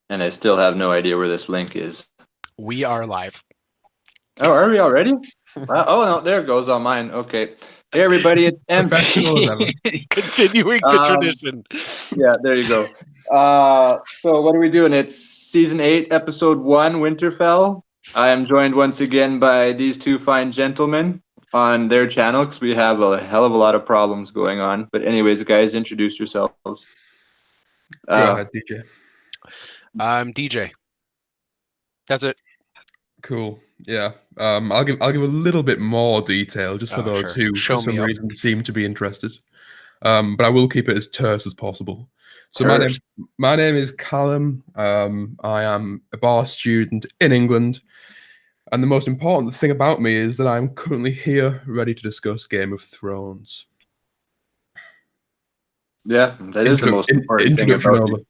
and I still have no idea where this link is. We are live. Oh, are we already? Oh, no, there it goes on mine. Okay. Hey, everybody, it's Professional as MP. ever. Continuing the tradition. Yeah, there you go. So what are we doing? It's season 8, episode 1, Winterfell. I am joined once again by these two fine gentlemen on their channel because we have a hell of a lot of problems going on. But anyways, guys, introduce yourselves. Go ahead, DJ. I'm DJ. That's it. Cool. Yeah. I'll give a little bit more detail just for those sure. who, Show for some me up. reason, seem to be interested. But I will keep it as terse as possible. So Terse. my name is Calum. I am a bar student in England, and the most important thing about me is that I'm currently here, ready to discuss Game of Thrones. Yeah, that is the most important thing Introduction about over. you.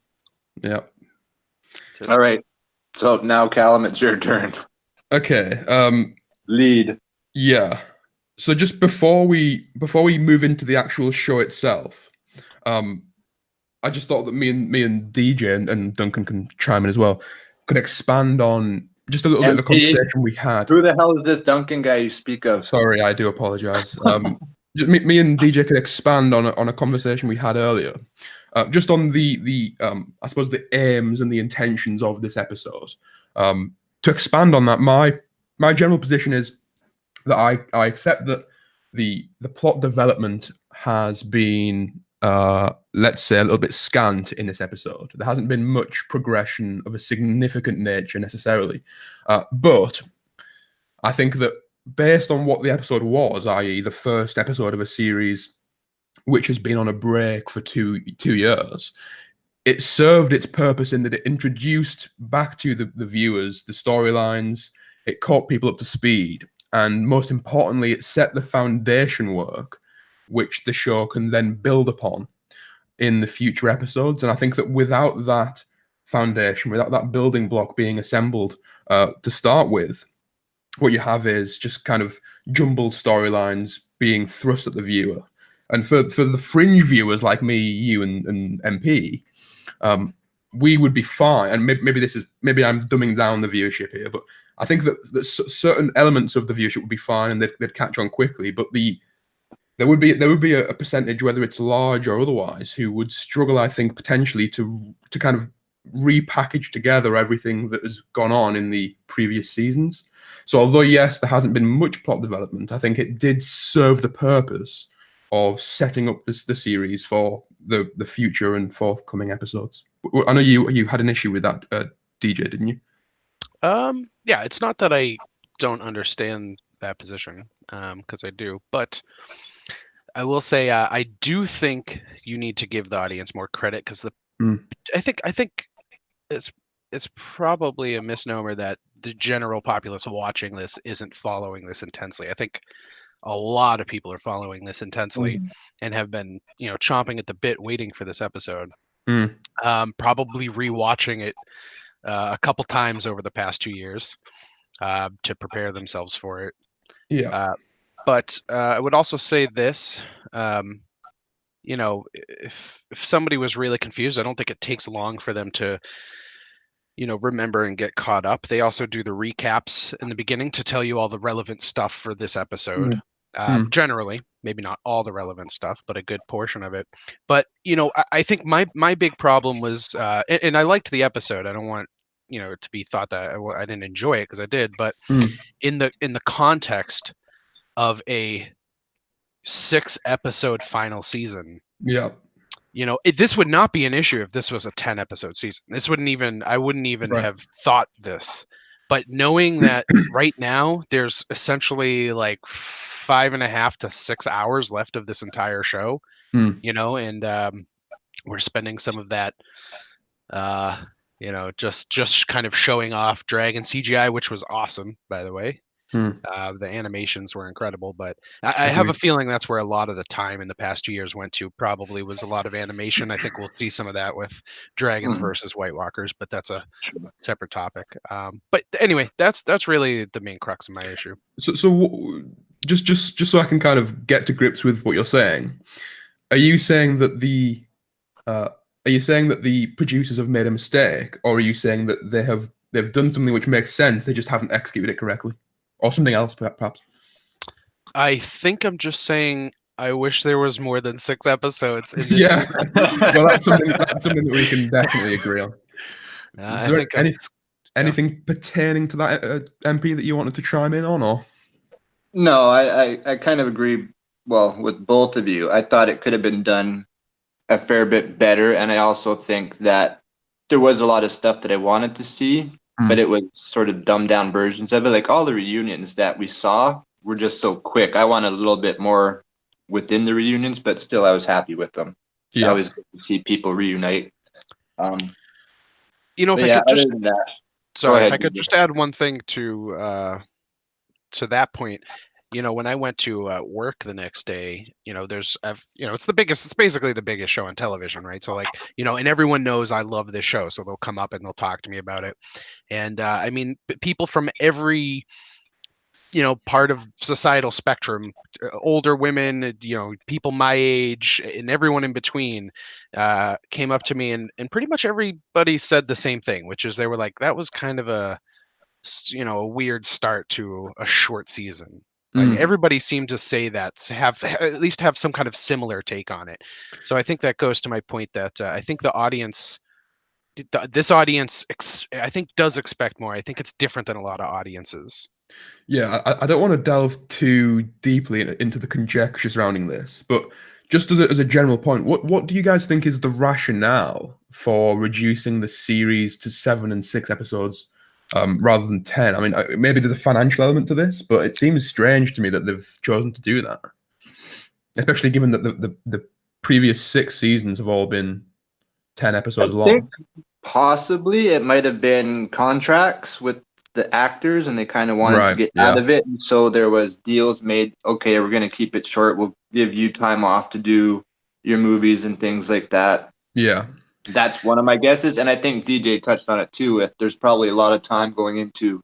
Yeah. All right. So now, Calum, it's your turn. Okay. Lead. Yeah. So just before we move into the actual show itself, I just thought that me and DJ and Duncan can chime in as well, could expand on just a little bit of a conversation we had. Who the hell is this Duncan guy you speak of? Sorry, I do apologize. Me and DJ could expand on a conversation we had earlier, just on the I suppose the aims and the intentions of this episode. To expand on that, my general position is that I accept that the plot development has been let's say a little bit scant in this episode. There hasn't been much progression of a significant nature necessarily, but I think that based on what the episode was, i.e. the first episode of a series which has been on a break for two years, it served its purpose in that it introduced back to the viewers the storylines, it caught people up to speed, and most importantly, it set the foundation work which the show can then build upon in the future episodes. And I think that without that foundation, without that building block being assembled to start with, what you have is just kind of jumbled storylines being thrust at the viewer. And for the fringe viewers like me, you, and MP, we would be fine. And maybe I'm dumbing down the viewership here, but I think that certain elements of the viewership would be fine and they'd catch on quickly. But there would be a percentage, whether it's large or otherwise, who would struggle, I think, potentially to kind of repackage together everything that has gone on in the previous seasons. So although, yes, there hasn't been much plot development, I think it did serve the purpose of setting up the series for the future and forthcoming episodes. I know you had an issue with that, DJ, didn't you? Yeah, it's not that I don't understand that position, because I do, but I will say I do think you need to give the audience more credit because I think it's probably a misnomer that the general populace watching this isn't following this intensely. I think a lot of people are following this intensely and have been, chomping at the bit waiting for this episode. Probably rewatching it a couple times over the past 2 years to prepare themselves for it. Yeah. But I would also say this, if somebody was really confused, I don't think it takes long for them to, remember and get caught up. They also do the recaps in the beginning to tell you all the relevant stuff for this episode. Generally, maybe not all the relevant stuff, but a good portion of it. But, I think my big problem was, and I liked the episode. I don't want, it to be thought that I didn't enjoy it because I did. But in the context of a 6-episode final season, this would not be an issue if this was a 10-episode season. I wouldn't even have thought this. But knowing that right now there's essentially like 5.5 to 6 hours left of this entire show, and we're spending some of that, just kind of showing off dragon CGI, which was awesome, by the way. The animations were incredible, but I have a feeling that's where a lot of the time in the past 2 years went to. Probably was a lot of animation. I think we'll see some of that with dragons versus White Walkers, but that's a separate topic. But anyway, that's really the main crux of my issue. So just so I can kind of get to grips with what you're saying, are you saying that the Are you saying that the producers have made a mistake, or are you saying that they've done something which makes sense, they just haven't executed it correctly, or something else, perhaps? I think I'm just saying I wish there was more than 6 episodes in this Yeah. season. Well, that's something that we can definitely agree on. Is I there think anything pertaining to that MP that you wanted to chime in on, or? No, I kind of agree, well, with both of you. I thought it could have been done a fair bit better, and I also think that there was a lot of stuff that I wanted to see, but it was sort of dumbed down versions of it. Like all the reunions that we saw were just so quick. I wanted a little bit more within the reunions, but still I was happy with them. It's Yeah. always good to see people reunite. if But I yeah, could just other than that, go sorry, if ahead. I could just add one thing to that point. When I went to work the next day, it's basically the biggest show on television, right? So and everyone knows I love this show, so they'll come up and they'll talk to me about it. And I mean, people from every part of societal spectrum, older women, people my age, and everyone in between, came up to me, and pretty much everybody said the same thing, which is they were like, that was kind of a weird start to a short season. Like everybody seemed to say that, at least have some kind of similar take on it. So I think that goes to my point that I think the audience, this audience, I think does expect more. I think it's different than a lot of audiences. Yeah, I don't want to delve too deeply into the conjecture surrounding this, but just as a general point, what do you guys think is the rationale for reducing the series to 7 and 6 episodes rather than 10? I mean, maybe there's a financial element to this, but it seems strange to me that they've chosen to do that, especially given that the previous 6 seasons have all been 10 episodes long. think possibly it might have been contracts with the actors, and they kind of wanted to get out of it. And so there was deals made. Okay, we're going to keep it short. We'll give you time off to do your movies and things like that. Yeah. That's one of my guesses. And I think DJ touched on it too. There's probably a lot of time going into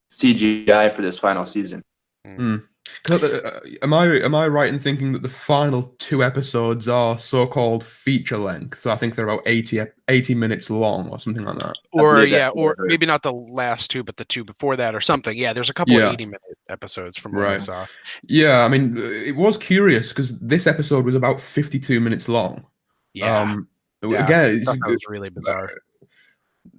CGI for this final season. Am I right in thinking that the final 2 episodes are so-called feature length? So I think they're about 80 minutes long or something like that. Or maybe not the last 2, but the 2 before that or something. Yeah, there's a couple of 80-minute episodes from what I saw. Yeah, I mean, it was curious because this episode was about 52 minutes long. Yeah. Again, that was really bizarre.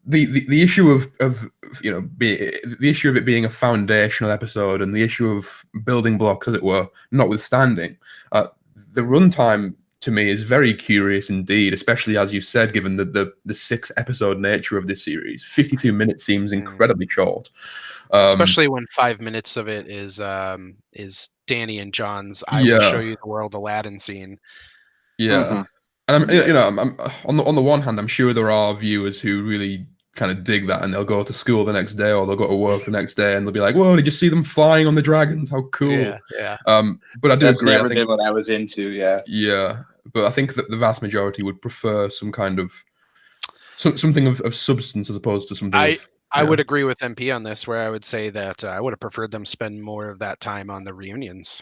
The issue of the issue of it being a foundational episode and the issue of building blocks, as it were, notwithstanding, the runtime to me is very curious indeed, especially as you said, given the 6 episode nature of this series. 52 minutes seems incredibly short, especially when 5 minutes of it is Danny and John's "I will show you the world" Aladdin scene. Yeah. And I'm on the one hand, I'm sure there are viewers who really kind of dig that, and they'll go to school the next day or they'll go to work the next day, and they'll be like, "Whoa, did you see them flying on the dragons? How cool!" Yeah. But I do agree. Never been what I was into. Yeah. Yeah, but I think that the vast majority would prefer some kind of something of substance as opposed to something. I would agree with MP on this, where I would say that I would have preferred them spend more of that time on the reunions.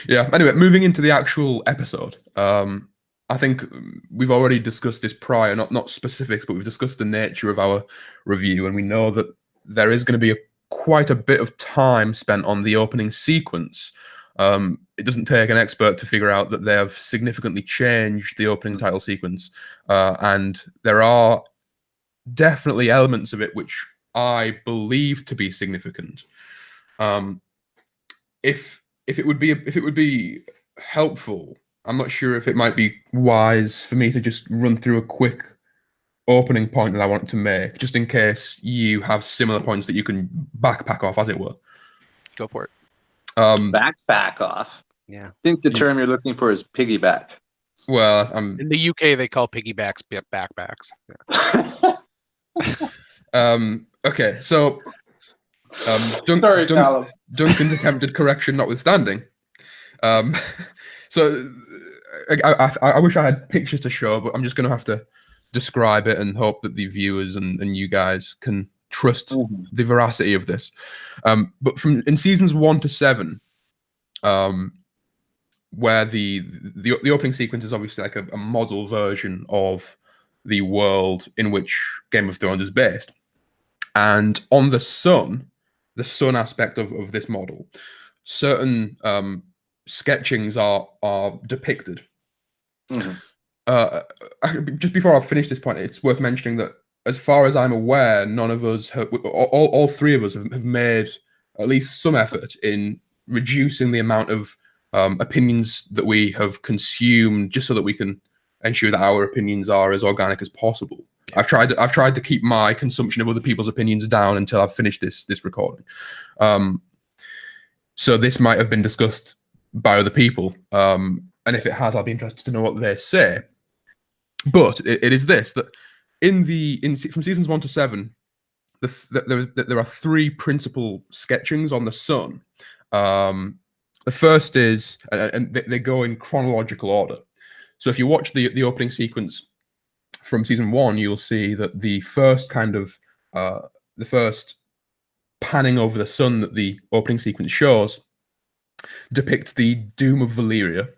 Yeah. Anyway, moving into the actual episode, I think we've already discussed this prior, not specifics, but we've discussed the nature of our review, and we know that there is going to be quite a bit of time spent on the opening sequence. It doesn't take an expert to figure out that they have significantly changed the opening title sequence, and there are definitely elements of it which I believe to be significant. If it would be helpful, I'm not sure if it might be wise for me to just run through a quick opening point that I want to make, just in case you have similar points that you can backpack off, as it were. Go for it. Backpack off. Yeah. I think the term you're looking for is piggyback. Well, in the UK they call piggybacks backpacks. Yeah. Okay, so sorry, Calum. Duncan's attempted correction notwithstanding. So I wish I had pictures to show, but I'm just going to have to describe it and hope that the viewers and you guys can trust the veracity of this. But in seasons 1 to 7, where the opening sequence is obviously like a model version of the world in which Game of Thrones is based. And on the sun aspect of this model, certain sketchings are depicted. Mhm. Just before I finish this point, it's worth mentioning that, as far as I'm aware, none of us, all three of us, have made at least some effort in reducing the amount of opinions that we have consumed, just so that we can ensure that our opinions are as organic as possible. I've tried to keep my consumption of other people's opinions down until I've finished this recording. So this might have been discussed by other people, and if it has, I'll be interested to know what they say. But it is this, that from seasons 1 to 7, there are three principal sketchings on the sun. The first is, and they go in chronological order. So if you watch the opening sequence from season 1, you'll see that the first panning over the sun that the opening sequence shows depicts the doom of Valyria.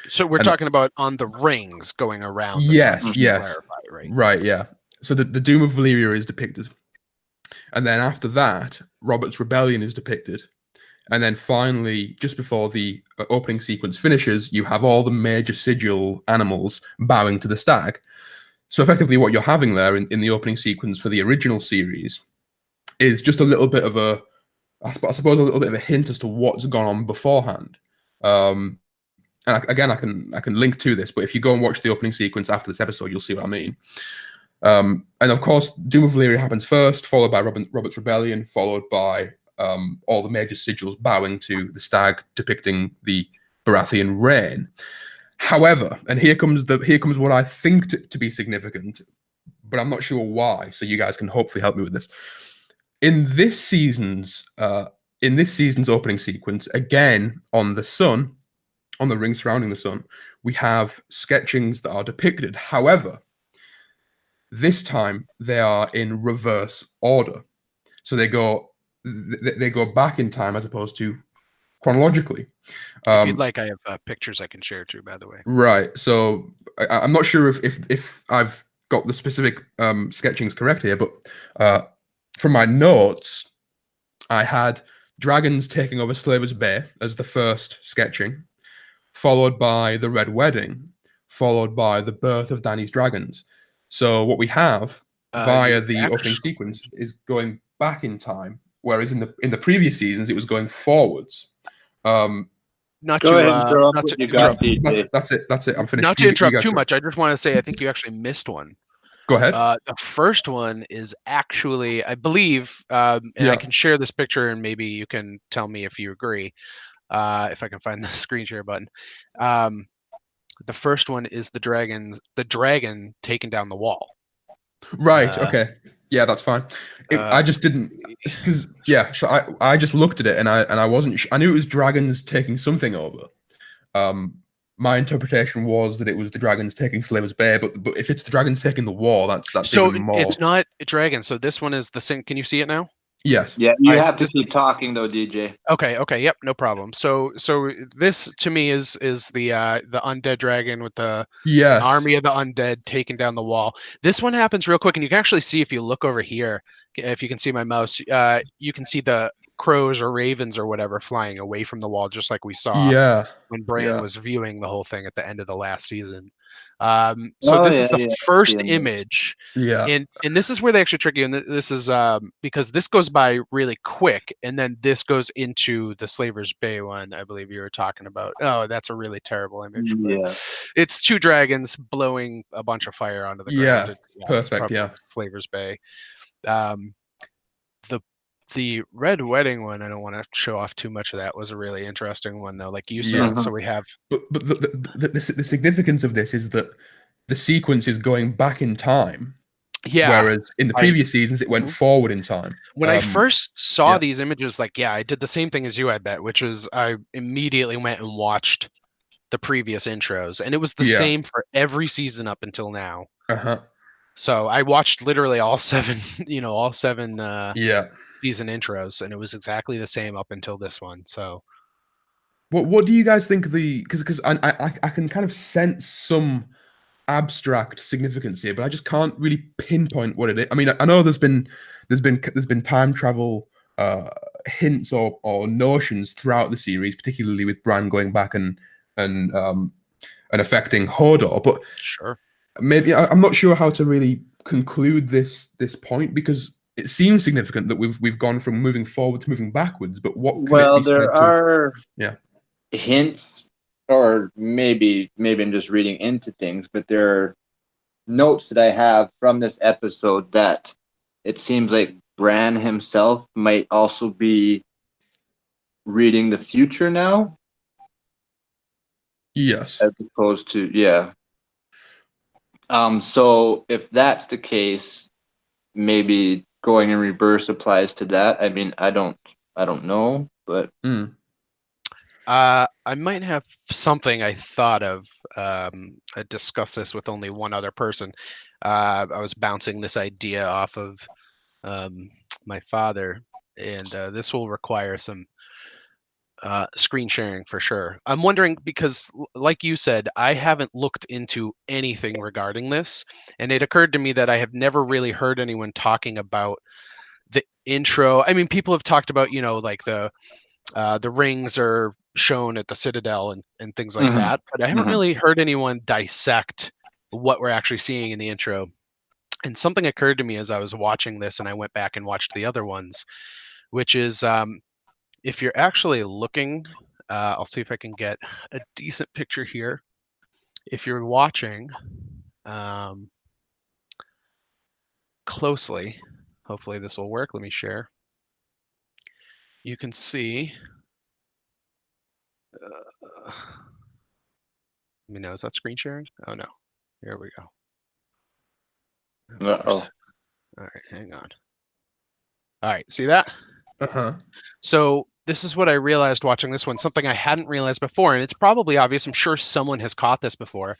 So we're talking about on the rings going around. Yes, the sun, yes, clarify, right, yeah. So the doom of Valyria is depicted, and then after that, Robert's rebellion is depicted, and then finally, just before the opening sequence finishes, you have all the major sigil animals bowing to the stag. So effectively, what you're having there in the opening sequence for the original series is just a little bit of I suppose a little bit of a hint as to what's gone on beforehand. And again, I can link to this, but if you go and watch the opening sequence after this episode, you'll see what I mean. And of course, Doom of Valyria happens first, followed by Robert's Rebellion, followed by all the major sigils bowing to the stag, depicting the Baratheon reign. However, and here comes what I think to be significant, but I'm not sure why. So you guys can hopefully help me with this. In this season's opening sequence, again on the sun, on the ring surrounding the sun, we have sketchings that are depicted. However, this time they are in reverse order, so they go back in time as opposed to chronologically. If you'd like, I have pictures I can share too, by the way. Right. So I'm not sure if I've got the specific sketchings correct here, but from my notes, I had dragons taking over Slaver's Bay as the first sketching, followed by the Red Wedding, followed by the birth of Dany's dragons. So what we have via the opening sequence is going back in time, whereas in the previous seasons it was going forwards. Not to interrupt. That's it. I'm finished. Not to interrupt too much. I just want to say I think you actually missed one. Go ahead. The first one is actually, I believe, and I can share this picture, and maybe you can tell me if you agree. If I can find the screen share button. The first one is the dragon taking down the wall. Right. Okay. Yeah, that's fine. I just didn't, because so I just looked at it and I wasn't. I knew it was dragons taking something over. My interpretation was that it was the dragons taking Slaver's Bay, but if it's the dragons taking the wall, that's so even more. It's not a dragon. So this one is the same. Can you see it now? Yes. Yeah, you have to keep talking though, DJ. Okay. Yep, no problem. So this to me is the undead dragon with the army of the undead taking down the wall. This one happens real quick, and you can actually see if you look over here. If you can see my mouse, you can see the crows or ravens or whatever flying away from the wall, just like we saw when Bran was viewing the whole thing at the end of the last season. This is the first image, and this is where they actually trick you. And this is because this goes by really quick, and then this goes into the Slaver's Bay one. I believe you were talking about. Oh, that's a really terrible image. Yeah, it's two dragons blowing a bunch of fire onto the ground. Perfect. Yeah, Slaver's Bay. The Red Wedding one, I don't want to show off too much of that, was a really interesting one though, like you said. So we have, but the significance of this is that the sequence is going back in time. Yeah. Whereas in the previous seasons, it went forward in time. When I first saw these images, I did the same thing as you, I bet, which was I immediately went and watched the previous intros, and it was the same for every season up until now. So I watched literally all seven season intros, and it was exactly the same up until this one. So What do you guys think of the? Because I can kind of sense some abstract significance here, but I just can't really pinpoint what it is. I mean, I know there's been time travel hints or notions throughout the series, particularly with Bran going back and affecting Hodor, but Sure. maybe I'm not sure how to really conclude this point because it seems significant that we've gone from moving forward to moving backwards, but what can it be Well, there said to? are Yeah. hints, or maybe I'm just reading into things, but there are notes that I have from this episode that it seems like Bran himself might also be reading the future now, Yes. as opposed to So if that's the case, maybe going in reverse applies to that. I mean, I don't know, but Mm. I might have something I thought of. I discussed this with only one other person. I was bouncing this idea off of my father, and this will require some screen sharing for sure. I'm wondering because, like you said, I haven't looked into anything regarding this, and it occurred to me that I have never really heard anyone talking about the intro. I mean, people have talked about, like the rings are shown at the Citadel and things like Mhm. that, but I haven't Mhm. really heard anyone dissect what we're actually seeing in the intro. And something occurred to me as I was watching this, and I went back and watched the other ones, which is if you're actually looking, I'll see if I can get a decent picture here. If you're watching closely, hopefully this will work. Let me share. You can see. Let me know. Is that screen sharing? Oh no. Here we go. Of course. All right, hang on. All right, see that? Uh-huh. So this is what I realized watching this one, something I hadn't realized before, and it's probably obvious. I'm sure someone has caught this before,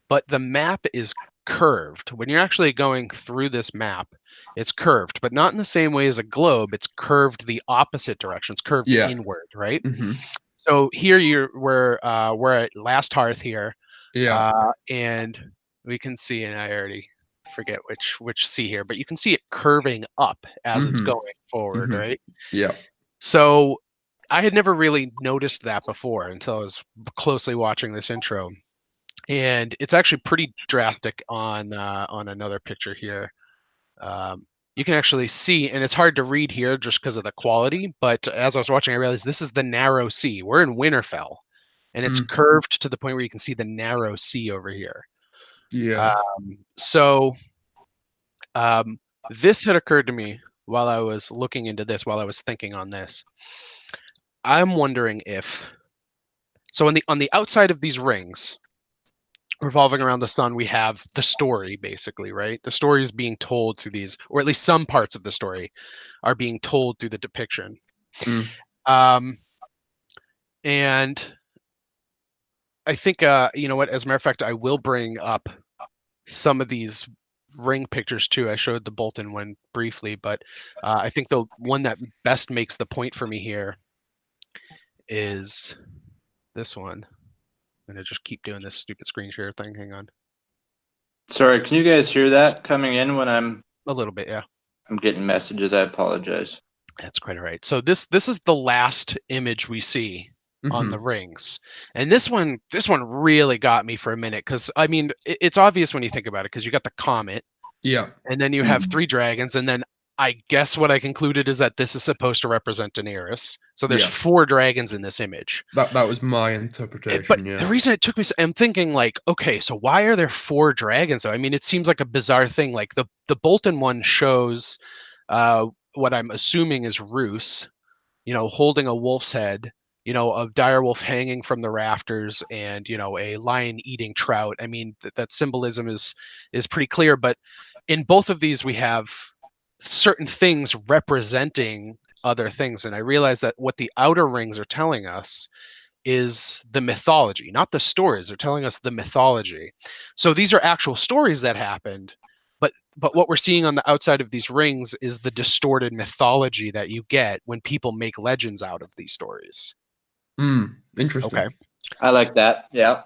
but the map is curved. When you're actually going through this map, it's curved, but not in the same way as a globe. It's curved the opposite direction. It's curved Yeah. inward, right? Mm-hmm. So here we're at Last Hearth here, Yeah. and we can see, and I already forget which sea here, but you can see it curving up as it's Mm-hmm. going forward, Mm-hmm. right? Yeah. So I had never really noticed that before until I was closely watching this intro, and it's actually pretty drastic on another picture here. Um, you can actually see, and it's hard to read here just because of the quality. But as I was watching, I realized this is the narrow sea. We're in Winterfell, and it's Mm. curved to the point where you can see the narrow sea over here. Yeah. So this had occurred to me while I was looking into this, while I was thinking on this. I'm wondering if so on the outside of these rings revolving around the sun, we have the story basically, right? The story is being told through these, or at least some parts of the story are being told through the depiction. Mm. Um, and I think, you know what, as a matter of fact, I will bring up some of these ring pictures too. I showed the Bolton one briefly, but I think the one that best makes the point for me here is this one. I'm gonna just keep doing this stupid screen share thing. Hang on. Sorry, can you guys hear that coming in when I'm A little bit, yeah. getting messages? I apologize. That's quite all right. So this is the last image we see on the Mm-hmm. rings, and this one really got me for a minute because I mean it's obvious when you think about it because you got the comet, Yeah. and then you have three dragons, and then I guess what I concluded is that this is supposed to represent Daenerys. So there's Yeah. four dragons in this image. That was my But interpretation. the Yeah. reason it took me, I'm thinking like, okay, so why are there four dragons? So I mean, it seems like a bizarre thing. Like the Bolton one shows what I'm assuming is Roose, holding a wolf's head, a dire wolf hanging from the rafters, and a lion eating trout. I mean, that symbolism is pretty clear. But in both of these, we have certain things representing other things, and I realize that what the outer rings are telling us is the mythology, not the stories. They're telling us the mythology. So these are actual stories that happened, but what we're seeing on the outside of these rings is the distorted mythology that you get when people make legends out of these stories. Interesting. Okay. I like that. Yeah.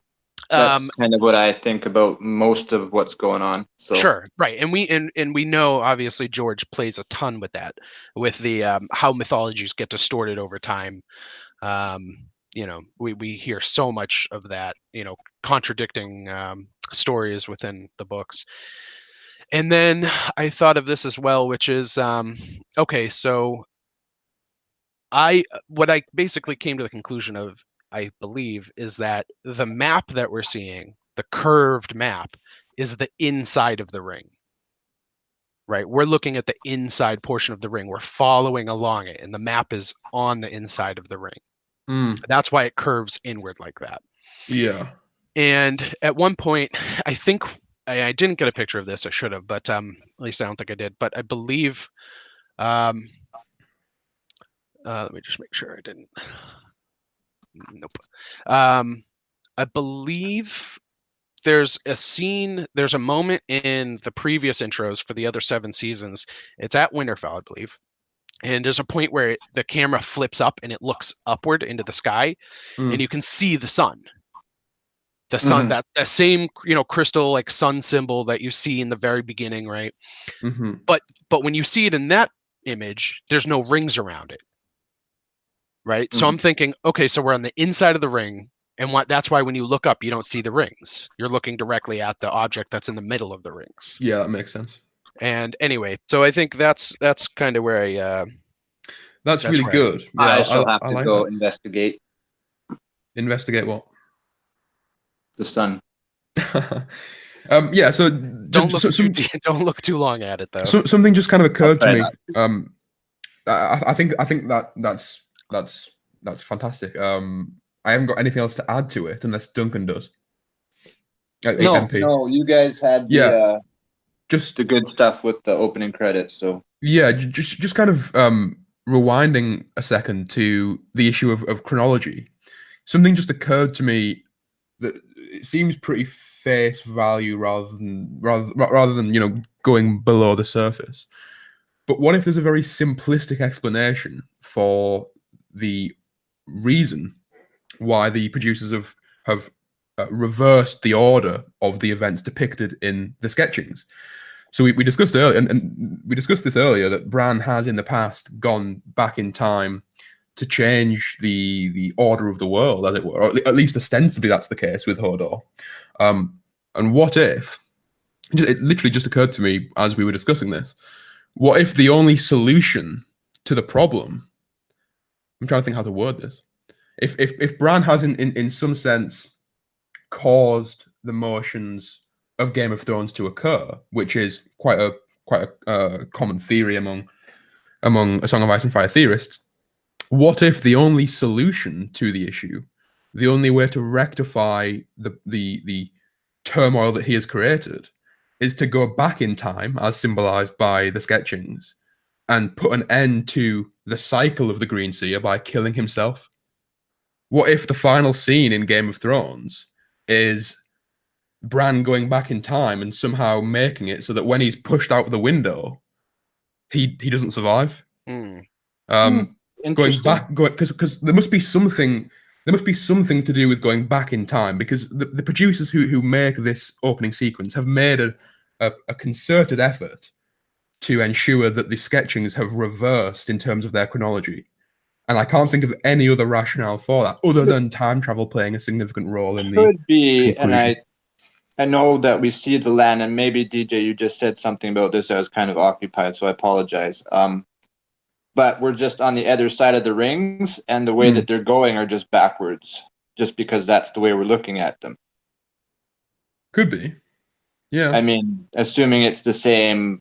That's Um, kind of what I think about most of what's going on. So Sure, right, and we know obviously George plays a ton with that, with the how mythologies get distorted over time. We hear so much of that, contradicting stories within the books. And then I thought of this as well, which is okay. So what I basically came to the conclusion of, I believe, is that the map that we're seeing, the curved map, is the inside of the ring. Right, we're looking at the inside portion of the ring. We're following along it, and the map is on the inside of the ring. That's why it curves inward like that. Yeah. And at one point, I think I didn't get a picture of this. I should have, but at least I don't think I did. But I believe, let me just make sure I didn't. Nope. I believe there's a moment in the previous intros for the other 7 seasons. It's at Winterfell, I believe. And there's a point where the camera flips up and it looks upward into the sky, and you can see the sun. The sun, that same crystal like sun symbol that you see in the very beginning, right? But when you see it in that image, there's no rings around it, right? So I'm thinking, okay, so we're on the inside of the ring, and that's why when you look up, you don't see the rings. You're looking directly at the object that's in the middle of the rings. Yeah, that makes sense. And anyway, so I think that's kind of where I. That's really good. I Yeah, shall have I to like go that. investigate Investigate what? the sun. Yeah. So Don't look too long at it though. something just kind of occurred to try me. not I think that's fantastic. I haven't got anything else to add to it unless Duncan does. MP. No, you guys had the just the good stuff with the opening credits. So yeah, just kind of rewinding a second to the issue of chronology. Something just occurred to me that it seems pretty face value rather than going below the surface. But what if there's a very simplistic explanation for the reason why the producers have reversed the order of the events depicted in the sketchings? So we discussed earlier, and we discussed this earlier, that Bran has in the past gone back in time to change the order of the world, as it were, or at least ostensibly that's the case with Hodor. And what if, it literally just occurred to me as we were discussing this, what if the only solution to the problem, I'm trying to think how to word this, if Bran has in some sense caused the motions of Game of Thrones to occur, which is quite a common theory among A Song of Ice and Fire theorists, what if the only solution to the issue, the only way to rectify the turmoil that he has created, is to go back in time, as symbolized by the sketchings, and put an end to the cycle of the Green Seer by killing himself? What if the final scene in Game of Thrones is Bran going back in time and somehow making it so that when he's pushed out the window, he doesn't survive? Going back, because there must be something to do with going back in time, because the producers who make this opening sequence have made a concerted effort to ensure that the sketchings have reversed in terms of their chronology. And I can't think of any other rationale for that other than time travel playing a significant role in the could be, conclusion. and I know that we see the land, and maybe DJ, you just said something about this. I was kind of occupied, so I apologize. But we're just on the other side of the rings, and the way that they're going are just backwards, just because that's the way we're looking at them. Could be. Yeah. I mean, assuming it's the same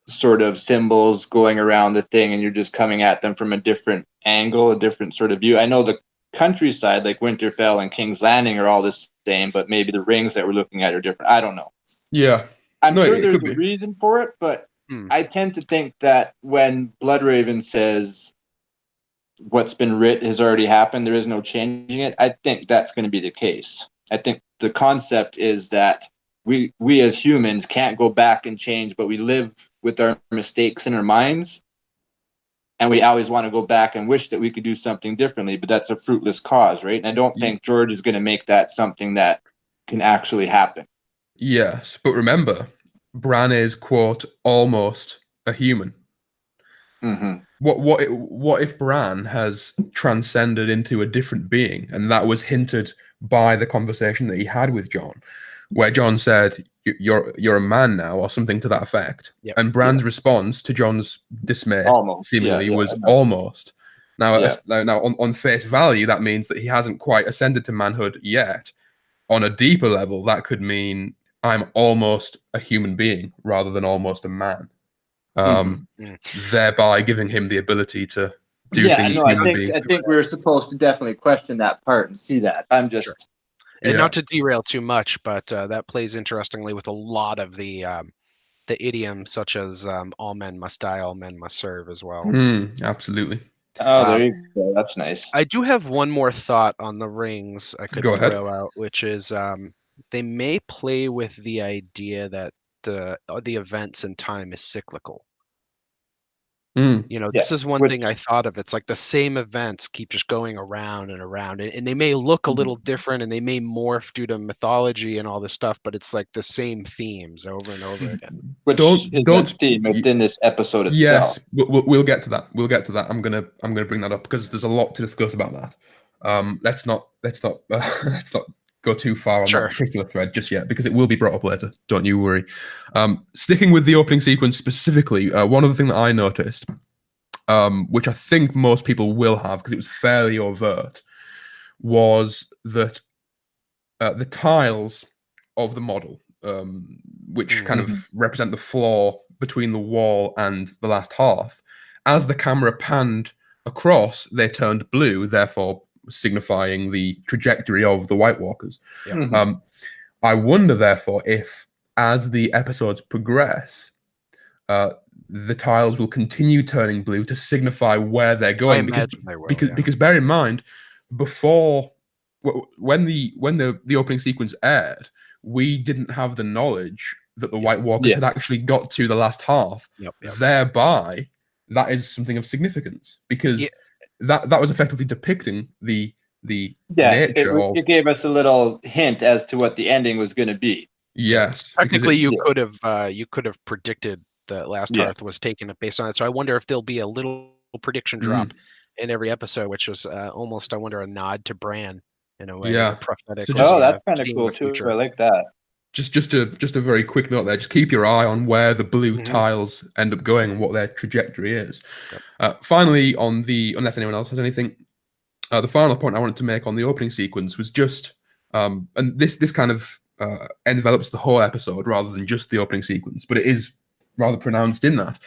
sort of symbols going around the thing, and you're just coming at them from a different angle, a different sort of view. I know the countryside, like Winterfell and King's Landing, are all the same, but maybe the rings that we're looking at are different. I don't know. Yeah. I'm sure there's a reason for it, but I tend to think that when Bloodraven says what's been writ has already happened, there is no changing it, I think that's going to be the case. I think the concept is that we as humans can't go back and change, but we live with our mistakes in our minds. and we always want to go back and wish that we could do something differently, but that's a fruitless cause, right? And I don't think George is going to make that something that can actually happen. Yes, but remember, Bran is, quote, almost a human. Mm-hmm. What if Bran has transcended into a different being, and that was hinted by the conversation that he had with Jon, where Jon said, "You're a man now," or something to that effect. Yep. And Bran's response to Jon's dismay, seemingly, was almost. Now, now on face value, that means that he hasn't quite ascended to manhood yet. On a deeper level, that could mean I'm almost a human being rather than almost a man. Thereby giving him the ability to do things human beings. I think we were supposed to definitely question that part and see that. I'm just... Sure. And not to derail too much, but that plays interestingly with a lot of the idioms, such as all men must die, all men must serve as well. Absolutely. Oh, there you go. That's nice. I do have one more thought on the rings I could throw out, which is they may play with the idea that the events in time is cyclical. This is one thing I thought of. It's like the same events keep just going around and around, and they may look a little different, and they may morph due to mythology and all this stuff, but it's like the same themes over and over again. Which is the theme within this episode itself. Yes, we'll get to that. We'll get to that. I'm gonna bring that up because there's a lot to discuss about that. Let's not go too far on that particular thread just yet, because it will be brought up later. Don't you worry. Sticking with the opening sequence specifically, one other thing that I noticed, which I think most people will have because it was fairly overt, was that the tiles of the model, which kind of represent the floor between the wall and the last hearth, as the camera panned across, they turned blue, therefore signifying the trajectory of the White Walkers. I wonder, therefore, if as the episodes progress, the tiles will continue turning blue to signify where they're going. I imagine they will, because bear in mind, before when the opening sequence aired, we didn't have the knowledge that the White Walkers had actually got to the last half. Thereby, that is something of significance, because that was effectively depicting the nature of... It gave us a little hint as to what the ending was going to be. Yes, technically, you could have predicted that last hearth was taken based on it. So I wonder if there'll be a little prediction drop in every episode, which was almost, I wonder, a nod to Bran in a way. A prophetic. So that's kind of cool too. I like that. Just a very quick note there. Just keep your eye on where the blue tiles end up going and what their trajectory is. Finally, unless anyone else has anything, the final point I wanted to make on the opening sequence was just, and this kind of envelops the whole episode rather than just the opening sequence, but it is rather pronounced in that.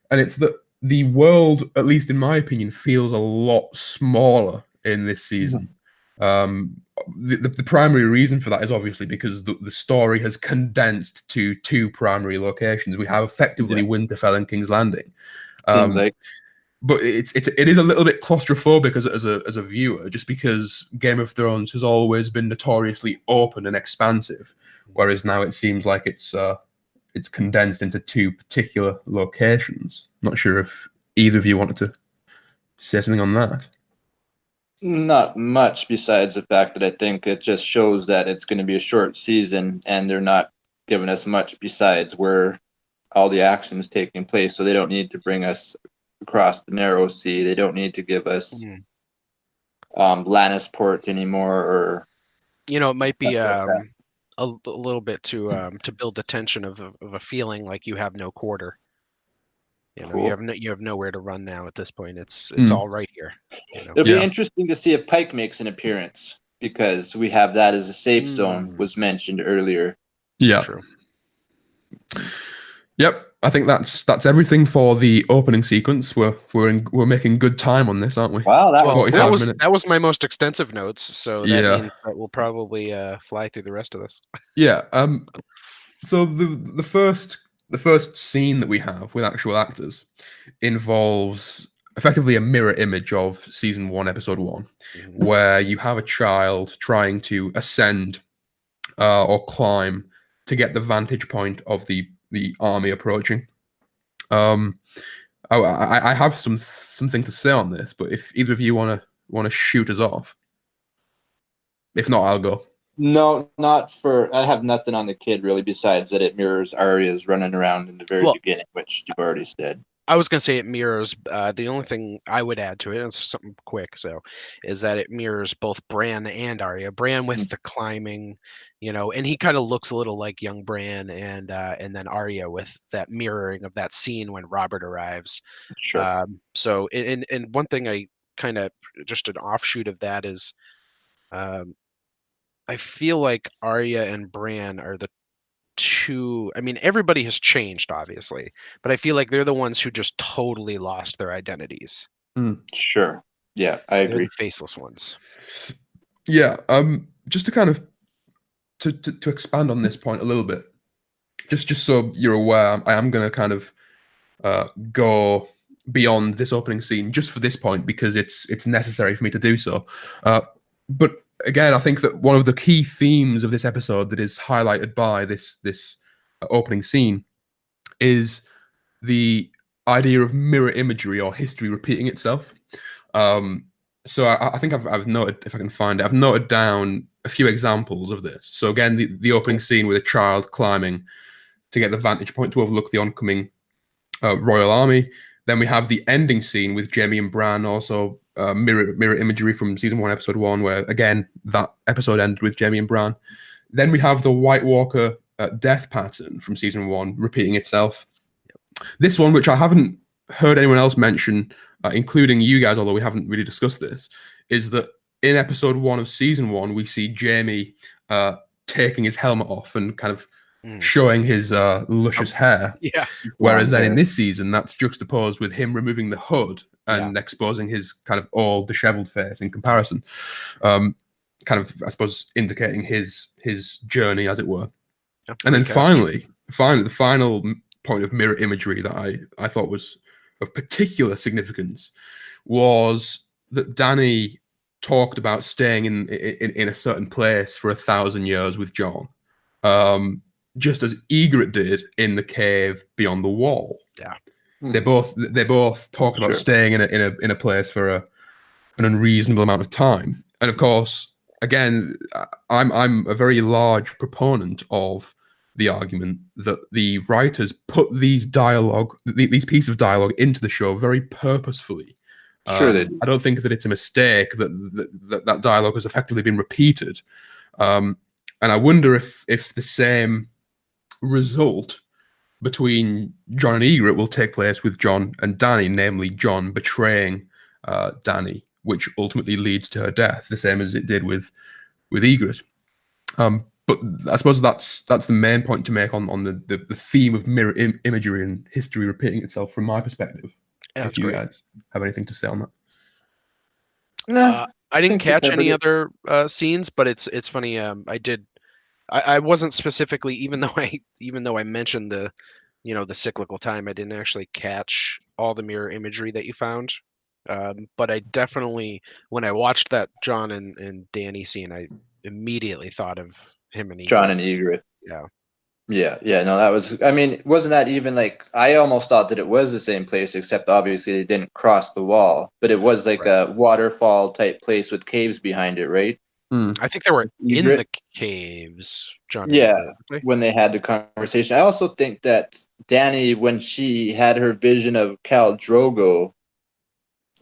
And it's that the world, at least in my opinion, feels a lot smaller in this season. The primary reason for that is obviously because the story has condensed to two primary locations. We have effectively Winterfell and King's Landing. But it is a little bit claustrophobic as a viewer, just because Game of Thrones has always been notoriously open and expansive, whereas now it seems like it's condensed into two particular locations. Not sure if either of you wanted to say something on that. Not much, besides the fact that I think it just shows that it's going to be a short season, and they're not giving us much besides where all the action is taking place. So they don't need to bring us across the narrow sea. They don't need to give us Lannisport anymore, or it might be a little bit to build the tension of a feeling like you have no quarter. You have nowhere to run now at this point. It's all right here. It'll be interesting to see if Pike makes an appearance, because we have that as a safe zone, was mentioned earlier. Yeah. True. Yep. I think that's everything for the opening sequence. We're making good time on this, aren't we? Wow, that was my most extensive notes. So that means that we'll probably fly through the rest of this. Yeah. So the first scene that we have with actual actors involves effectively a mirror image of season 1, episode 1, where you have a child trying to ascend or climb to get the vantage point of the army approaching. I have something to say on this, but if either of you want to shoot us off, if not, I'll go. No, not for. I have nothing on the kid really, besides that it mirrors Arya's running around in the very beginning, which you've already said. I was gonna say it mirrors. The only thing I would add to it, and it's something quick, is that it mirrors both Bran and Arya. Bran with the climbing, and he kind of looks a little like young Bran, and then Arya with that mirroring of that scene when Robert arrives. Sure. So, and one thing I kind of just an offshoot of that is, I feel like Arya and Bran are the two. I mean, everybody has changed, obviously, but I feel like they're the ones who just totally lost their identities. Sure. Yeah, I They're agree. the faceless ones. Yeah. Just to kind of to expand on this point a little bit, just so you're aware, I am going to kind of go beyond this opening scene just for this point because it's necessary for me to do so. But again, I think that one of the key themes of this episode that is highlighted by this opening scene is the idea of mirror imagery or history repeating itself. So I think I've noted, if I can find it, I've noted down a few examples of this. So again, the opening scene with a child climbing to get the vantage point to overlook the oncoming royal army. Then we have the ending scene with Jaime and Bran, also mirror imagery from season 1, episode 1, where again that episode ended with Jaime and Bran. Then we have the White Walker death pattern from season 1 repeating itself. This one, which I haven't heard anyone else mention, including you guys, although we haven't really discussed this, is that in episode 1 of season 1, we see Jaime taking his helmet off and kind of showing his luscious hair. Yeah. Whereas then in this season, that's juxtaposed with him removing the hood and exposing his kind of all disheveled face in comparison. Kind of, I suppose, indicating his journey, as it were. And then finally, the final point of mirror imagery that I thought was of particular significance was that Dany talked about staying in a certain place for 1,000 years with Jon. Just as Ygritte did in the cave beyond the wall. Yeah, they both talk about staying in a place for an unreasonable amount of time. And of course, again, I'm a very large proponent of the argument that the writers put these pieces of dialogue into the show very purposefully. Sure, they do. I don't think that it's a mistake that dialogue has effectively been repeated. And I wonder if the same result between Jon and Ygritte will take place with Jon and Dany, namely Jon betraying Dany, which ultimately leads to her death, the same as it did with Ygritte. But I suppose that's the main point to make on the theme of mirror imagery and history repeating itself from my perspective. Yeah, if you guys have anything to say on that. No, I didn't catch any other scenes, but it's funny. I wasn't specifically, even though I mentioned the cyclical time, I didn't actually catch all the mirror imagery that you found. But I definitely, when I watched that Jon and Dany scene, I immediately thought of him and Ygritte. Jon and Ygritte. Yeah. Yeah. No, that was. I mean, wasn't that even like? I almost thought that it was the same place, except obviously they didn't cross the wall. But it was like a waterfall type place with caves behind it, right? I think they were in the caves, Jon. When they had the conversation. I also think that Dany, when she had her vision of Khal Drogo,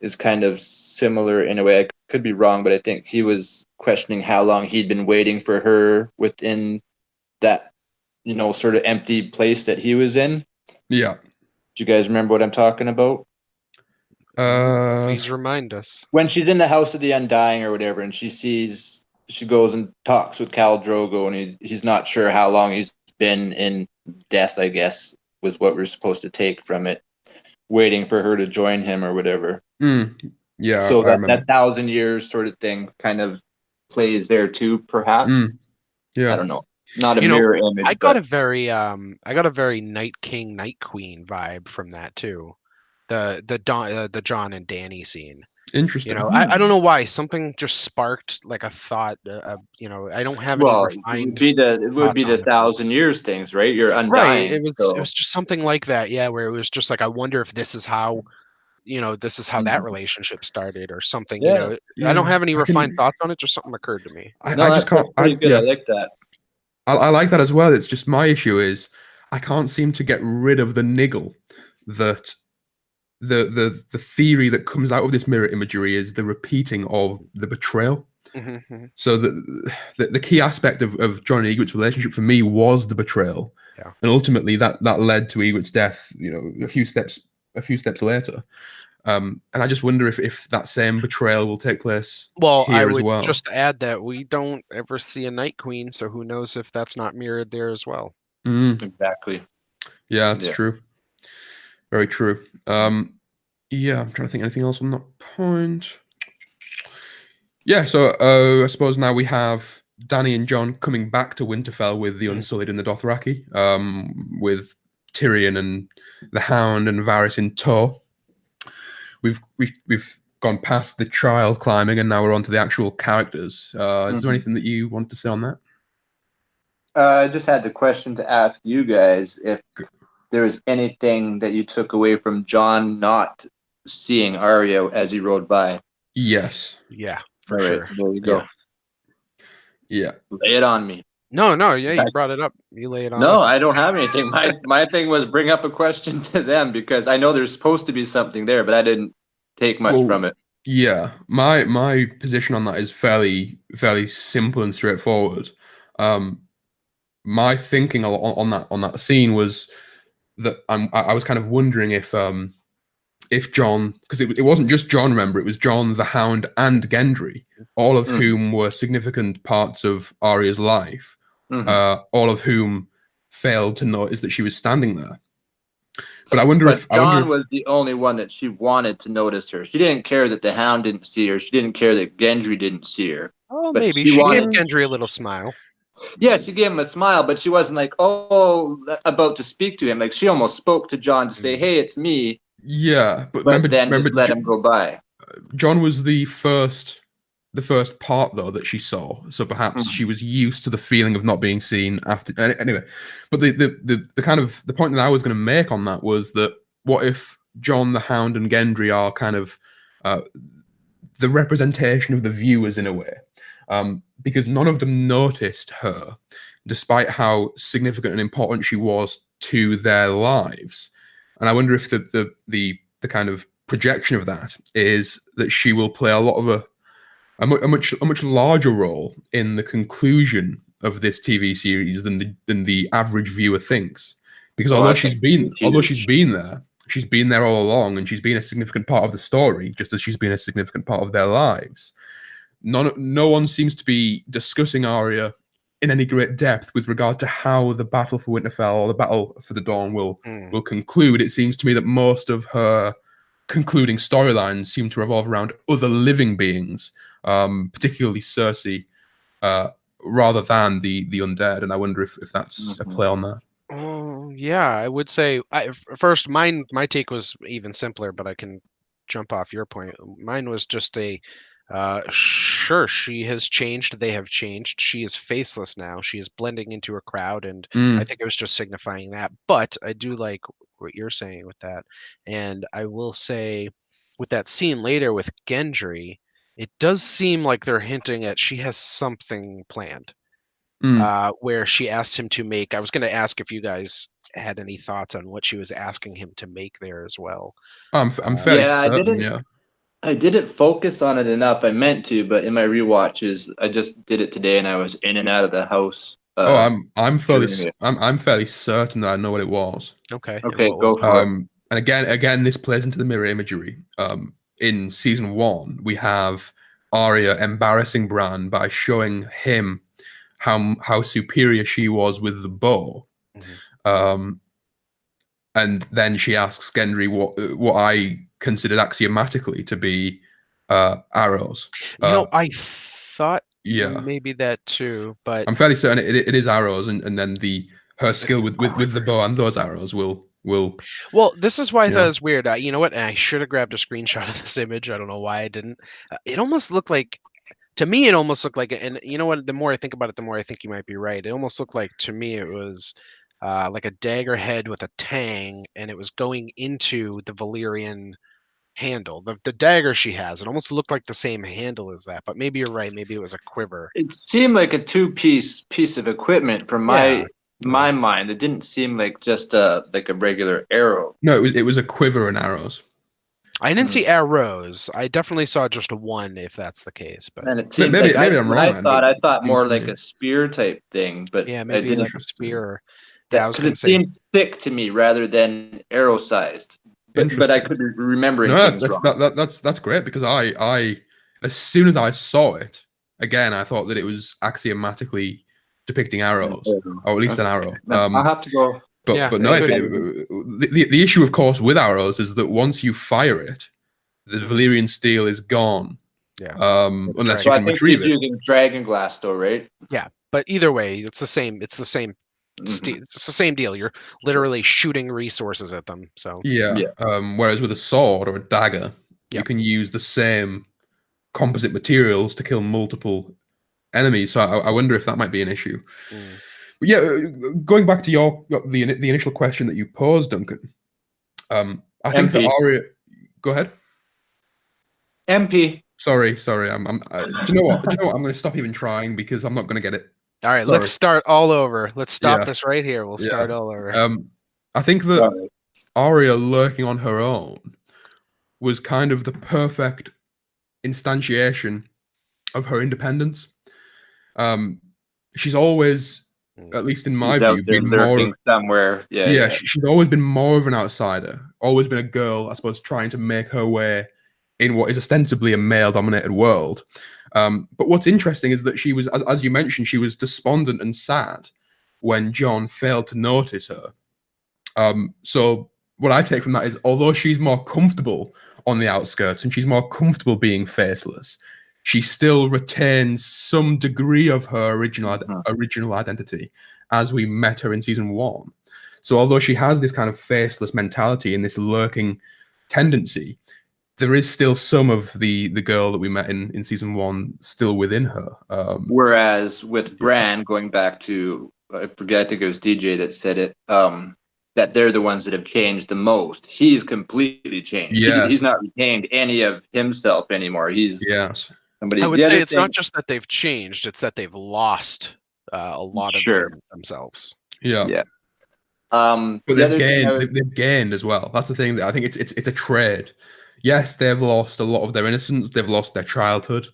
is kind of similar in a way. I could be wrong, but I think he was questioning how long he'd been waiting for her within that, sort of empty place that he was in. Yeah. Do you guys remember what I'm talking about? Please remind us. When she's in the House of the Undying or whatever, and she goes and talks with Khal Drogo, and he's not sure how long he's been in death, I guess, was what we're supposed to take from it, waiting for her to join him or whatever. Yeah. So that 1,000 years sort of thing kind of plays there too, perhaps. Yeah. I don't know. Not a mirror image. I got a very Night King, Night Queen vibe from that too. The Jon and Dany scene. Interesting. I don't know why. Something just sparked like a thought. I don't have any Well, refined it would be thoughts the on it. 1,000 years things, right? You're Right. undying. It was just something like that. Yeah, where it was just like, I wonder if this is how that relationship started or something. Yeah. I don't Yeah, have any refined thoughts on it. Just something occurred to me. No, I just can't. that's pretty good. I like that. I like that as well. It's just my issue is I can't seem to get rid of the niggle that the theory that comes out of this mirror imagery is the repeating of the betrayal. Mm-hmm. So the key aspect of John and Egwit's relationship for me was the betrayal, Yeah. and ultimately that led to Egwit's death. A few steps later. And I just wonder if that same betrayal will take place Well, I here as would well. just add that we don't ever see a Night Queen, so who knows if that's not mirrored there as well. Exactly. Yeah, that's true. Very true. Yeah, I'm trying to think anything else on that point. Yeah, so I suppose now we have Dany and Jon coming back to Winterfell with the Unsullied and the Dothraki, with Tyrion and the Hound and Varys in tow. We've gone past the trial climbing, and now we're on to the actual characters. Is there anything that you want to say on that? I just had the question to ask you guys if there was anything that you took away from Jon not seeing Arya as he rode by. Yes. Yeah, for All right, sure. there you go. Yeah. Lay it on me. No, yeah, you brought it up. You lay it on No, us. I don't have anything. My thing was bring up a question to them because I know there's supposed to be something there, but I didn't take much from it. Yeah, my position on that is fairly simple and straightforward. My thinking on that scene was that I was kind of wondering if Jon, because it wasn't just Jon, remember, it was Jon, the Hound, and Gendry, all of whom were significant parts of Arya's life, all of whom failed to notice that she was standing there. But I wonder if Jon was the only one that she wanted to notice her. She didn't care that the Hound didn't see her. She didn't care that Gendry didn't see her. Oh, but maybe she gave Gendry a little smile. Yeah, she gave him a smile, but she wasn't like, about to speak to him. Like she almost spoke to Jon to say, "Hey, it's me." Yeah, but then just let him go by. Jon was the first part though that she saw, so perhaps she was used to the feeling of not being seen after. Anyway, but the kind of the point that I was going to make on that was that what if Jon, the Hound, and Gendry are kind of the representation of the viewers in a way, because none of them noticed her, despite how significant and important she was to their lives. And I wonder if the kind of projection of that is that she will play a lot of a much larger role in the conclusion of this TV series than the average viewer thinks. Because although she's been there all along, and she's been a significant part of the story, just as she's been a significant part of their lives. No one seems to be discussing Arya in any great depth with regard to how the battle for Winterfell or the battle for the Dawn will conclude. It seems to me that most of her concluding storylines seem to revolve around other living beings, particularly Cersei, rather than the undead. And I wonder if that's a play on that. Oh, yeah, I would say first my take was even simpler, but I can jump off your point. Mine was just sure, she has changed. They have changed. She is faceless now. She is blending into a crowd, and I think it was just signifying that. But I do like what you're saying with that. And I will say with that scene later with Gendry, it does seem like they're hinting at she has something planned. Where she asked him to make. I was going to ask if you guys had any thoughts on what she was asking him to make there as well. I'm fairly certain. I didn't focus on it enough. I meant to, but in my rewatches, I just did it today, and I was in and out of the house. I'm fairly certain that I know what it was. Okay, go for it. And again, this plays into the mirror imagery. In season 1, we have Arya embarrassing Bran by showing him how superior she was with the bow. And then she asks Gendry what I considered axiomatically to be arrows. I thought maybe that too, but I'm fairly certain it is arrows, and then her skill with the bow and those arrows will will. Well, this is why I thought Yeah. it was weird. You know what? I should have grabbed a screenshot of this image. I don't know why I didn't. It almost looked like, to me, it almost looked like, and you know what? The more I think about it, the more I think you might be right. It almost looked like, to me, it was like a dagger head with a tang, and it was going into the Valyrian handle. The dagger she has, it almost looked like the same handle as that. But maybe you're right. Maybe it was a quiver. It seemed like a piece of equipment from Yeah. my mind. It didn't seem like just a regular arrow. No, it was a quiver and arrows. I didn't see arrows. I definitely saw just one, if that's the case. But And it seemed Maybe like I'm wrong. I man, thought but I thought more it like seems to a spear type thing, but yeah, I maybe didn't. like a spear. Yeah, I was Because gonna it say. seemed thick to me rather than arrow sized. But I Interesting. could be remembering No, things wrong. that's great because I as soon as I saw it again, I thought that it was axiomatically depicting arrows, or at least an arrow. I'll have to go. But Yeah, no, it the issue, of course, with arrows is that once you fire it, the Valyrian steel is gone. Yeah. Unless So you I can think retrieve he's it. using dragon glass, though, right? Yeah, but either way, it's the same. It's the same. Mhm. It's the same deal. You're literally shooting resources at them. So Yeah. Whereas with a sword or a dagger, you Yep. can use the same composite materials to kill multiple enemies. So I wonder if that might be an issue. But yeah, going back to the initial question that you posed, Duncan. I think that MP. Arya. Go ahead. MP. Sorry. Do you know what? I'm going to stop even trying because I'm not going to get it. all right, Sorry. let's start all over. Let's stop Yeah. this right here. We'll start all over. I think that Sorry. Arya lurking on her own was kind of the perfect instantiation of her independence. She's always, at least in my He's out view, there been more lurking somewhere. Yeah. she's always been more of an outsider, always been a girl, I suppose, trying to make her way in what is ostensibly a male-dominated world. But what's interesting is that she was, as you mentioned, she was despondent and sad when Jon failed to notice her. So what I take from that is, although she's more comfortable on the outskirts and she's more comfortable being faceless, she still retains some degree of her original identity as we met her in season 1. So although she has this kind of faceless mentality and this lurking tendency, there is still some of the girl that we met in season 1 still within her. Whereas with Bran, going back to, I think it was DJ that said it, that they're the ones that have changed the most. He's completely changed. Yes. He's not retained any of himself anymore. He's somebody. I would say it's not just that they've changed; it's that they've lost a lot of themselves. Yeah. But they've gained as well. That's the thing. That I think it's a trade. Yes, they've lost a lot of their innocence. They've lost their childhood.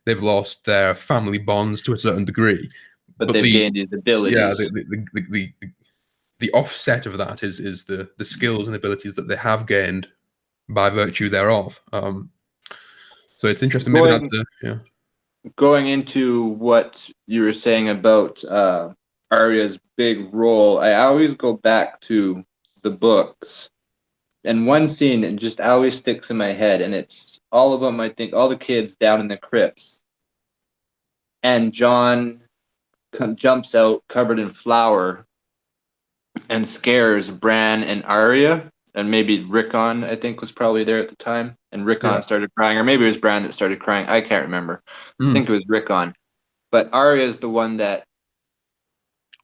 They've lost their family bonds to a certain degree. But they've gained these abilities. Yeah, the offset of that is the skills and abilities that they have gained by virtue thereof. So it's interesting. Going into what you were saying about Arya's big role, I always go back to the books, and one scene and just always sticks in my head, and it's all of them. I think all the kids down in the crypts, and Jon jumps out covered in flour and scares Bran and Arya, and maybe Rickon, I think, was probably there at the time, and Rickon started crying, or maybe it was Bran that started crying. I can't remember. I think it was Rickon. But Arya is the one that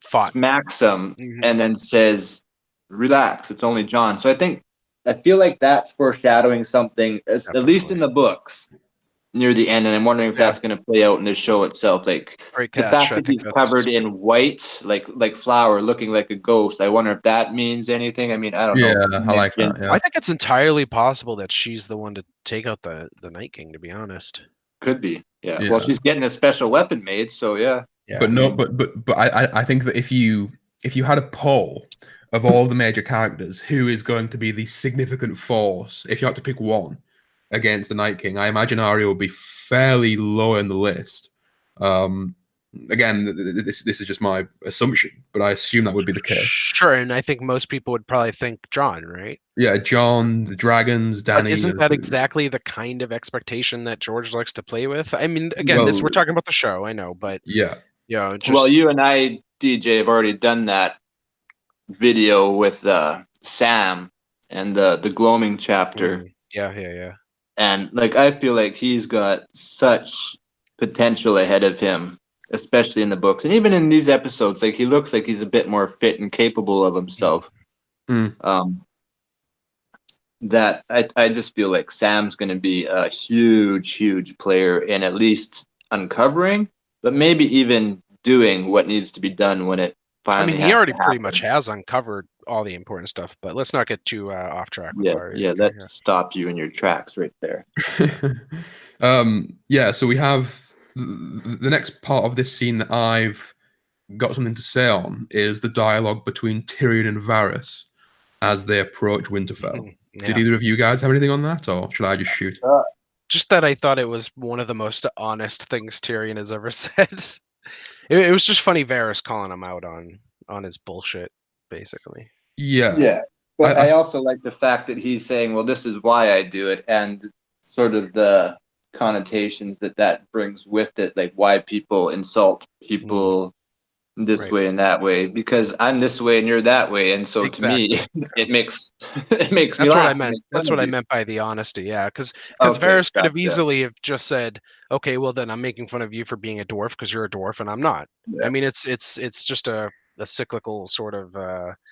smacks him and then says, "Relax, it's only Jon." So I feel like that's foreshadowing something, at least in the books, near the end, and I'm wondering if that's going to play out in the show itself. Like the fact that he's covered in white, like flour, looking like a ghost. I wonder if that means anything. I mean, I don't know. Yeah, I like that. Yeah. I think it's entirely possible that she's the one to take out the Night King. To be honest, could be. Yeah. Well, she's getting a special weapon made, so yeah. But no, but I think that if you had a poll of all the major characters, who is going to be the significant force, if you had to pick one against the Night King, I imagine Arya will be fairly low in the list. Again, this is just my assumption, but I assume that would be the case. Sure, and I think most people would probably think Jon, right? Yeah, Jon, the dragons, Dany. But isn't that exactly the kind of expectation that George likes to play with? I mean, again, we're talking about the show, I know, but well, you and I, DJ, have already done that video with Sam and the gloaming chapter. Yeah. And like I feel like he's got such potential ahead of him, especially in the books and even in these episodes. Like he looks like he's a bit more fit and capable of himself. That I just feel like Sam's going to be a huge player in at least uncovering, but maybe even doing what needs to be done when it finally. He already pretty much has uncovered all the important stuff, but let's not get too off track with Arya. Yeah, that stopped you in your tracks right there. So we have the next part of this scene that I've got something to say on is the dialogue between Tyrion and Varys as they approach Winterfell. Did either of you guys have anything on that, or should I just shoot? Just that I thought it was one of the most honest things Tyrion has ever said. It was just funny Varys calling him out on his bullshit, basically. Yeah. But I also like the fact that he's saying, well, this is why I do it, and sort of the connotations that brings with it, like why people insult people this way and that way, because I'm this way and you're that way, and so to me it makes me laugh. What I meant. That's what I meant by the honesty. Yeah, because Varys could have easily have just said, okay, well then I'm making fun of you for being a dwarf because you're a dwarf and I'm not. I mean, it's just a cyclical sort of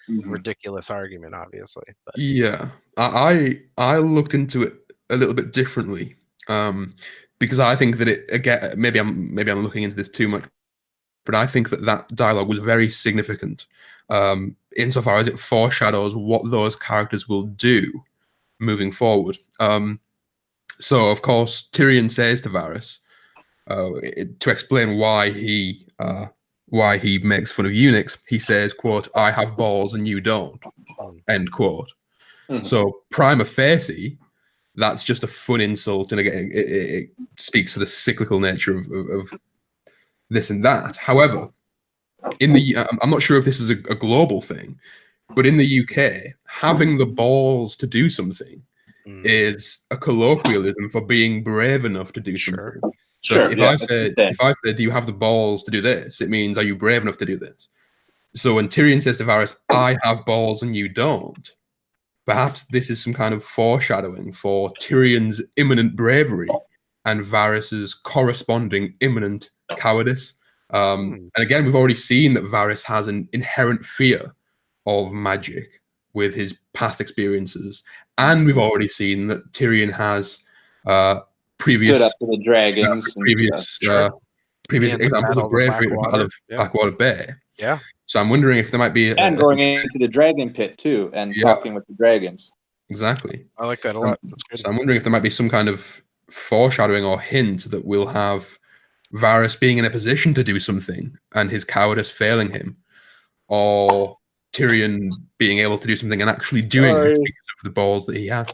ridiculous argument, obviously. But. Yeah, I looked into it a little bit differently, because I think that it again maybe I'm looking into this too much, but I think that dialogue was very significant, insofar as it foreshadows what those characters will do moving forward. So of course Tyrion says to Varys, to explain why he makes fun of eunuchs, he says, quote, "I have balls and you don't," end quote. So prima facie, that's just a fun insult, and again, it speaks to the cyclical nature of this and that. However, in the I'm not sure if this is a global thing, but in the UK, having the balls to do something is a colloquialism for being brave enough to do something. So if I say, do you have the balls to do this? It means, are you brave enough to do this? So when Tyrion says to Varys, "I have balls and you don't," perhaps this is some kind of foreshadowing for Tyrion's imminent bravery and Varys's corresponding imminent cowardice. And again, we've already seen that Varys has an inherent fear of magic with his past experiences, and we've already seen that Tyrion has previous stood up to the dragons, previous examples of bravery at the Battle of Blackwater Bay. Yeah. So I'm wondering if there might be and going into the dragon pit too, and talking with the dragons. Exactly. I like that a lot. That's good. So I'm wondering if there might be some kind of foreshadowing or hint that we'll have Varys being in a position to do something and his cowardice failing him, or Tyrion being able to do something and actually doing it because of the balls that he has.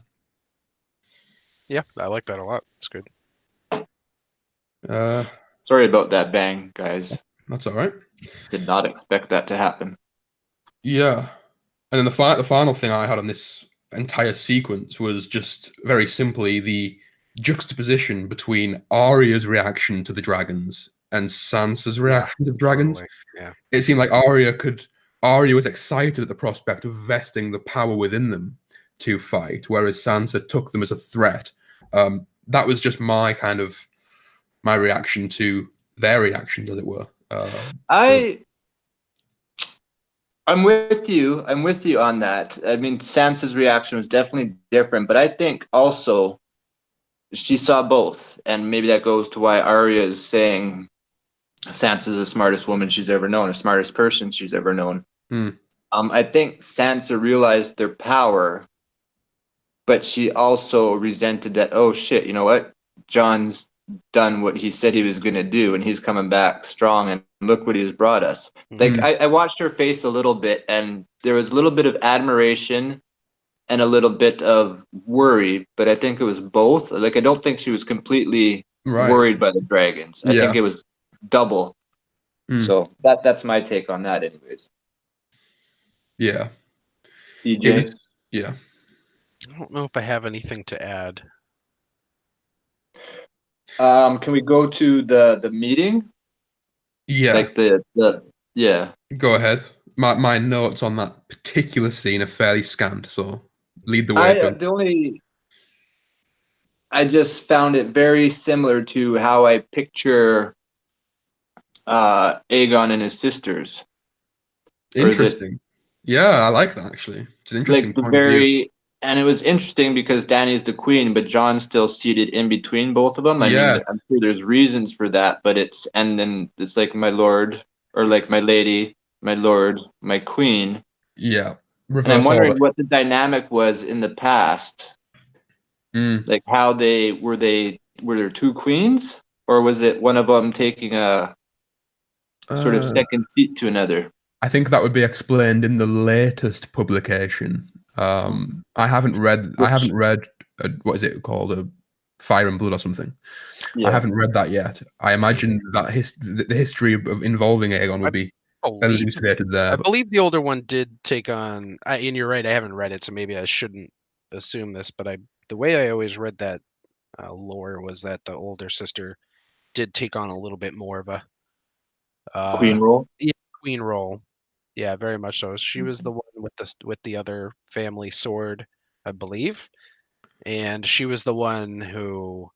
Yeah, I like that a lot. It's good. Sorry about that bang, guys. That's all right. Did not expect that to happen. Yeah. And then the final thing I had on this entire sequence was just very simply the juxtaposition between Arya's reaction to the dragons and Sansa's reaction to the dragons. Totally. Yeah. It seemed like Arya was excited at the prospect of vesting the power within them to fight, whereas Sansa took them as a threat. That was just my reaction to their reactions, as it were. I'm with you. I'm with you on that. I mean, Sansa's reaction was definitely different, but I think also she saw both, and maybe that goes to why Arya is saying Sansa's the smartest woman she's ever known, the smartest person she's ever known. I think Sansa realized their power, but she also resented that, oh shit, you know what? Jon's done what he said he was going to do, and he's coming back strong, and look what he's brought us. Like I watched her face a little bit, and there was a little bit of admiration and a little bit of worry, but I think it was both. Like, I don't think she was completely worried by the dragons. I think it was double. So that's my take on that anyways. Yeah. DJ? Yeah. I don't know if I have anything to add. Can we go to the meeting? Yeah. Like the Go ahead. my notes on that particular scene are fairly scant, so lead the way. I just found it very similar to how I picture Aegon and his sisters. Or is it Interesting. Yeah, I like that actually. It's an interesting like the point of view. and it was interesting because Dany's the queen, but Jon's still seated in between both of them. I mean, Yeah, I'm sure there's reasons for that, but and then it's like my lord, or like my lady, my lord, my queen. yeah. And I'm Reverse wondering order. what the dynamic was in the past. Mm. Like how were there two queens, or was it one of them taking a sort of Uh, second seat to another? I think that would be explained in the latest publication. I haven't read. I Which, haven't read. What is it called? A Fire and Blood or something. I yeah, haven't read that yet. I imagine that the history of involving Aegon I would be believe elucidated there. I But believe the older one did take on. And you're right, I haven't read it, so maybe I shouldn't assume this. But the way I always read that lore was that the older sister did take on a little bit more of a queen uh, role. yeah, queen role. Yeah, very much so. She was the one with the other family sword, I believe, and she was the one who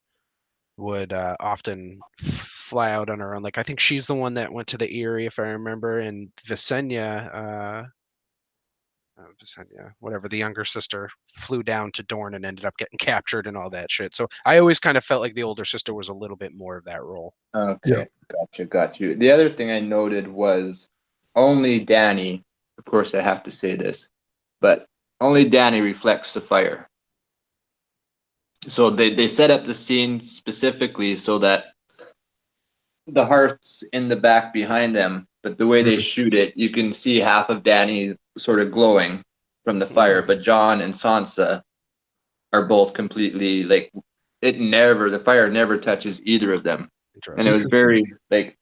would often fly out on her own. Like I think she's the one that went to the Eyrie, if I remember, and Visenya, whatever, the younger sister flew down to Dorne and ended up getting captured and all that shit. So I always kind of felt like the older sister was a little bit more of that role. yeah, Okay, got you. The other thing I noted was only Dany, of course I have to say this, but only Dany reflects the fire. So they set up the scene specifically so that the hearth's in the back behind them, but the way they mm, shoot it, you can see half of Dany sort of glowing from the fire, but Jon and Sansa are both completely like the fire never touches either of them. And it Interesting. was interesting. very like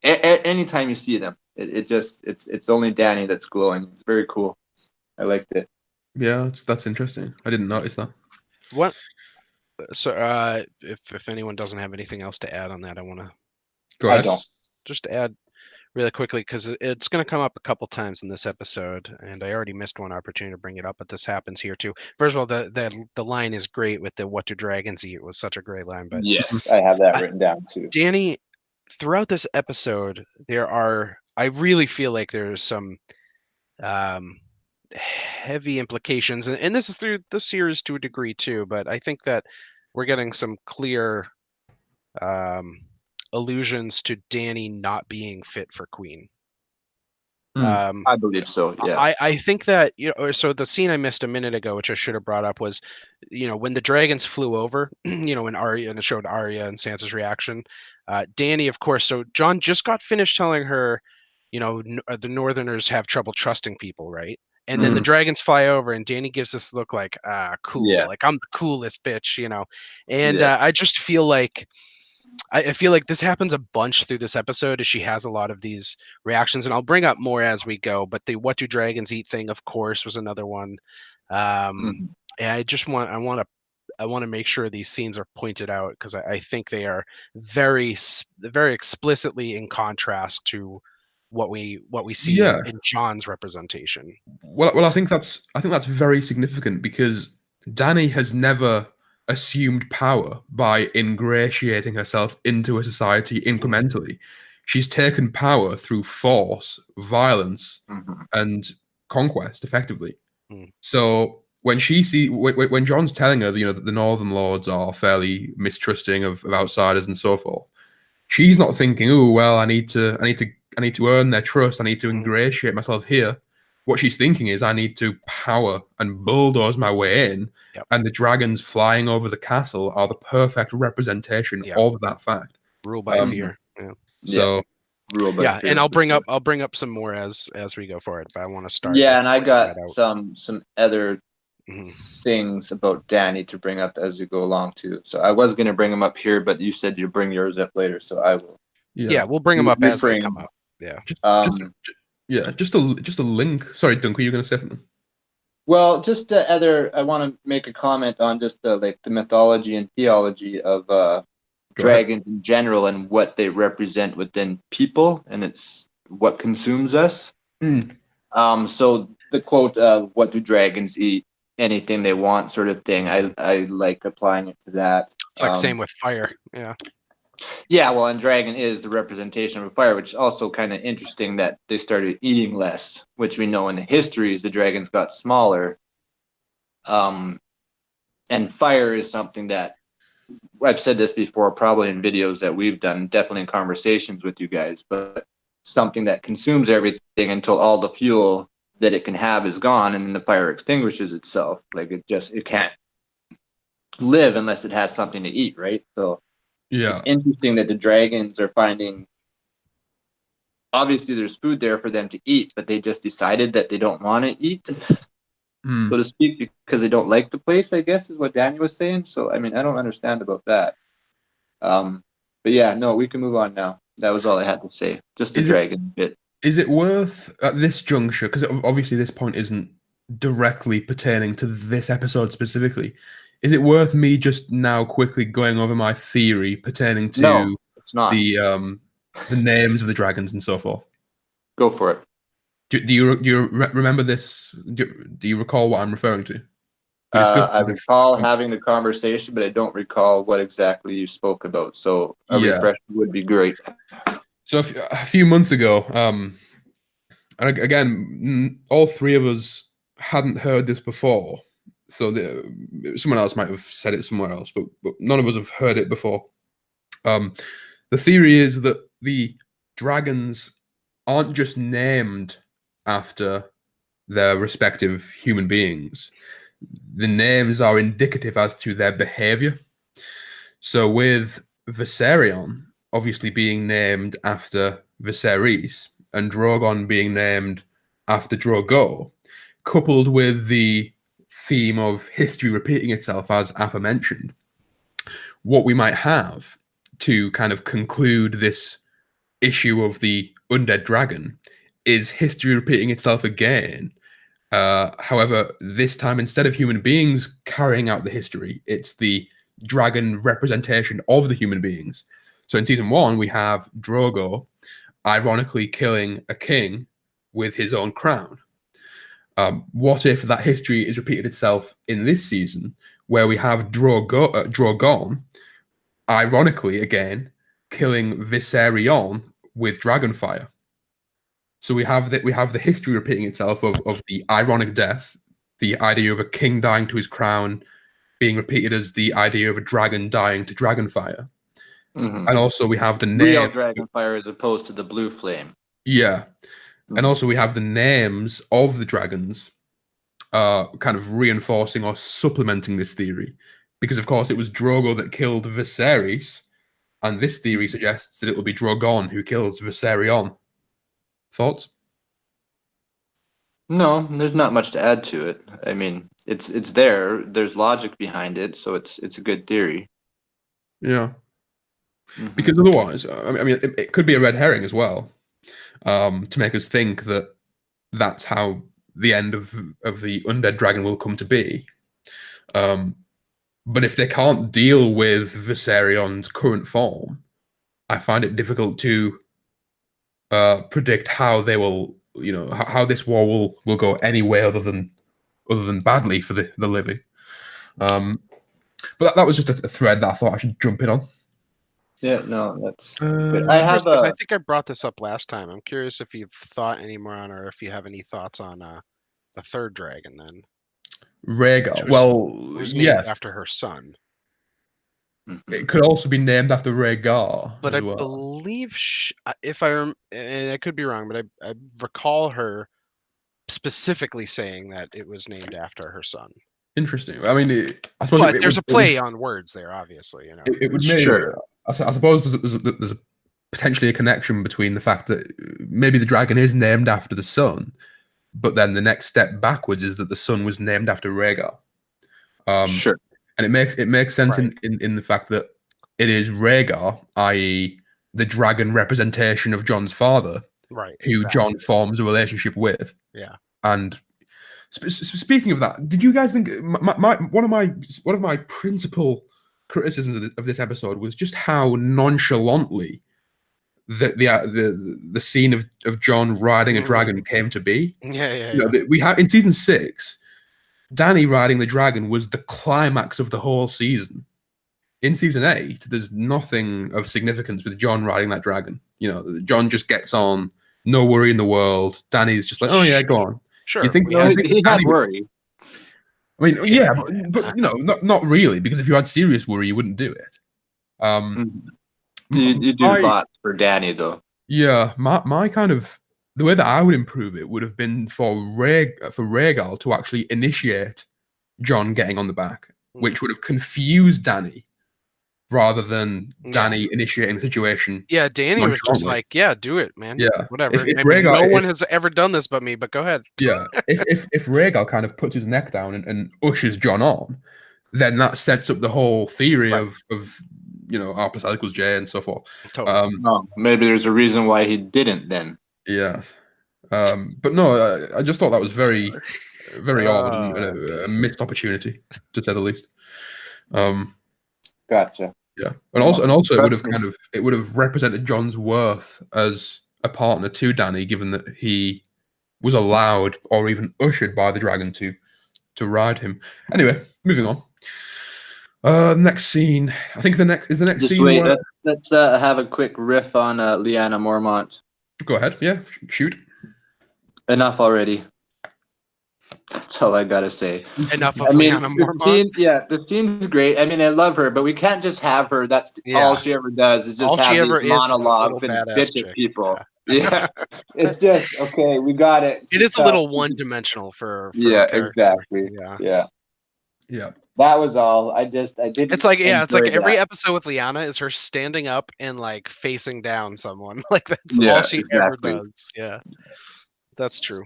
anytime you see them, it's only Dany that's glowing. It's very cool. I liked it. Yeah, that's interesting. I didn't notice that. What? So if anyone doesn't have anything else to add on that, I want to Go I ahead. don't. just add really quickly because it's going to come up a couple times in this episode, and I already missed one opportunity to bring it up, but this happens here too. First of all, the line is great with the "What do dragons eat?" It was such a great line, but Yes, I have that I, written down too. Danny, throughout this episode, I really feel like there's some um, heavy implications, and this is through the series to a degree too, but I think that we're getting some clear um, allusions to Danny not being fit for Queen. Mm, Um, I believe so. Yeah. I think that so the scene I missed a minute ago, which I should have brought up, was when the dragons flew over, when Arya, and it showed Arya and Sansa's reaction. Dany, of course. So Jon just got finished telling her, the Northerners have trouble trusting people, right? And then the Mhm. dragons fly over, and Dany gives this look like, cool, Yeah. like I'm the coolest bitch, And Yeah. I just feel like I feel like this happens a bunch through this episode as she has a lot of these reactions, and I'll bring up more as we go. But the "What do dragons eat?" thing, of course, was another one. Mhm. And I want to make sure these scenes are pointed out because I think they are very explicitly in contrast to what we see yeah. in John's representation. Well, I think that's very significant because Dany has never assumed power by ingratiating herself into a society Mm, incrementally. She's taken power through force, violence, Mhm. and conquest, effectively. mm, So when John's telling her, that the Northern Lords are fairly mistrusting of outsiders and so forth, she's not thinking, "Oh, well, I need to earn their trust. I need to mm. ingratiate myself here." What she's thinking is, I need to power and bulldoze my way in, Yep, and the dragons flying over the castle are the perfect representation yep. of that fact. Rule by Um, Mhm. fear. Yeah. Yeah. so Rule by Yeah, and fear for sure. I'll bring up some more as we go forward, but I want to start Yeah, with and I pointing got that out. some other Mhm. things about Danny to bring up as we go along too. So I was going to bring them up here, but you said you bring yours up later, so I will yeah, Yeah, we'll bring them up as they come refrain. up. Yeah. just Um, yeah, just a link. Sorry, Dunk, were you going to say something? well, just the other, I want to make a comment on just the mythology and theology of Go ahead. dragons in general and what they represent within people, and it's what consumes us. Mm. So the quote, "What do dragons eat? Anything they want," sort of thing. I like applying it to that. It's like same with fire. Yeah. Yeah, well, and dragon is the representation of fire, which is also kind of interesting that they started eating less, which we know in the histories the dragons got smaller. And fire is something that I've said this before, probably in videos that we've done, definitely in conversations with you guys, but something that consumes everything until all the fuel that it can have is gone, and then the fire extinguishes itself. Like it can't live unless it has something to eat, right? So Yeah. it's interesting that the dragons are finding, obviously there's food there for them to eat, but they just decided that they don't want to eat, so to speak, because they don't like the place, I guess is what Daniel was saying. So, I mean, I don't understand about that. But yeah, no, we can move on now. That was all I had to say. Just the dragon bit. Is it worth at this juncture, because obviously this point isn't directly pertaining to this episode specifically, is it worth me just now quickly going over my theory pertaining to No, it's not. the names of the dragons and so forth? Go for it. Do you remember this? Do you recall what I'm referring to? I recall having the conversation, but I don't recall what exactly you spoke about. So a refresher would be great. So a few months ago, and again, all three of us hadn't heard this before. So someone else might have said it somewhere else, but none of us have heard it before. The theory is that the dragons aren't just named after their respective human beings. The names are indicative as to their behavior. So with Viserion obviously being named after Viserys and Drogon being named after Drogo, coupled with the theme of history repeating itself as aforementioned, what we might have to kind of conclude this issue of the undead dragon is history repeating itself again. However, this time, instead of human beings carrying out the history, it's the dragon representation of the human beings. So in season 1, we have Drogo ironically killing a king with his own crown. What if that history is repeated itself in this season, where we have Drogon ironically again killing Viserion with dragonfire? So we have the history repeating itself of the ironic death, the idea of a king dying to his crown being repeated as the idea of a dragon dying to dragonfire. Mm-hmm. And also we have the name real dragonfire as opposed to the blue flame. Yeah. Mm-hmm. And also we have the names of the dragons kind of reinforcing or supplementing this theory. Because of course it was Drogo that killed Viserys, and this theory suggests that it will be Drogon who kills Viserion. Thoughts? No, there's not much to add to it. I mean, it's there. There's logic behind it, so it's a good theory. Yeah. Mm-hmm. Because otherwise, I mean, it could be a red herring as well, to make us think that that's how the end of the undead dragon will come to be. But if they can't deal with Viserion's current form, I find it difficult to predict how they will, how this war will go any way other than badly for the living. But that was just a thread that I thought I should jump in on. Yeah, no, that's good. I think I brought this up last time. I'm curious if you've thought any more on, or if you have any thoughts on the third dragon then. Rhaegar. Was named after her son. It could also be named after Rhaegar. But I believe, if I could be wrong, but I recall her specifically saying that it was named after her son. Interesting. I mean, I suppose there's a play on words there, obviously. It would make. Sure. I suppose there's potentially a connection between the fact that maybe the dragon is named after the son, but then the next step backwards is that the son was named after Rhaegar. Sure. And it makes sense in the fact that it is Rhaegar, i.e., the dragon representation of Jon's father, who Jon forms a relationship with. Yeah. And speaking of that, did you guys think one of my principal criticisms of this episode was just how nonchalantly the scene of Jon riding a dragon came to be. Yeah. You know, we had in season 6, Dany riding the dragon was the climax of the whole season. In season 8, there's nothing of significance with Jon riding that dragon. You know, Jon just gets on, no worry in the world. Dany's just like, oh yeah, go on. Sure. You think, he had worry. I mean, yeah, but you know, not really, because if you had serious worry, you wouldn't do it. You do lots for Dany, though. Yeah, my kind of the way that I would improve it would have been for Rhaegal to actually initiate Jon getting on the back, which would have confused Dany rather than Dany initiating the situation. Yeah, Dany was just like, yeah, do it, man. Yeah, whatever. If Rhaegal, no one has ever done this but me, but go ahead. Yeah, if Rhaegal kind of puts his neck down and ushers Jon on, then that sets up the whole theory of you know, R plus L equals J and so forth. Totally. Maybe there's a reason why he didn't then. Yes. But no, I just thought that was very odd and a missed opportunity, to say the least. Gotcha. Yeah, and also it would have represented Jon's worth as a partner to Dany, given that he was allowed or even ushered by the dragon to ride him. Anyway, moving on. Next scene. I think the next scene. Wait, let's have a quick riff on Lyanna Mormont. Go ahead. Yeah, shoot. Enough already. That's all I gotta say. Enough of Lyanna Mormont. The scene's great. I mean, I love her, but we can't just have her. That's all she ever does. Is just have these monologues and bitch at people. Yeah, it's just okay. We got it. It is a little one-dimensional for exactly. Yeah. That was all. I didn't. It's like every episode with Lyanna is her standing up and like facing down someone. Like that's all she ever does. Yeah, that's true.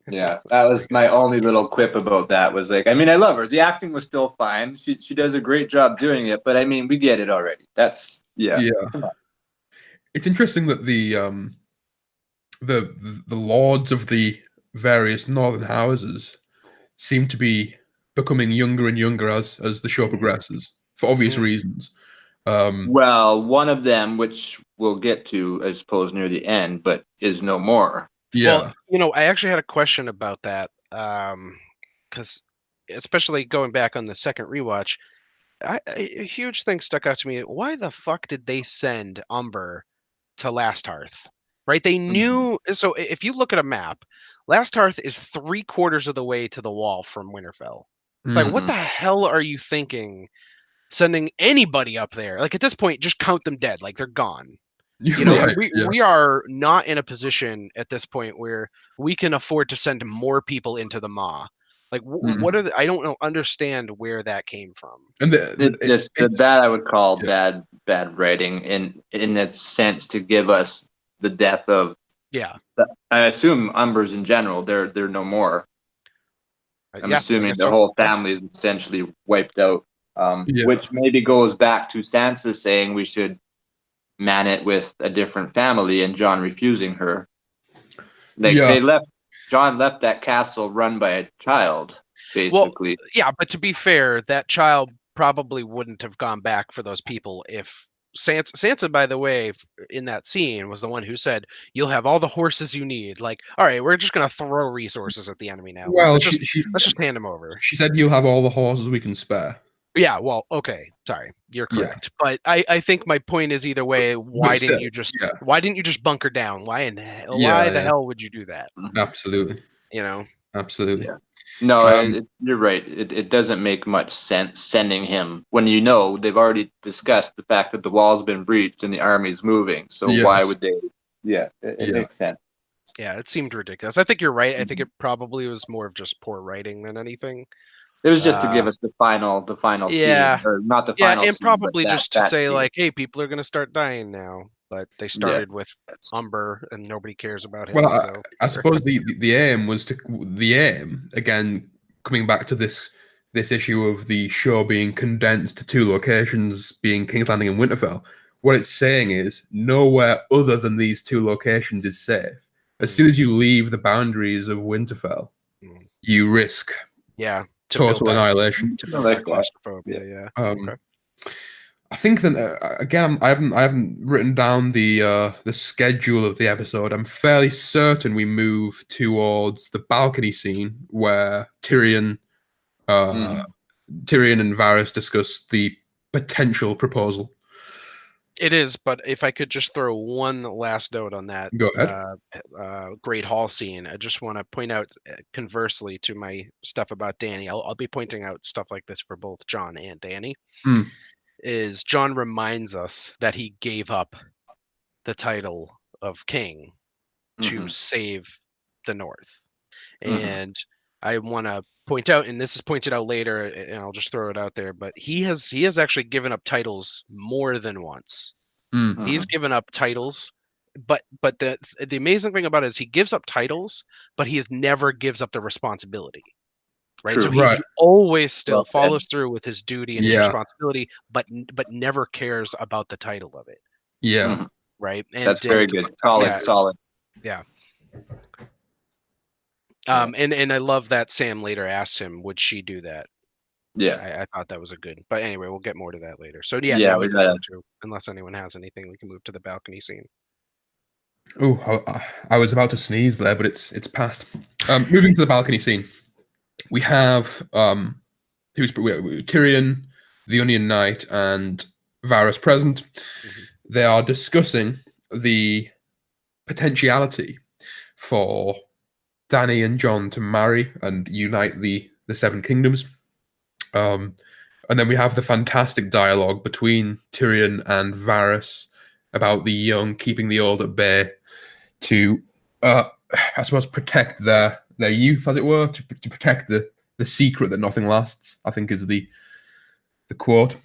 Yeah, that was my only little quip about that. Was like, I mean, I love her. The acting was still fine. She does a great job doing it. But I mean, we get it already. That's yeah. It's interesting that the lords of the various northern houses seem to be becoming younger and younger as the show progresses, for obvious reasons. Well, one of them, which we'll get to, I suppose, near the end, but is no more. Yeah. Well, you know, I actually had a question about that, because especially going back on the second rewatch, a huge thing stuck out to me. Why the fuck did they send Umber to Last Hearth? Right? They knew. So if you look at a map, Last Hearth is 3/4 of the way to the wall from Winterfell. Like, what the hell are you thinking? Sending anybody up there? Like at this point, just count them dead. Like they're gone. You know, we are not in a position at this point where we can afford to send more people into the Maw. Like, what are I don't know. Understand where that came from. And that I would call bad writing in that sense, to give us the death of. Yeah. I assume Umbers in general. They're no more. I'm assuming their whole family is essentially wiped out. Which maybe goes back to Sansa saying we should man it with a different family, and Jon refusing her. Jon left that castle run by a child, basically. Well, yeah, but to be fair, that child probably wouldn't have gone back for those people if Sansa, by the way, in that scene was the one who said, "You'll have all the horses you need." Like, all right, we're just gonna throw resources at the enemy now. Well, let's just hand them over. She said, "You'll have all the horses we can spare." Yeah, well, okay, sorry, you're correct. But I think my point is either way, why didn't you just bunker down? Why the hell would you do that? Absolutely. You know? Absolutely. Yeah. No, you're right. It doesn't make much sense sending him when you know they've already discussed the fact that the wall's been breached and the army's moving. So why would they? Yeah, it makes sense. Yeah, it seemed ridiculous. I think you're right. I think it probably was more of just poor writing than anything. It was just to give us the final scene, or not the final. Yeah, and scene, probably just to say scene. like, hey, people are gonna start dying now. But they started with Umber, and nobody cares about him. Well, I suppose the aim was again, coming back to this issue of the show being condensed to 2 locations, being King's Landing and Winterfell. What it's saying is nowhere other than these 2 locations is safe. As soon as you leave the boundaries of Winterfell, you risk total annihilation. To build that claustrophobia, I think that again, I haven't written down the schedule of the episode. I'm fairly certain we move towards the balcony scene where uh, Tyrion and Varys discuss the potential proposal. It is, but if I could just throw one last note on that Go ahead. Great Hall scene, I just want to point out conversely to my stuff about Dany. I'll be pointing out stuff like this for both Jon and Dany. Mm. Is Jon reminds us that he gave up the title of king to save the North, and I want to point out, and this is pointed out later, and I'll just throw it out there, but he has actually given up titles more than once. He's given up titles, but the amazing thing about it is he gives up titles, but he never gives up the responsibility. Right. True. So he always still follows said. through with his duty and his responsibility, but never cares about the title of it. Yeah. Right. And that's very good. Solid. Yeah. And I love that Sam later asked him, would she do that? Yeah. I thought that was a good, but anyway, we'll get more to that later. So yeah, that would be too, unless anyone has anything, we can move to the balcony scene. Oh, I was about to sneeze there, but it's passed. Moving to the balcony scene, we have Tyrion, the Onion Knight, and Varys present. They are discussing the potentiality for Dany and Jon to marry and unite the Seven Kingdoms. And then we have the fantastic dialogue between Tyrion and Varys about the young keeping the old at bay to, I suppose, protect their youth, as it were, to protect the secret that nothing lasts, I think is the quote.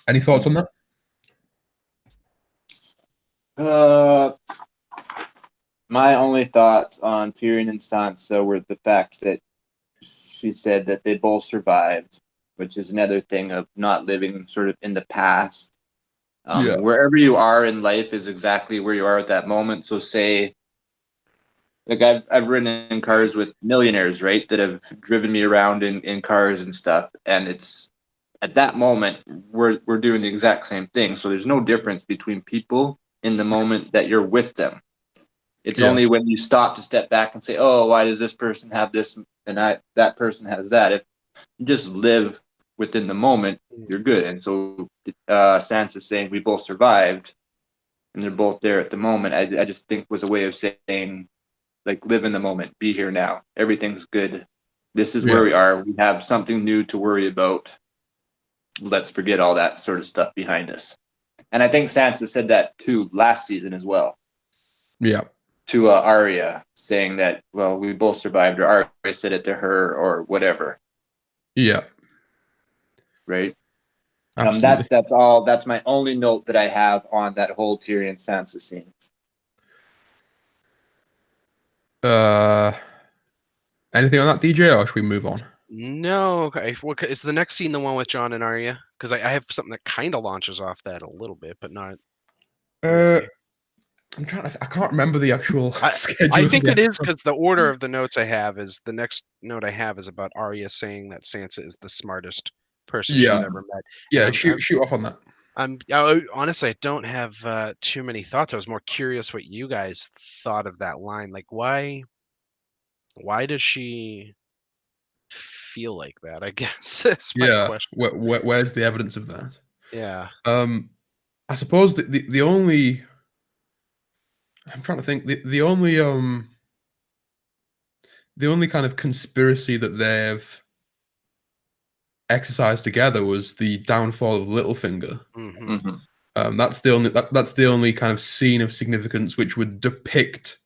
Any thoughts on that? My only thoughts on Tyrion and Sansa were the fact that she said that they both survived, which is another thing of not living sort of in the past. Wherever you are in life is exactly where you are at that moment. So say, like I've ridden in cars with millionaires, right, that have driven me around in cars and stuff. And it's at that moment, we're doing the exact same thing. So there's no difference between people in the moment that you're with them. It's only when you stop to step back and say, oh, why does this person have this and that person has that? If you just live within the moment, you're good. And so Sansa's saying we both survived and they're both there at the moment. I just think was a way of saying, like, live in the moment, be here now. Everything's good. This is where we are. We have something new to worry about. Let's forget all that sort of stuff behind us. And I think Sansa said that too last season as well. Yeah. To Arya, saying that, well, we both survived, or Arya said it to her, or whatever. Yeah. Right. Absolutely. That's all. That's my only note that I have on that whole Tyrion Sansa scene. Anything on that, DJ, or should we move on? No. Okay. Well, is the next scene the one with Jon and Arya? Because I have something that kind of launches off that a little bit, but not. Really. I'm trying to. I can't remember the actual schedule. I think it is because the order of the notes I have is the next note I have is about Arya saying that Sansa is the smartest person she's ever met. Yeah, shoot off on that. Honestly, I don't have too many thoughts. I was more curious what you guys thought of that line. Like, why does she feel like that? I guess is my question. Where's the evidence of that? Yeah. I suppose the only. I'm trying to think. The only kind of conspiracy that they've exercised together was the downfall of Littlefinger. That's the only kind of scene of significance which would depict,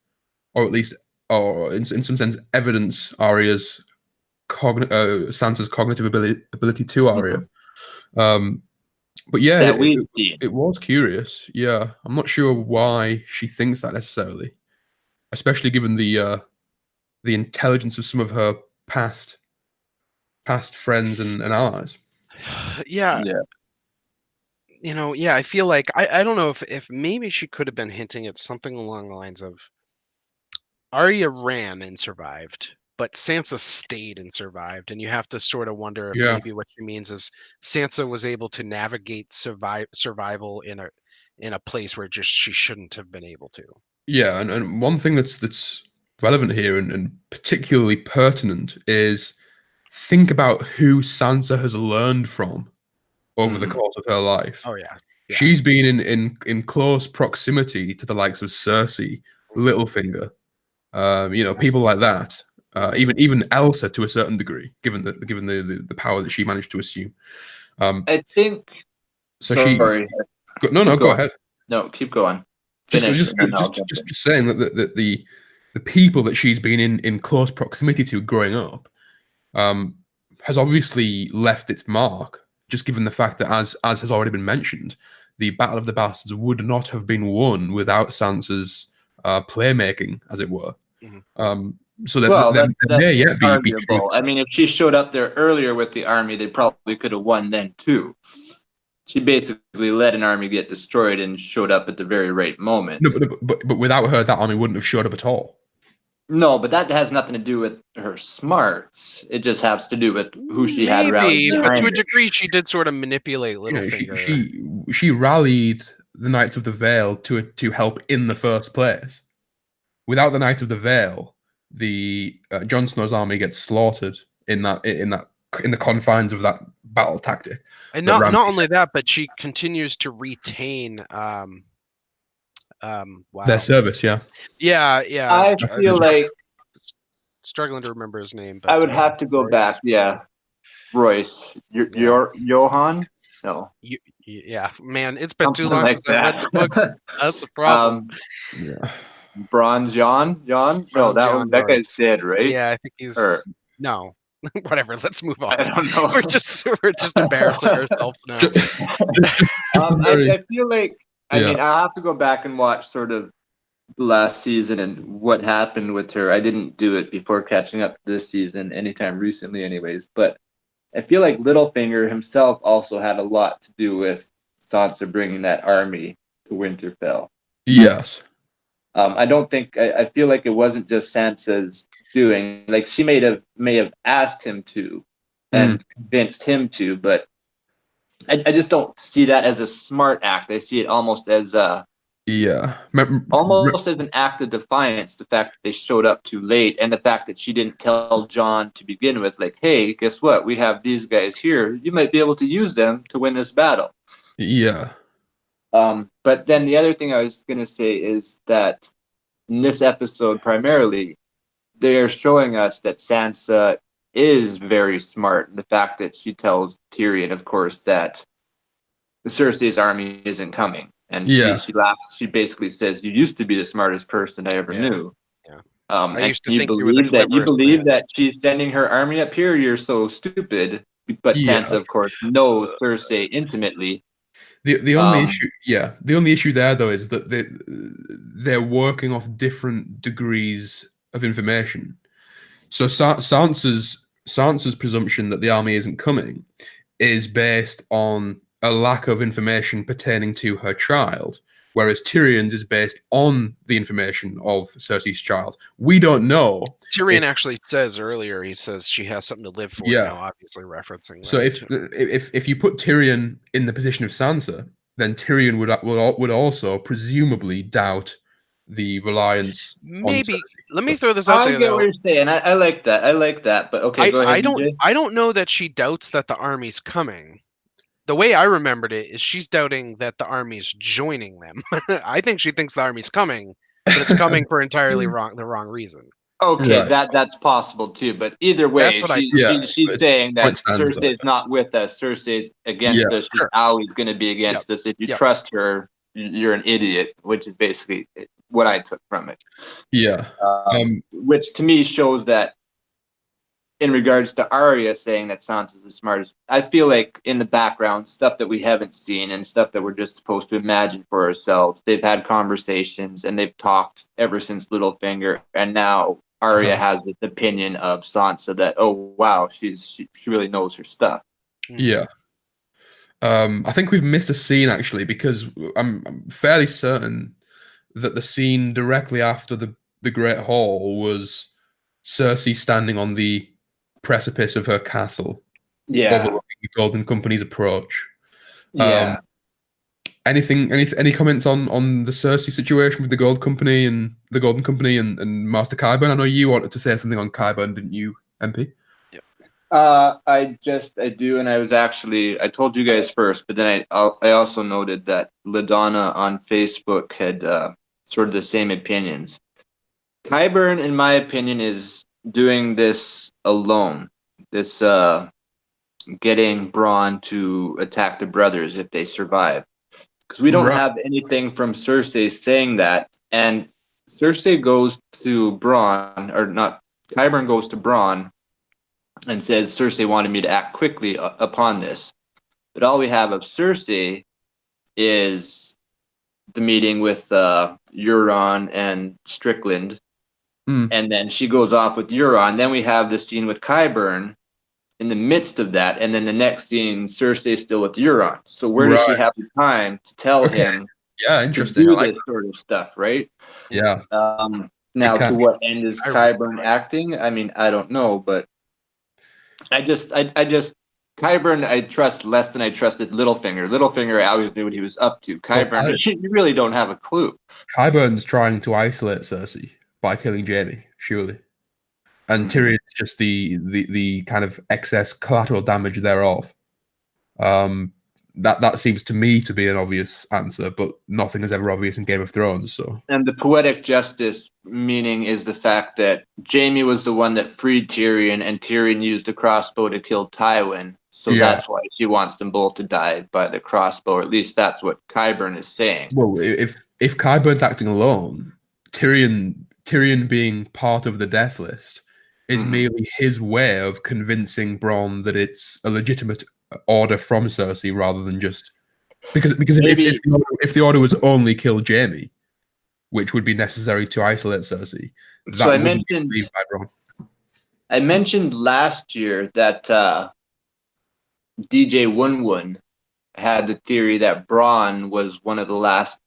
or at least, or in some sense, evidence Arya's Sansa's cognitive ability to Arya. But yeah, it was curious. Yeah, I'm not sure why she thinks that necessarily, especially given the intelligence of some of her past friends and allies. Yeah. I feel like I don't know if maybe she could have been hinting at something along the lines of Arya ran and survived, but Sansa stayed and survived, and you have to sort of wonder if Yeah. maybe what she means is Sansa was able to navigate survival in a place where just she shouldn't have been able to. Yeah, and one thing that's relevant here and particularly pertinent is think about who Sansa has learned from over the course of her life. Oh yeah. Yeah. She's been in close proximity to the likes of Cersei, Littlefinger, people like that. Even Elsa to a certain degree, given the power that she managed to assume. I think. So Sorry. Go ahead. No, keep going. Just Finish. and then I'll jump in. saying that the people that she's been in close proximity to growing up has obviously left its mark. Just given the fact that, as has already been mentioned, the Battle of the Bastards would not have been won without Sansa's playmaking, as it were. So that may yet be true. I mean, if she showed up there earlier with the army, they probably could have won then too. She basically let an army get destroyed and showed up at the very right moment. No, but without her, that army wouldn't have showed up at all. No, but that has nothing to do with her smarts. It just has to do with who she had rallied. But to a degree, she did sort of manipulate Littlefinger. She rallied the Knights of the Vale to help in the first place. Without the Knights of the Vale, the Jon Snow's army gets slaughtered in the confines of that battle tactic. And not only that, but she continues to retain their service. Yeah. I feel like struggling to remember his name, but I would have to go back. Yeah, Royce. Johan? No. Yeah, man, it's been Something too long like since I read the book. That's the problem. Bronze Jon? No, that guy's dead, right? Yeah, I think he's no. Whatever. Let's move on. I don't know. We're just embarrassing ourselves now. I feel like I mean I have to go back and watch sort of last season and what happened with her. I didn't do it before catching up this season, anytime recently, anyways. But I feel like Littlefinger himself also had a lot to do with Sansa bringing that army to Winterfell. Yes. I don't think I feel like it wasn't just Sansa's doing. Like she may have asked him to and convinced him to, but I just don't see that as a smart act. I see it almost as almost as an act of defiance. The fact that they showed up too late, and the fact that she didn't tell Jon to begin with, like, hey, guess what? We have these guys here. You might be able to use them to win this battle. Yeah. But then the other thing I was going to say is that in this episode, primarily, they are showing us that Sansa is very smart. The fact that she tells Tyrion, of course, that Cersei's army isn't coming. And she laughs. She basically says, you used to be the smartest person I ever knew. Yeah. I used to think you believe that she's sending her army up here? You're so stupid. But Sansa, of course, knows Cersei intimately. The only issue there though is that they're working off different degrees of information. So Sansa's presumption that the army isn't coming is based on a lack of information pertaining to her child, whereas Tyrion's is based on the information of Cersei's child. We don't know. Tyrion actually says earlier, he says she has something to live for now, obviously referencing that. So if you put Tyrion in the position of Sansa, then Tyrion would also presumably doubt the reliance on Cersei. Let me throw this out there, I get what you're saying. I like that. But okay, go ahead. I don't know that she doubts that the army's coming. The way I remembered it is she's doubting that the army's joining them. I think she thinks the army's coming, but it's coming for entirely the wrong reason. Okay, right. That's possible too. But either way, she's saying that Cersei's not with us. Cersei's against us. She's always going to be against us. If you trust her, you're an idiot, which is basically what I took from it. Yeah. Which to me shows that in regards to Arya saying that Sansa's the smartest, I feel like in the background, stuff that we haven't seen and stuff that we're just supposed to imagine for ourselves, they've had conversations and they've talked ever since Littlefinger, and now Arya has this opinion of Sansa that, oh wow, she really knows her stuff. Yeah. I think we've missed a scene actually, because I'm fairly certain that the scene directly after the Great Hall was Cersei standing on the precipice of her castle, Yeah. overlooking the Golden Company's approach. Yeah. Any comments on the Cersei situation with the Gold Company and Master Qyburn? I know you wanted to say something on Qyburn, didn't you, MP? I do, and I told you guys first, but then I also noted that LaDonna on Facebook had sort of the same opinions. Qyburn, in my opinion, is doing this alone. This getting Bronn to attack the brothers if they survive, because we don't have anything from Cersei saying that, and Cersei goes to Bronn, or not, Qyburn goes to Bronn and says Cersei wanted me to act quickly upon this. But all we have of Cersei is the meeting with Euron and Strickland, and then she goes off with Euron. Then we have the scene with Qyburn in the midst of that, and then the next scene, Cersei's still with Euron. So where does she have the time to tell him? Yeah, interesting. To do this sort of stuff, right? Yeah. Now, to what end is Qyburn acting? I mean, I don't know, but I just Qyburn I trust less than I trusted Littlefinger. Littlefinger, I always knew what he was up to. Qyburn, you really don't have a clue. Qyburn's trying to isolate Cersei by killing Jaime, surely. And Tyrion's just the kind of excess collateral damage thereof. That seems to me to be an obvious answer, but nothing is ever obvious in Game of Thrones. So, and the poetic justice meaning is the fact that Jaime was the one that freed Tyrion, and Tyrion used a crossbow to kill Tywin. So that's why she wants them both to die by the crossbow. Or at least that's what Qyburn is saying. Well, if Qyburn's acting alone, Tyrion being part of the death list is merely his way of convincing Bronn that it's a legitimate order from Cersei rather than just because if the order was only kill Jaime, which would be necessary to isolate Cersei. So I mentioned last year that DJ Wun had the theory that Bronn was one of the last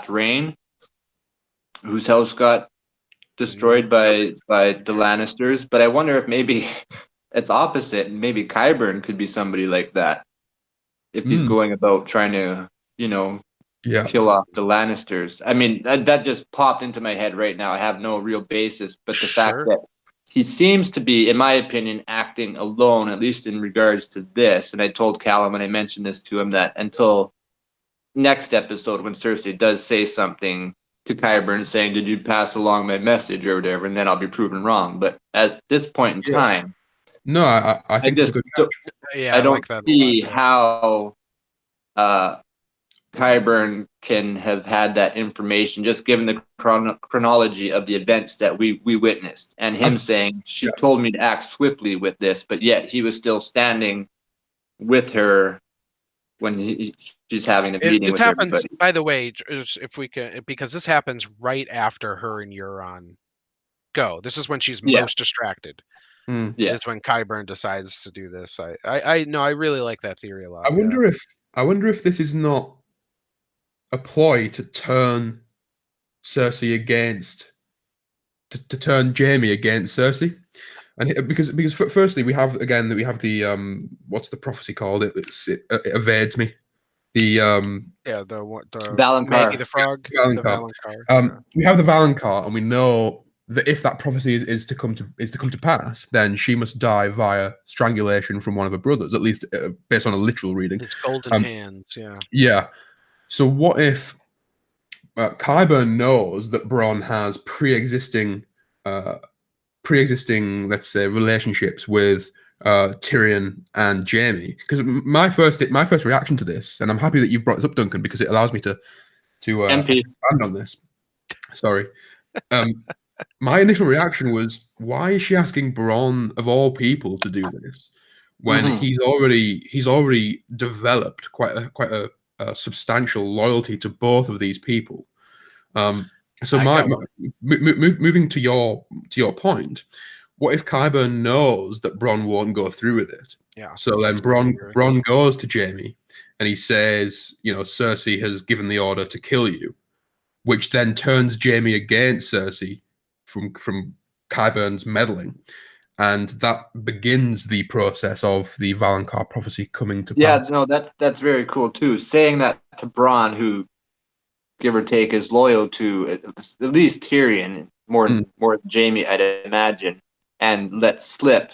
reign whose house got destroyed by the Lannisters, but I wonder if maybe it's opposite, and maybe Qyburn could be somebody like that if he's going about trying to, kill off the Lannisters. I mean, that just popped into my head right now. I have no real basis, but the fact that he seems to be, in my opinion, acting alone, at least in regards to this. And I told Calum when I mentioned this to him that until next episode, when Cersei does say something to Qyburn saying, "Did you pass along my message?" or whatever, and then I'll be proven wrong. But at this point in time, no, I think I don't see how Qyburn can have had that information, just given the chronology of the events that we witnessed, and him saying she told me to act swiftly with this, but yet he was still standing with her when she's having the meeting. This happens, everybody. By the way, if we can, because this happens right after her and Euron go. This is when she's most distracted. Is when Qyburn decides to do this. I really like that theory a lot. I wonder if this is not a ploy to turn Cersei against to turn Jaime against Cersei, and because firstly we have the what's the prophecy called? It evades me. The Valonqar. Maggie the Frog. Valonqar. We have the Valonqar, and we know that if that prophecy is to come to pass, then she must die via strangulation from one of her brothers, at least based on a literal reading. It's golden hands, Yeah. So what if Qyburn knows that Bronn has pre-existing, let's say, relationships with Tyrion and Jaime? Because my first reaction to this, and I'm happy that you've brought this up, Duncan, because it allows me to expand on this. Sorry. My initial reaction was, why is she asking Bronn of all people to do this when he's already developed quite a substantial loyalty to both of these people? Moving to your point, what if Qyburn knows that Bronn won't go through with it? Yeah. So then Bronn goes to Jaime and he says, Cersei has given the order to kill you, which then turns Jaime against Cersei from Qyburn's meddling, and that begins the process of the Valonqar prophecy coming to Yeah, pass. no, that's very cool too. Saying that to Bronn, who, give or take, is loyal to at least Tyrion more than Jaime, I'd imagine, and let slip.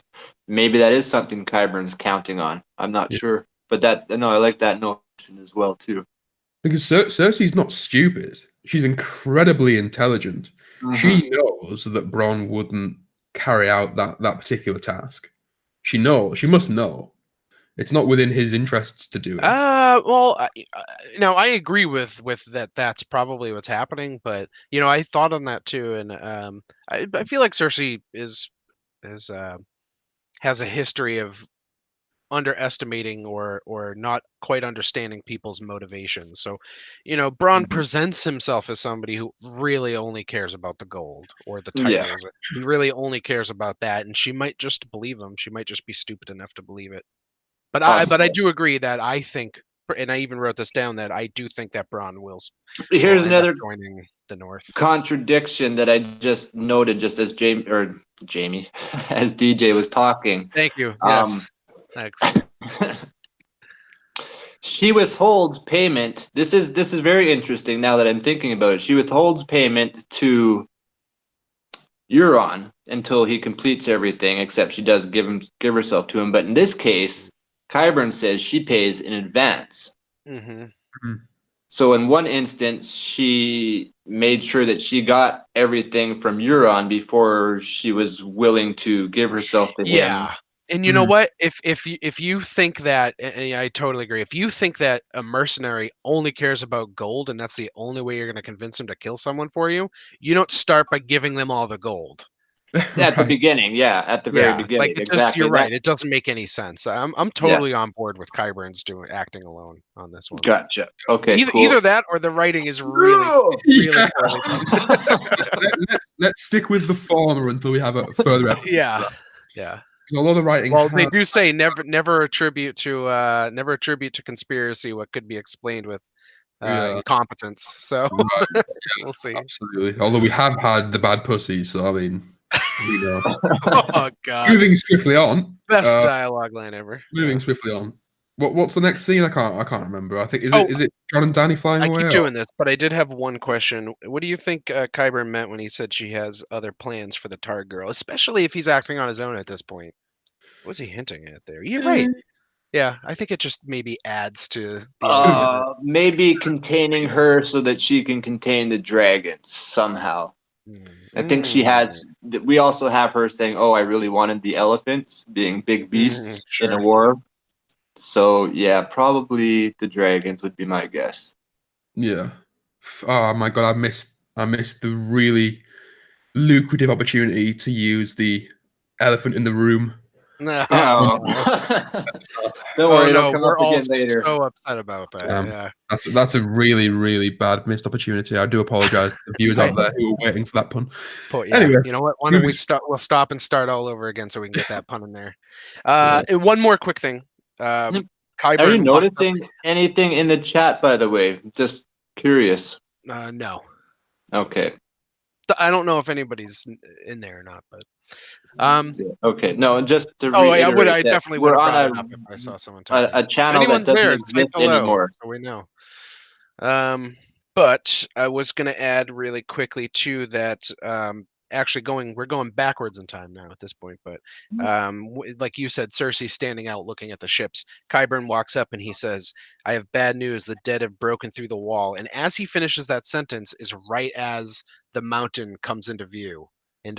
Maybe that is something Qyburn's counting on. I'm not sure, but I like that notion as well too. Because Cersei's not stupid; she's incredibly intelligent. She knows that Bronn wouldn't carry out that particular task. She must know. It's not within his interests to do it. Well, now I agree with that. That's probably what's happening, but I thought on that too, and I feel like Cersei has a history of underestimating or not quite understanding people's motivations. So, Bronn presents himself as somebody who really only cares about the gold or the titles. Yeah. He really only cares about that, and she might just believe him. She might just be stupid enough to believe it. But I do agree that I think, and I even wrote this down, that I do think that Bronn will Here's end up another joining the North. contradiction that I just noted, just as Jamie, as DJ was talking. Thank you. Yes. Excellent. She withholds payment. This is very interesting now that I'm thinking about it. She withholds payment to Euron until he completes everything, except she does give herself to him. But in this case, Qyburn says she pays in advance. So in one instance, she made sure that she got everything from Euron before she was willing to give herself to him. Yeah. And you know what? If you think that, and I totally agree. If you think that a mercenary only cares about gold and that's the only way you're going to convince him to kill someone for you, you don't start by giving them all the gold. At the beginning, at the very beginning, like exactly. You're right. It doesn't make any sense. I'm totally on board with Qyburn's acting alone on this one. Gotcha. Okay, either that or the writing is really poorly done. Let's stick with the former until we have a further episode. Yeah. Although the writing, well, they do say never attribute to conspiracy what could be explained with incompetence. So we'll see. Absolutely. Although we have had the bad pussies, so I mean, we know. Oh God. Moving swiftly on. Best dialogue line ever. Moving swiftly on. What's the next scene? I can't remember. I think is it Jon and Dany flying away? I keep doing this, but I did have one question. What do you think Qyburn meant when he said she has other plans for the Tar girl, especially if he's acting on his own at this point? What was he hinting at there? You're right. Yeah, I think it just maybe adds to the maybe containing her so that she can contain the dragons somehow. I think she has. We also have her saying, "Oh, I really wanted the elephants, being big beasts in a war." So yeah, probably the dragons would be my guess. Yeah. Oh my God, I missed the really lucrative opportunity to use the elephant in the room. No. Don't worry, it'll come we're up all again later. So upset about that. That's a really, really bad missed opportunity. I do apologize to the viewers out there who were waiting for that pun. Anyway, you know what? Why don't we stop? We'll stop and start all over again so we can get that pun in there. And one more quick thing. Are you noticing anything in the chat, by the way? Just curious. No. Okay. I don't know if anybody's in there or not, but. Okay. No, just to reiterate, I definitely would have brought it up if I saw someone talking. A channel that doesn't exist anymore. So we know. But I was going to add really quickly too that we're going backwards in time now at this point, but like you said, Cersei standing out looking at the ships. Qyburn walks up and he says, "I have bad news. The dead have broken through the wall." And as he finishes that sentence is right as the mountain comes into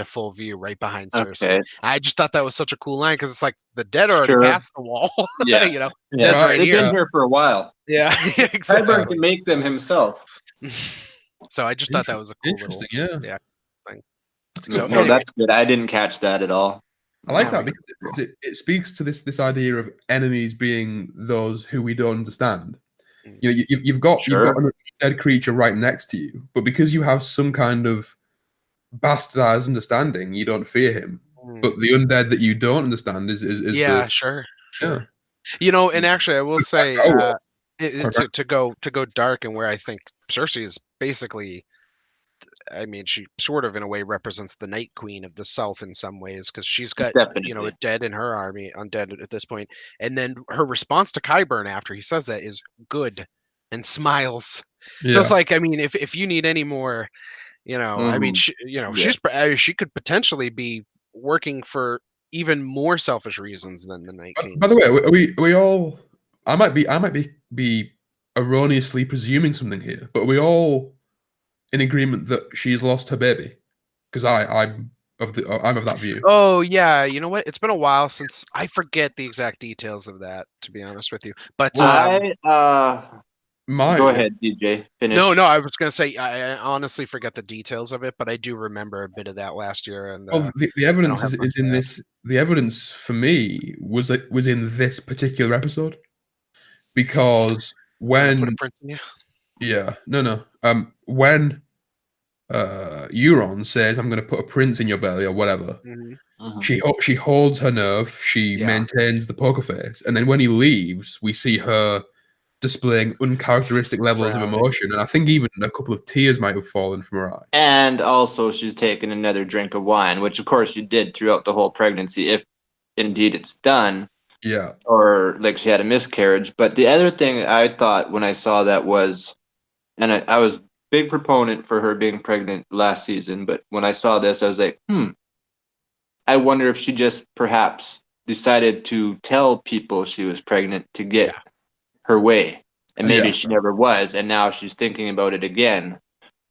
full view right behind Cersei. Okay. I just thought that was such a cool line because it's like the dead are already past the wall. Yeah. Dead's right They've here. been here for a while. Yeah, exactly. Qyburn can make them himself. So I just thought that was a cool little thing. So that's good. I didn't catch that at all. I like that because it speaks to this idea of enemies being those who we don't understand. You know, you've got a dead creature right next to you, but because you have some kind of bastardized understanding, you don't fear him. But the undead that you don't understand is sure. You know, and actually, I will say to go dark and where I think Cersei is basically I mean, she sort of in a way represents the Night Queen of the South in some ways because she's got Definitely. a dead in her army, undead at this point, and then her response to Qyburn after he says that is good and smiles. So it's Yeah. like, I mean, if you need any more, I mean, she could potentially be working for even more selfish reasons than the Night King. By the way, are we all? I might be erroneously presuming something here, but are we all in agreement that she's lost her baby? Because I'm of that view. Oh yeah, you know what? It's been a while since I forget the exact details of that, to be honest with you. But Go ahead, DJ. Finish. no, I was gonna say I honestly forget the details of it, but I do remember a bit of that last year. And Well, the evidence is in this. The evidence for me was in this particular episode, because when put a print in you. Yeah, no. When Euron says, "I'm going to put a prince in your belly" or whatever, she holds her nerve. She maintains the poker face, and then when he leaves, we see her displaying uncharacteristic levels of emotion, and I think even a couple of tears might have fallen from her eyes. And also, she's taken another drink of wine, which of course she did throughout the whole pregnancy, if indeed it's done. Yeah. Or like she had a miscarriage. But the other thing I thought when I saw that was, and I was big proponent for her being pregnant last season, but when I saw this, I was like, I wonder if she just perhaps decided to tell people she was pregnant to get her way. And maybe she never was, and now she's thinking about it again.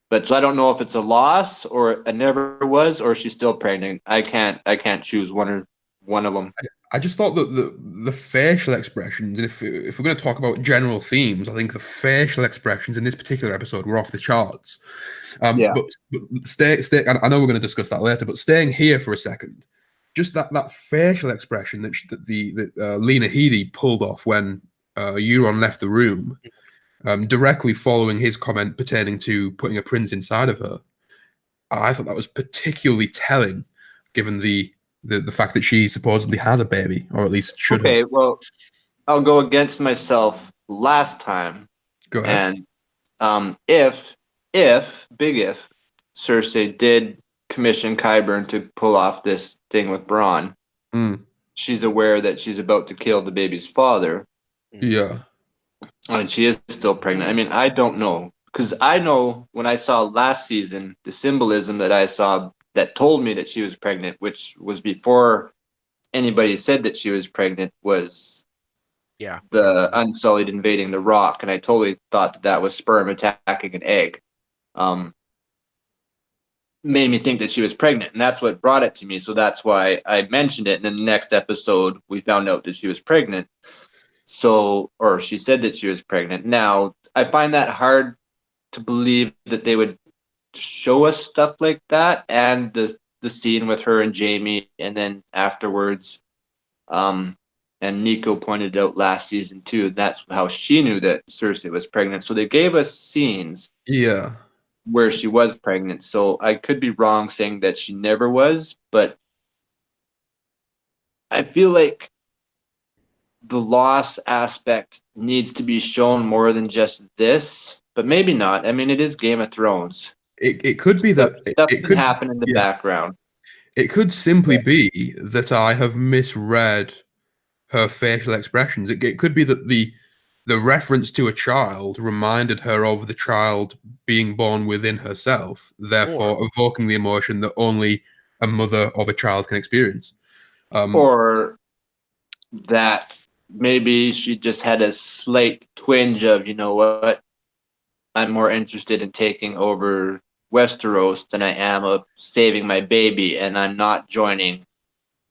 But so I don't know if it's a loss or a never was, or she's still pregnant. I can't choose one of them. I just thought that the facial expressions, and if we're going to talk about general themes, I think the facial expressions in this particular episode were off the charts. But stay. I know we're going to discuss that later, but staying here for a second, just that facial expression that Lena Headey pulled off when Euron left the room, directly following his comment pertaining to putting a prince inside of her. I thought that was particularly telling, given the fact that she supposedly has a baby, or at least should have. Okay, well, I'll go against myself last time. Go ahead. And if Cersei did commission Qyburn to pull off this thing with Bronn, she's aware that she's about to kill the baby's father. Yeah. And she is still pregnant. I mean, I don't know. Because I know when I saw last season, the symbolism that I saw that told me that she was pregnant, which was before anybody said that she was pregnant, was the Unsullied invading the Rock. And I totally thought that was sperm attacking an egg. Made me think that she was pregnant, and that's what brought it to me. So that's why I mentioned it. And in the next episode, we found out that she was pregnant. So, or she said that she was pregnant. Now, I find that hard to believe that they would show us stuff like that, and the scene with her and Jaime, and then afterwards, and Nico pointed out last season too, that's how she knew that Cersei was pregnant. So they gave us scenes where she was pregnant. So I could be wrong saying that she never was, but I feel like the loss aspect needs to be shown more than just this, but maybe not. I mean, it is Game of Thrones. It could be that it could happen in the background. It could simply be that I have misread her facial expressions. It could be that the reference to a child reminded her of the child being born within herself, therefore evoking the emotion that only a mother of a child can experience. Or that maybe she just had a slight twinge of, you know what, I'm more interested in taking over Westeros than I am of saving my baby, and I'm not joining.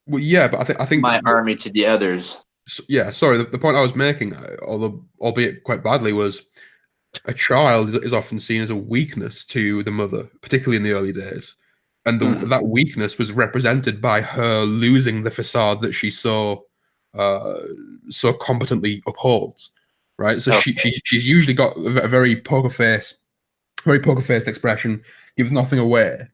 Well, yeah, but I think my army to the others. Yeah, sorry. The point I was making, although albeit quite badly, was a child is often seen as a weakness to the mother, particularly in the early days, and that weakness was represented by her losing the facade that she so competently upholds. Right, so she's usually got a very poker faced expression, gives nothing away.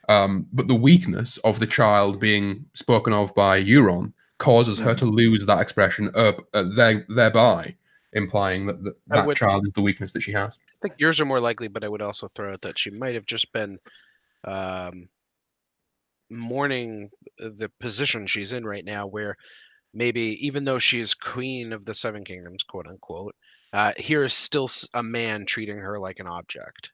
But the weakness of the child being spoken of by Euron causes her to lose that expression, thereby implying that child is the weakness that she has. think yours are more likely, but I would also throw out that she might have just been mourning the position she's in right now, where maybe even though she's queen of the Seven Kingdoms, quote unquote, here is still a man treating her like an object.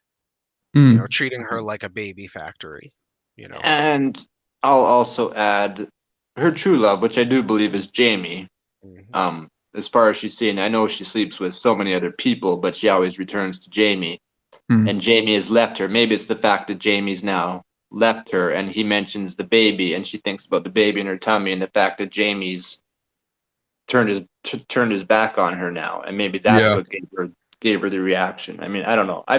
You know, treating her like a baby factory. You know, And I'll also add her true love, which I do believe is Jamie. As far as she's seen, I know she sleeps with so many other people, but she always returns to Jamie. And Jamie has left her. Maybe it's the fact that Jamie's now left her, and he mentions the baby, and she thinks about the baby in her tummy, and the fact that Jamie's turned his back on her now, and maybe that's what gave her the reaction. I mean, I don't know. I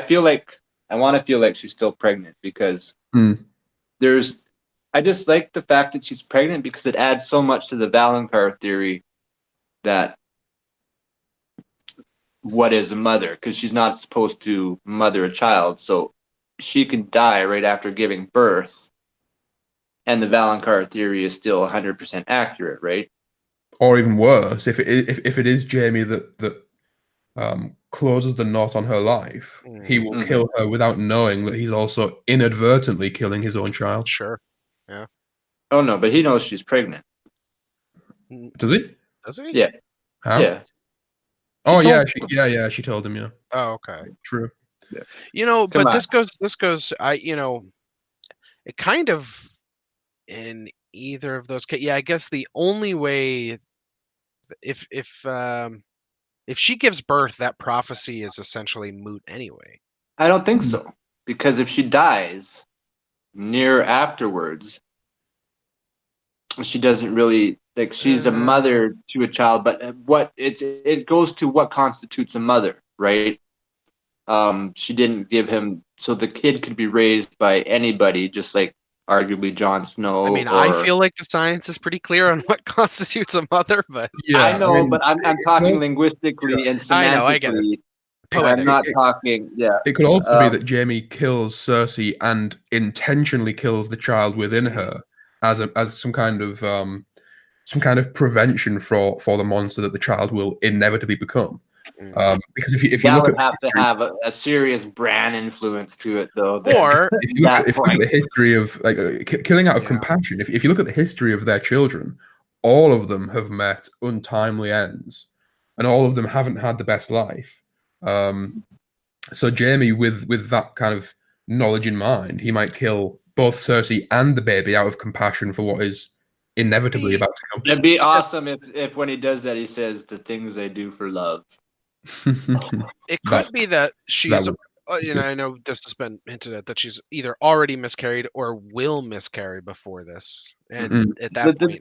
want to feel like she's still pregnant because I just like the fact that she's pregnant because it adds so much to the Valonqar theory that what is a mother, because she's not supposed to mother a child, so she can die right after giving birth, and the Valonqar theory is still 100% accurate, right? Or even worse, if it is Jamie that closes the knot on her life, he will kill her without knowing that he's also inadvertently killing his own child. Sure. Yeah. Oh no, but he knows she's pregnant. Does he? Does he? Yeah. How? Yeah. She told him, yeah. Oh, okay. True. Yeah. You know, but this goes, it kind of in either of those cases. Yeah, I guess the only way, if she gives birth, that prophecy is essentially moot anyway. I don't think so, because if she dies near afterwards, she doesn't really, like, she's a mother to a child, but it goes to what constitutes a mother, right? She didn't give him, so the kid could be raised by anybody, just like arguably Jon Snow. I mean, I feel like the science is pretty clear on what constitutes a mother, but yeah, I know, but I'm talking linguistically and semantically. I know, I get it. I'm not talking. Yeah, it could also be that Jamie kills Cersei and intentionally kills the child within her as some kind of prevention for the monster that the child will inevitably become. Because if you look at have to have a serious Bran influence to it, though. Or if you look at the history of killing out of compassion, if you look at the history of their children, all of them have met untimely ends, and all of them haven't had the best life. So Jamie, with that kind of knowledge in mind, he might kill both Cersei and the baby out of compassion for what is inevitably about to come. It'd be awesome if when he does that, he says, "The things I do for love." It could be that she's, I know this has been hinted at, that she's either already miscarried or will miscarry before this, and at that point,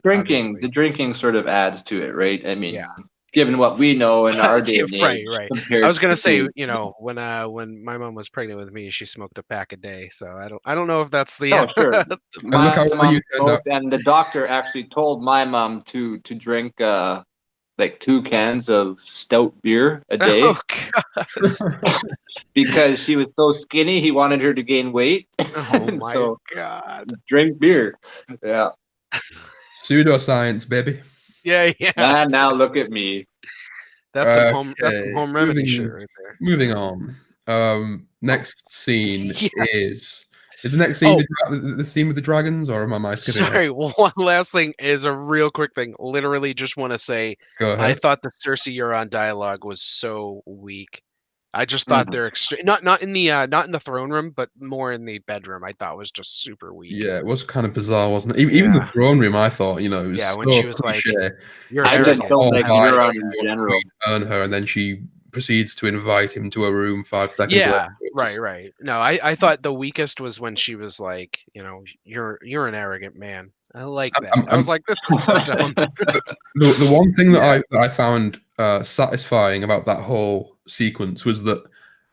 the drinking sort of adds to it, right? I mean, given what we know in our day and age, right. I was gonna say, when my mom was pregnant with me, she smoked a pack a day, so I don't know if that's the. Oh, sure. My mom smoked, and the doctor actually told my mom to drink like 2 cans of stout beer a day. Oh, God. Because she was so skinny, he wanted her to gain weight. Oh my God! Drink beer. Yeah. Pseudoscience, baby. Yeah. And now look at me. That's some home remedy shit right there. Moving on. Next scene is the next scene the scene with the dragons, or am I skipping? Sorry, one last thing is a real quick thing. Literally, just want to say, I thought the Cersei Euron dialogue was so weak. I just thought they're not in the throne room, but more in the bedroom. I thought was just super weak. Yeah, it was kind of bizarre, wasn't it? Even the throne room, I thought, it was when she was like, I just don't like Euron in general. Earn her, and then she proceeds to invite him to a room 5 seconds later. Right. No, I thought the weakest was when she was like, you're an arrogant man. I like that. I was like, this is so dumb. The one thing that I found satisfying about that whole sequence was that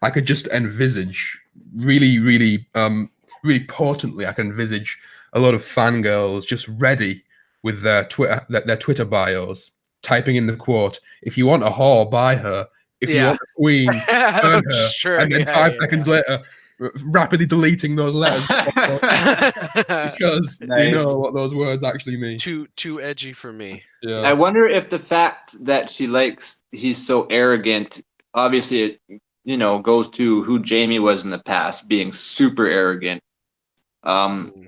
I could just envisage really, really, really potently. I can envisage a lot of fangirls just ready with their Twitter bios, typing in the quote, "If you want a whore, buy her. If you want a queen, burn her." Sure, and then 5 seconds later, rapidly deleting those letters because you know what those words actually mean. Too edgy for me. I wonder if the fact that he's so arrogant, obviously goes to who Jamie was in the past, being super arrogant,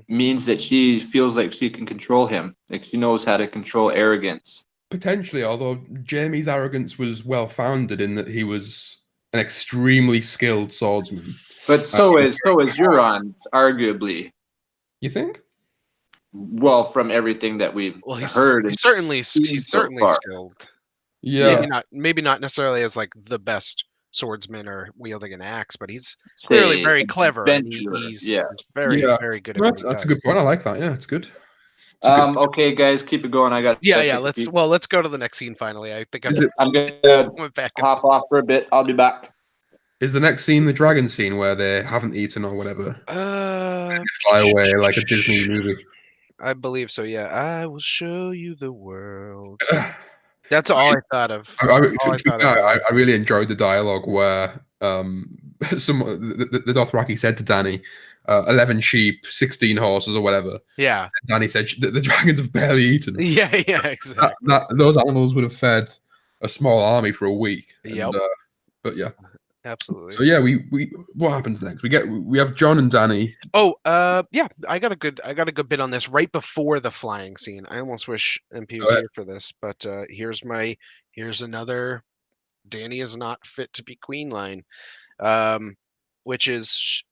means that she feels like she can control him. Like she knows how to control arrogance. Potentially, although Jamie's arrogance was well founded in that he was an extremely skilled swordsman. But so is Euron's, arguably. You think? Well, from everything that we've heard, he's certainly skilled. Yeah. Maybe not necessarily as like the best swordsman or wielding an axe, but he's clearly very clever and he's very very good at That's a good point. I like that. Yeah, it's good. Okay, guys, keep it going. I got. Let's go to the next scene. Finally, I think I'm gonna hop off for a bit. I'll be back. Is the next scene the dragon scene where they haven't eaten or whatever? And they fly away like a Disney movie. I believe so. Yeah, I will show you the world. That's all I thought of. I really enjoyed the dialogue where the Dothraki said to Dany, 11 sheep, 16 horses, or whatever. Yeah. And Dany said the dragons have barely eaten. Yeah, exactly. Those animals would have fed a small army for a week. Yep. But yeah. Absolutely. So yeah, we what happens next? We have Jon and Dany. Oh, yeah, I got a good bit on this right before the flying scene. I almost wish MP was here for this, but here's another Dany is not fit to be queen line. Which is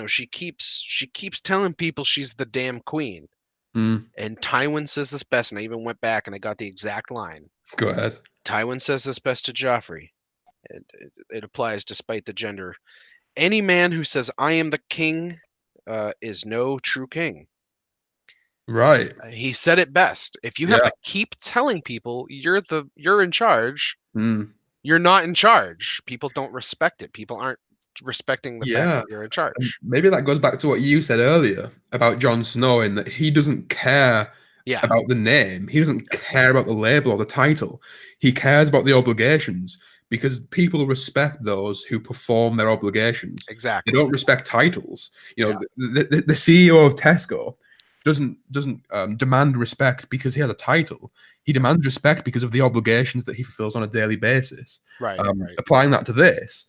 she keeps telling people she's the damn queen. And Tywin says this best, and I even went back and I got the exact line. Go ahead. Tywin says this best to Joffrey. It applies despite the gender. Any man who says I am the king is no true king. Right. He said it best. If you have to keep telling people you're in charge, you're not in charge. People don't respect it. People aren't respecting the fact that you're in charge. And maybe that goes back to what you said earlier about Jon Snow, in that he doesn't care about the name. He doesn't care about the label or the title. He cares about the obligations, because people respect those who perform their obligations. Exactly. They don't respect titles. The CEO of Tesco doesn't demand respect because he has a title. He demands respect because of the obligations that he fulfills on a daily basis. Right. Applying that to this,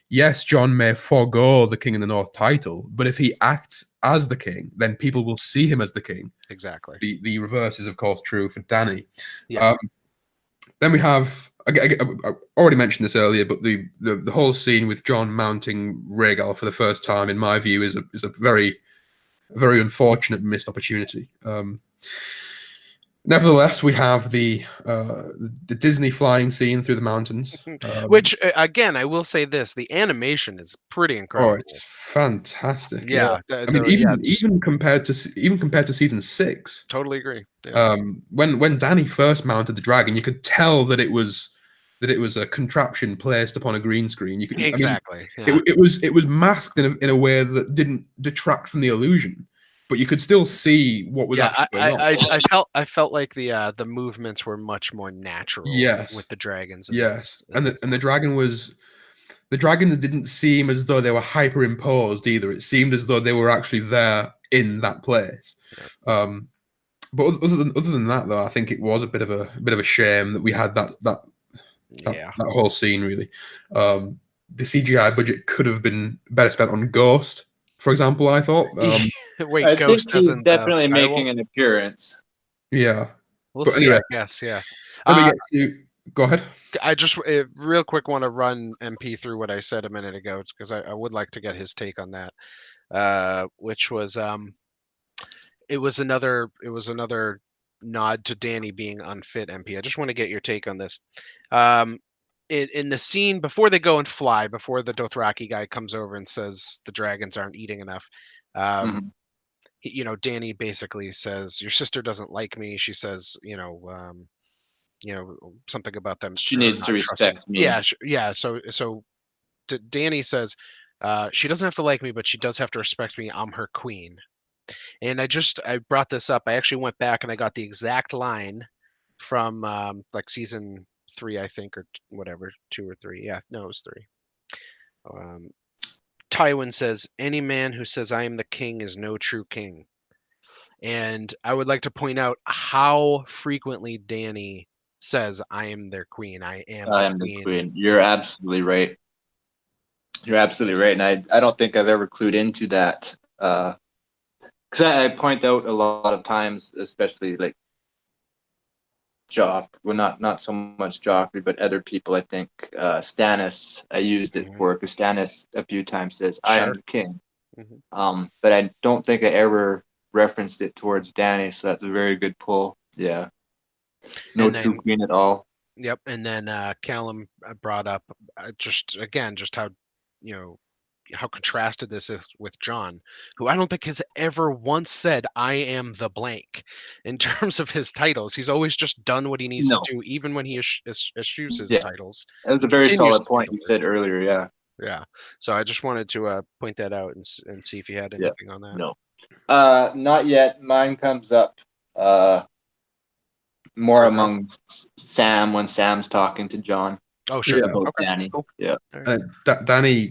yes, Jon may forego the King in the North title, but if he acts as the king, then people will see him as the king. Exactly. The reverse is, of course, true for Dany. Yeah. Then we have, I already mentioned this earlier, but the whole scene with Jon mounting Rhaegal for the first time, in my view, is a very, very unfortunate missed opportunity. Nevertheless, we have the Disney flying scene through the mountains, which again, I will say this: the animation is pretty incredible. Oh, it's fantastic! Yeah, I mean, even compared to season 6. Totally agree. Yeah. When Dany first mounted the dragon, you could tell that it was a contraption placed upon a green screen. You could exactly. I mean, it was masked in a way that didn't detract from the illusion, but you could still see what was actually going on. I felt like the movements were much more natural. Yes. With the dragons. And the dragon didn't seem as though they were hyperimposed either. It seemed as though they were actually there in that place. Yeah. But other than that, though, I think it was a bit of a shame that we had that whole scene. Really, the CGI budget could have been better spent on Ghost, for example. I thought. Wait, I Ghost think he's definitely making an appearance. Yeah, we'll see. Anyway, I guess. Yeah. Let me get to. Go ahead. I just real quick want to run MP through what I said a minute ago, because I would like to get his take on that, which was it was another nod to Dany being unfit. MP, I just want to get your take on this. In the scene before they go and fly, before the Dothraki guy comes over and says the dragons aren't eating enough, Dany basically says, "Your sister doesn't like me." She says, something about them. She needs to respect me. Yeah. So Dany says, she doesn't have to like me, but she does have to respect me. I'm her queen. And I brought this up. I actually went back and I got the exact line from like season 3, I think, or whatever, 2 or 3. Yeah, no, it was 3. Tywin says, "Any man who says I am the king is no true king." And I would like to point out how frequently Dany says, "I am their queen. I am the queen." You're absolutely right. You're absolutely right, and I don't think I've ever clued into that. Because I point out a lot of times, especially like well, not so much Joffrey, but other people. I think Stannis. I used it for because Stannis a few times says, "I am Sure. the king." Mhm. But I don't think I ever referenced it towards Danny, so that's a very good pull. Yeah, no And true then, queen at all. yep. And then Callum brought up just how how contrasted this is with John, who I don't think has ever once said "I am the blank" in terms of his titles. He's always just done what he needs No, to do, even when he eschews his yeah, titles. that was He a very continues solid to do point the you work. said earlier. Yeah, Yeah. So I just wanted to point that out and see if you had yeah, anything on that. no, not yet. Mine comes up more Further. among Sam when Sam's talking to John Oh, sure. Yeah. about Okay. Danny. Cool. Yeah, All right.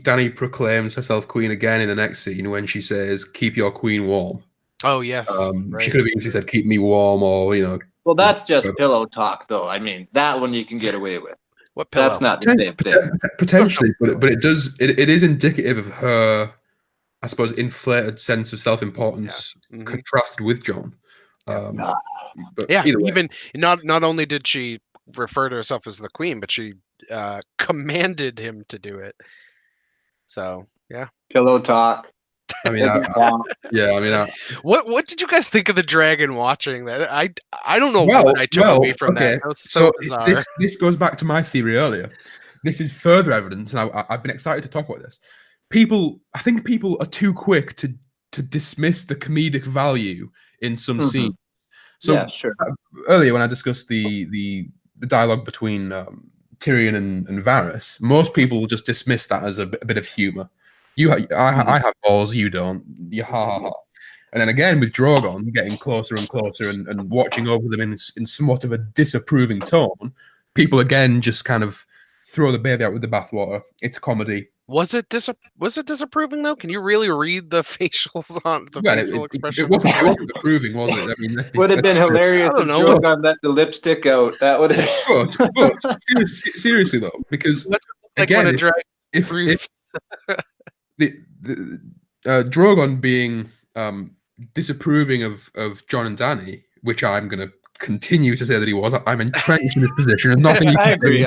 Danny proclaims herself queen again in the next scene when she says, "Keep your queen warm." Oh, yes. She Right. could have easily said, "Keep me warm," or well, that's just pillow talk, though. I mean, that one you can get away with. What pillow? That's not the same thing. potentially, but it is indicative of her, I suppose, inflated sense of self-importance Mhm. contrasted with John. Yeah. But Yeah. either way, Even not only did she refer to herself as the queen, but she commanded him to do it. So yeah. Pillow talk. I mean, What did you guys think of the dragon watching that? I don't know well, what I took away from that. okay. That was so bizarre. This goes back to my theory earlier. This is further evidence, and I've been excited to talk about this. I think people are too quick to dismiss the comedic value in some scenes. So yeah, sure. Earlier when I discussed the dialogue between Tyrion and Varys, most people just dismiss that as a bit of humor. I have balls, you don't. You ha ha ha. And then again with Drogon getting closer and closer and watching over them in somewhat of a disapproving tone, people again just kind of throw the baby out with the bathwater. It's comedy. Was it disapproving though? Can you really read the facials on the Well, facial expression? it wasn't approving, was it? I mean, Would have been hilarious I don't if know. Drogon let the lipstick out. That would have. But seriously though, because What's it like again, when a dragon if breathes? the Drogon being disapproving of John and Danny, which I'm going to continue to say that he was. I'm entrenched in this position. There's nothing. I agree.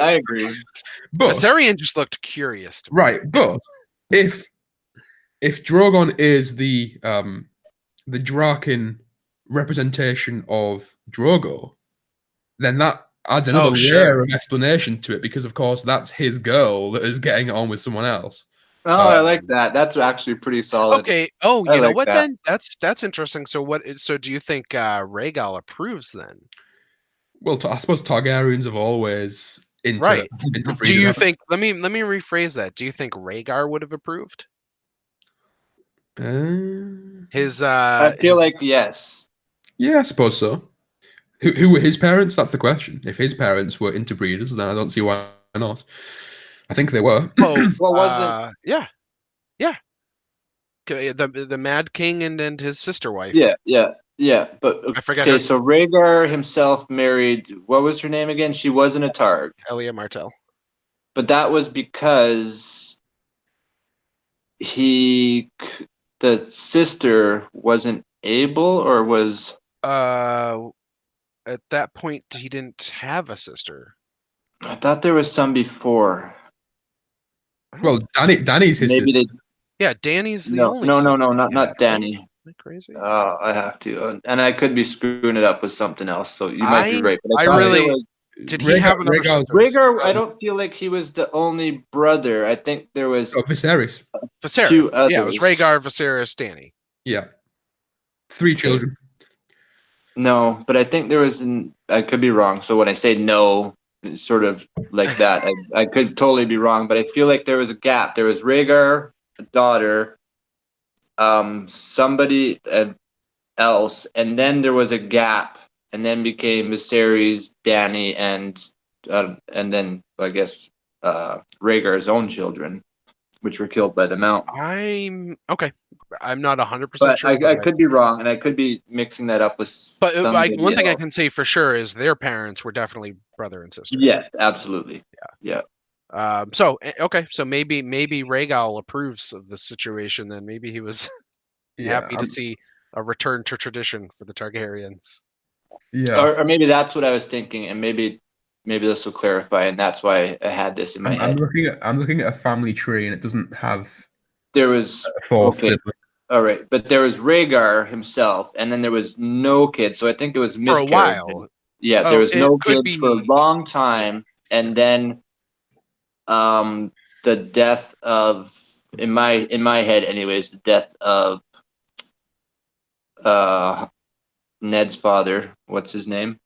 But Viserion just looked curious to me. right, but if Drogon is the Draken representation of Drogo, then that adds another layer of explanation to it, because of course that's his girl that is getting it on with someone else. Oh, I like that. That's actually pretty solid. Okay. Oh, I you know like what that. then? That's interesting. So do you think Rhaegal approves then? Well, I suppose Targaryens have always Right. interbreeded. Do you think? Let me rephrase that. Do you think Rhaegar would have approved? His I feel like yes. Yeah, I suppose so. Who were his parents? That's the question. If his parents were interbreeders, then I don't see why not. I think they were. Oh, What was it? yeah. The Mad King and his sister wife. Yeah. But I forget okay, her. so Rhaegar himself married. What was her name again? She wasn't a Targ. Elia Martell. But that was because the sister wasn't able, or was. At that point he didn't have a sister. I thought there was some before. Well, Danny's his Maybe sister. Yeah, Danny's the No, only. not Danny. Am I crazy? I have to, and I could be screwing it up with something else. So you might be right. But Did he have another sister? Rhaegar, I don't feel like he was the only brother. I think there was Viserys. Viserys. Yeah, it was Rhaegar, Viserys, Danny. Yeah, 3 children. No, but I think there was. I could be wrong. So when I say no, it's sort of like that. I could totally be wrong, but I feel like there was a gap. There was Rhaegar, a daughter, somebody else, and then there was a gap, and then became Viserys, Danny, and then I guess Rhaegar's own children, which were killed by the Mount. I'm not 100% But sure. I could be wrong, and I could be mixing that up with. But one thing I can say for sure is their parents were definitely brother and sister. Yes, absolutely. Yeah. Okay, so maybe Rhaegal approves of the situation. Then maybe he was happy to see a return to tradition for the Targaryens. Yeah. Or maybe that's what I was thinking, and maybe this will clarify, and that's why I had this in my head. I'm looking at a family tree, and it doesn't have There was a fourth sibling. all right, but there was Rhaegar himself, and then there was no kids. So I think it was For a miscarriage. while. Yeah, Oh, there was it no could kids be- for a long time, and then the death of in my head, anyways, the death of Ned's father. What's his name?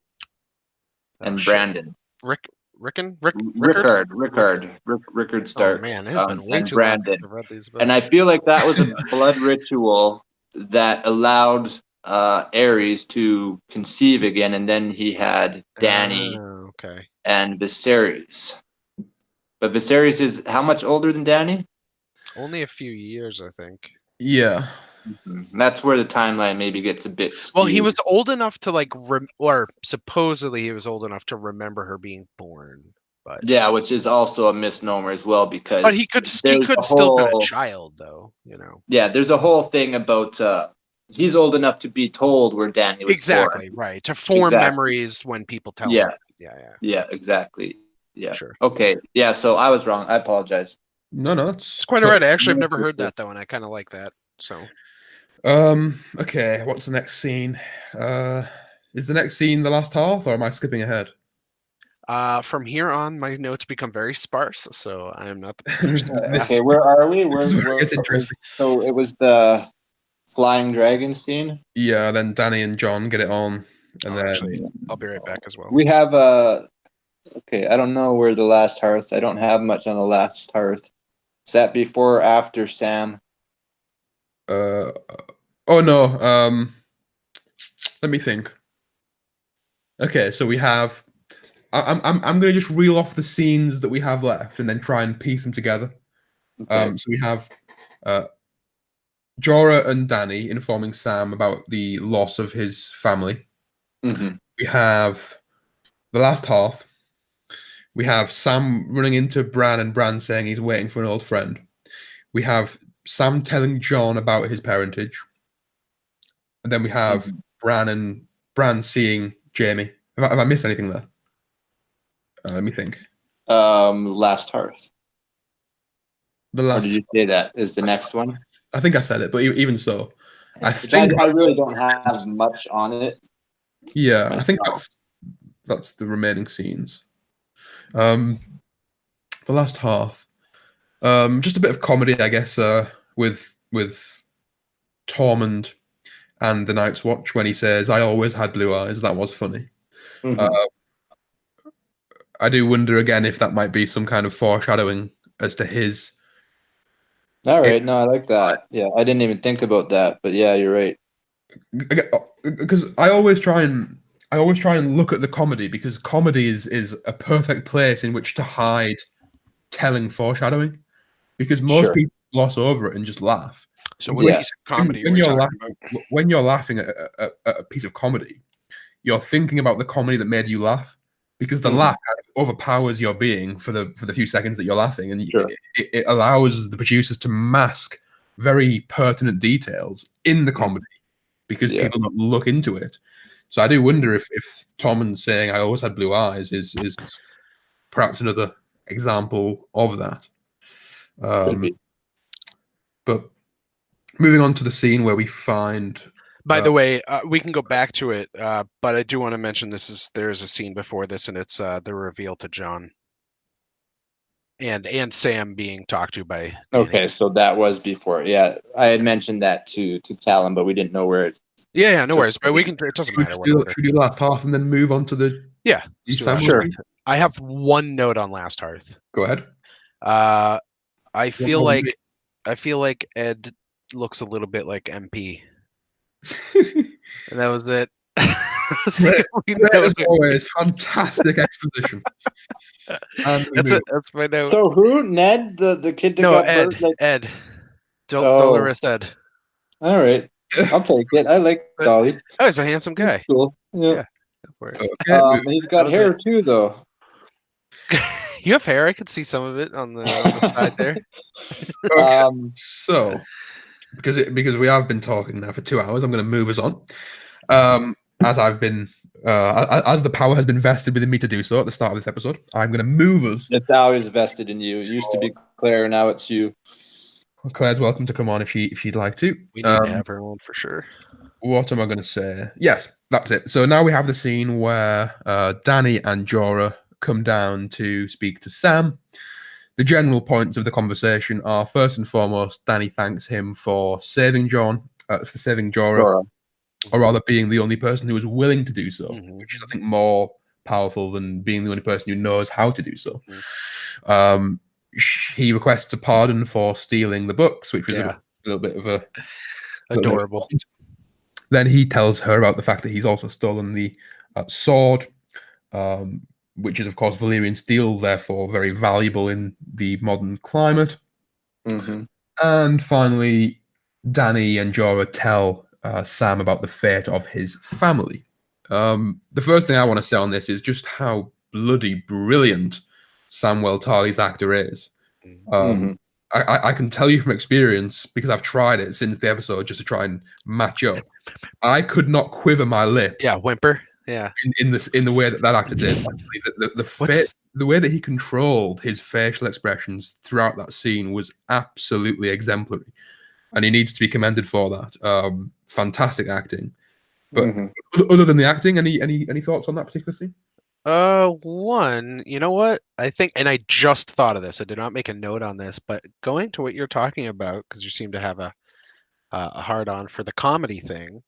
And shit. Brandon. Rickard Stark. Oh man, it's been way and too Brandon. long since I've read these books. And I feel like that was a blood ritual that allowed Ares to conceive again, and then he had Dany okay. and Viserys. But Viserys is how much older than Dany? Only a few years, I think. Yeah. That's where the timeline maybe gets a bit skewed. Well, he was old enough to or supposedly he was old enough to remember her being born. But yeah, which is also a misnomer as well, because he could still been a child, though. Yeah, there's a whole thing about he's old enough to be told where Dany was exactly born. Right, to form memories when people tell him. Yeah, exactly. Yeah. Sure. Okay. Yeah. So I was wrong. I apologize. No, it's quite alright. Actually, I've never heard that though, and I kind of like that. So. Okay. What's the next scene? Is the next scene the last half, or am I skipping ahead? From here on, my notes become very sparse, so I am not the person to ask. Okay, where are we? It's interesting. So it was the flying dragon scene. Yeah. Then Dany and Jon get it on, and then actually, I'll be right back as well. We have okay, I don't know where the last hearth. I don't have much on the last hearth. Is that before or after Sam? Oh no. Let me think. Okay, so we have. I'm gonna just reel off the scenes that we have left and then try and piece them together. Okay. So we have Jorah and Dany informing Sam about the loss of his family. Mm-hmm. We have the last half. We have Sam running into Bran and Bran saying he's waiting for an old friend. We have Sam telling Jon about his parentage. And then we have Bran seeing Jaime. Have I missed anything there? Let me think. Last hearth. The last. Or did you say that is the next one? I think I said it, but even so, I really don't have much on it. Yeah, I think that's the remaining scenes. The last half, just a bit of comedy, I guess, with Tormund and the Night's Watch when he says, "I always had blue eyes." That was funny. Mm-hmm. I do wonder again if that might be some kind of foreshadowing as to his. All right, no, I like that. Yeah, I didn't even think about that, but yeah, you're right. Because I always try and look at the comedy, because comedy is a perfect place in which to hide telling foreshadowing, because most people gloss over it and just laugh. So what piece of comedy when you're laughing at a piece of comedy, you're thinking about the comedy that made you laugh, because the laugh kind of overpowers your being for the few seconds that you're laughing, and it allows the producers to mask very pertinent details in the comedy, because people don't look into it. So I do wonder if Tormund saying "I always had blue eyes" is perhaps another example of that. Could be. But moving on to the scene where we find. By the way, we can go back to it, but I do want to mention there's a scene before this, and it's the reveal to Jon and Sam being talked to by Dany. Okay, so that was before. Yeah, I had mentioned that to Calum, but we didn't know where it. Yeah, no worries. But we can. It doesn't matter. Should we do last half and then move on to the? Yeah, sure. I have one note on Last Hearth. Go ahead. I feel like Ed looks a little bit like MP. And that was it. As always, fantastic exposition. That's my note. So who? Ned, the kid that got Ed. bird, Ed. Dolores Ed. All right, I'll take it. I like Dolly. Oh, he's a handsome guy. He's cool. Yeah. Go for it. Okay. He's got hair too, though. You have hair. I could see some of it on the side there. Okay, so because we have been talking now for 2 hours, I'm going to move us on. As I've been, as the power has been vested within me to do so at the start of this episode, I'm going to move us. It's always vested in you. It used to be Claire, now it's you. Claire's welcome to come on if she'd like to. We need to have her on for sure. What am I going to say? Yes, that's it. So now we have the scene where Dany and Jorah come down to speak to Sam. The general points of the conversation are, first and foremost, Dany thanks him for saving Jorah, or rather being the only person who was willing to do so, which is, I think, more powerful than being the only person who knows how to do so. He requests a pardon for stealing the books, which was a little bit of a... Adorable. Then he tells her about the fact that he's also stolen the sword, which is, of course, Valyrian steel, therefore very valuable in the modern climate. And finally, Dany and Jorah tell Sam about the fate of his family. The first thing I want to say on this is just how bloody brilliant Samwell Tarly's actor is. I can tell you from experience, because I've tried it since the episode just to try and match up. I could not quiver my lip. Yeah, whimper. Yeah. In the way that actor did. The way that he controlled his facial expressions throughout that scene was absolutely exemplary, and he needs to be commended for that. Fantastic acting. But other than the acting, any thoughts on that particular scene? One, you know what? I think, and I just thought of this. I did not make a note on this, but going to what you're talking about, because you seem to have a hard-on for the comedy thing.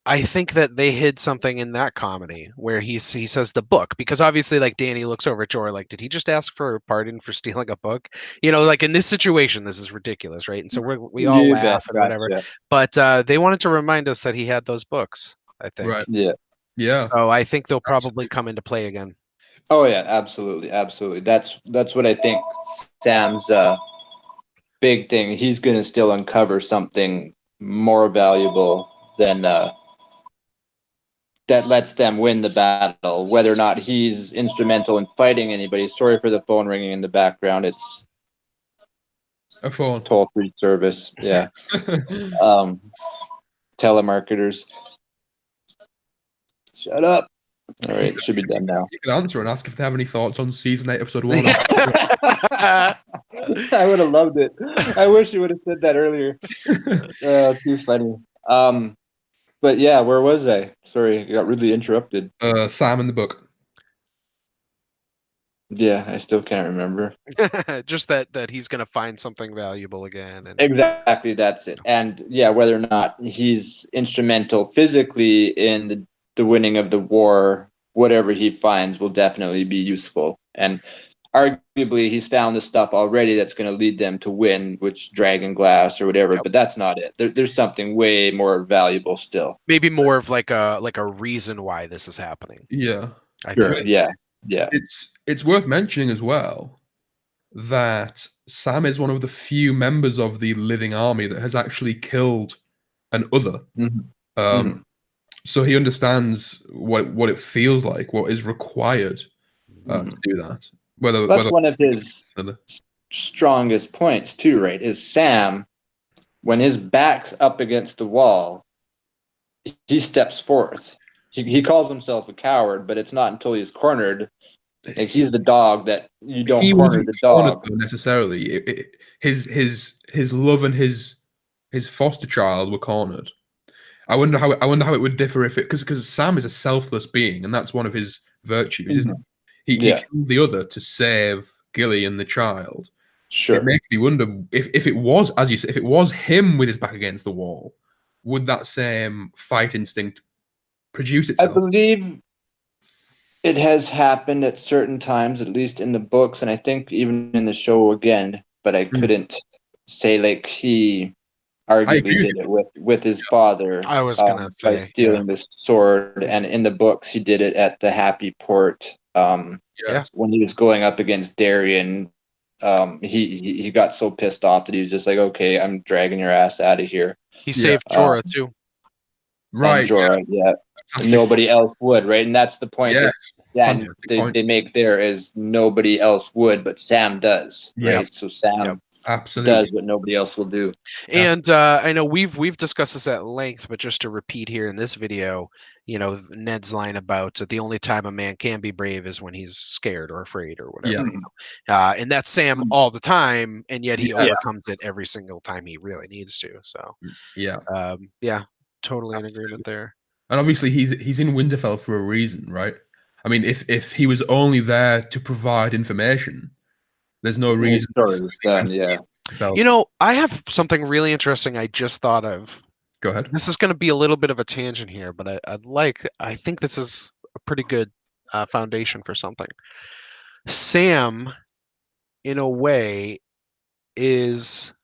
I think that they hid something in that comedy where he says the book, because obviously, like, Dany looks over at Jorah like, did he just ask for a pardon for stealing a book? You know, like, in this situation, this is ridiculous, right? And so we all laugh and whatever. But they wanted to remind us that he had those books, I think. Right. Yeah. So I think they'll probably come into play again. Oh yeah, absolutely. That's what I think Sam's big thing. He's going to still uncover something more valuable than that lets them win the battle. Whether or not he's instrumental in fighting anybody. Sorry for the phone ringing in the background. It's a phone toll-free service. Yeah. Telemarketers. Shut up. All right, should be done now. You can answer and ask if they have any thoughts on season 8, episode 1. I would have loved it. I wish you would have said that earlier. Too funny. But yeah, where was I? Sorry, I got really interrupted. Sam in the book. Yeah, I still can't remember. Just that he's going to find something valuable again. And... Exactly, that's it. And yeah, whether or not he's instrumental physically in the winning of the war, whatever he finds will definitely be useful. And arguably, he's found the stuff already that's going to lead them to win, which dragon glass or whatever. But that's not it. There's something way more valuable still. Maybe more of like a reason why this is happening. Yeah, sure. Yeah. It's worth mentioning as well that Sam is one of the few members of the living army that has actually killed an other. So he understands what it feels like, what is required to do that. That's one of his strongest points too, right? Is Sam, when his back's up against the wall, he steps forth. He calls himself a coward, but it's not until he's cornered. Like, he's the dog that you don't corner the dog necessarily. His love and his foster child were cornered. I wonder how it would differ if it because Sam is a selfless being, and that's one of his virtues, isn't it? He killed the other to save Gilly and the child. Sure. It makes me wonder if it was, as you said, if it was him with his back against the wall, would that same fight instinct produce itself? I believe it has happened at certain times, at least in the books, and I think even in the show again. But I couldn't say like he arguably did it with his father. I was gonna say by stealing the sword, and in the books he did it at the Happy Port. When he was going up against Darien, he got so pissed off that he was just like, "Okay, I'm dragging your ass out of here." He saved Jorah too. Right. Jorah, nobody else would, right? And that's the point Yes. that they make there is nobody else would, but Sam does, right? Yep. So Sam absolutely does what nobody else will do. And I know we've discussed this at length, but just to repeat here in this video, Ned's line about the only time a man can be brave is when he's scared or afraid or whatever. And that's Sam all the time, and yet he overcomes it every single time he really needs to. So totally in agreement there. And obviously he's in Winterfell for a reason, right? I mean, if he was only there to provide information, there's no reason. I have something really interesting I just thought of. Go ahead. This is going to be a little bit of a tangent here, but I think this is a pretty good foundation for something. Sam, in a way, is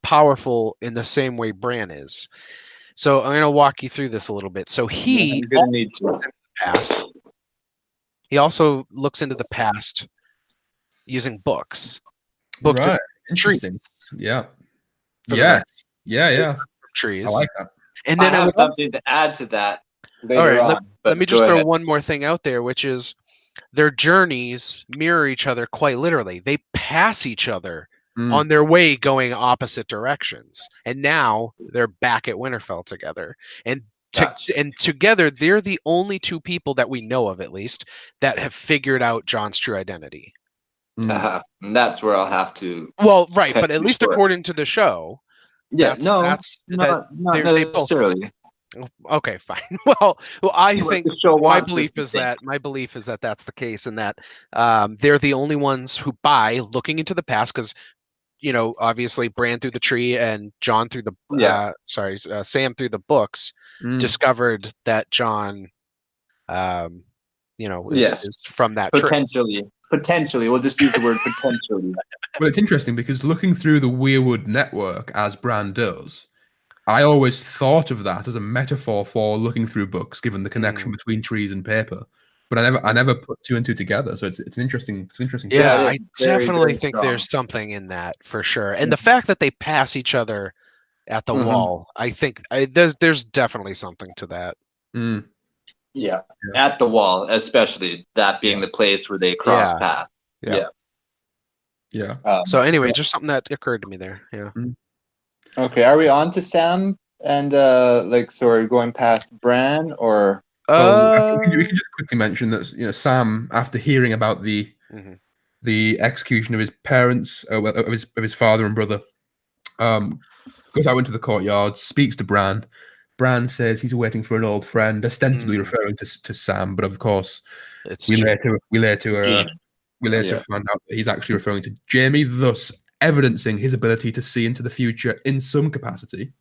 powerful in the same way Bran is. So I'm going to walk you through this a little bit. So he also looks into the past using books. Books right. are Interesting. Yeah. Trees. I like that. And then I have something to add to that later on. Let me just throw one more thing out there, which is their journeys mirror each other quite literally. They pass each other on their way going opposite directions. And now they're back at Winterfell together. And together, they're the only two people that we know of, at least, that have figured out Jon's true identity. And that's where I'll have to. Well, right, but at least according to the show. Not necessarily. Okay, fine. Well, I think my belief is that that's the case, and that they're the only ones who, by looking into the past, because obviously Bran through the tree and Jon through the Sam through the books discovered that Jon, is from that tree. Potentially, we'll just use the word potentially. Well, it's interesting because looking through the Weirwood network as Bran does, I always thought of that as a metaphor for looking through books, given the connection between trees and paper. But I never put two and two together. So it's an interesting. Yeah, I definitely think there's something in that for sure. And the fact that they pass each other at the wall, I think there's definitely something to that. Yeah, at the wall, especially that being the place where they cross paths. So anyway, just something that occurred to me there. Yeah. Okay, are we on to Sam and going past Bran or? We can just quickly mention that Sam, after hearing about the execution of his parents, of his father and brother, goes out into the courtyard, speaks to Bran. Bran says he's waiting for an old friend, ostensibly referring to Sam, but of course, we later find out that he's actually referring to Jaime, thus evidencing his ability to see into the future in some capacity.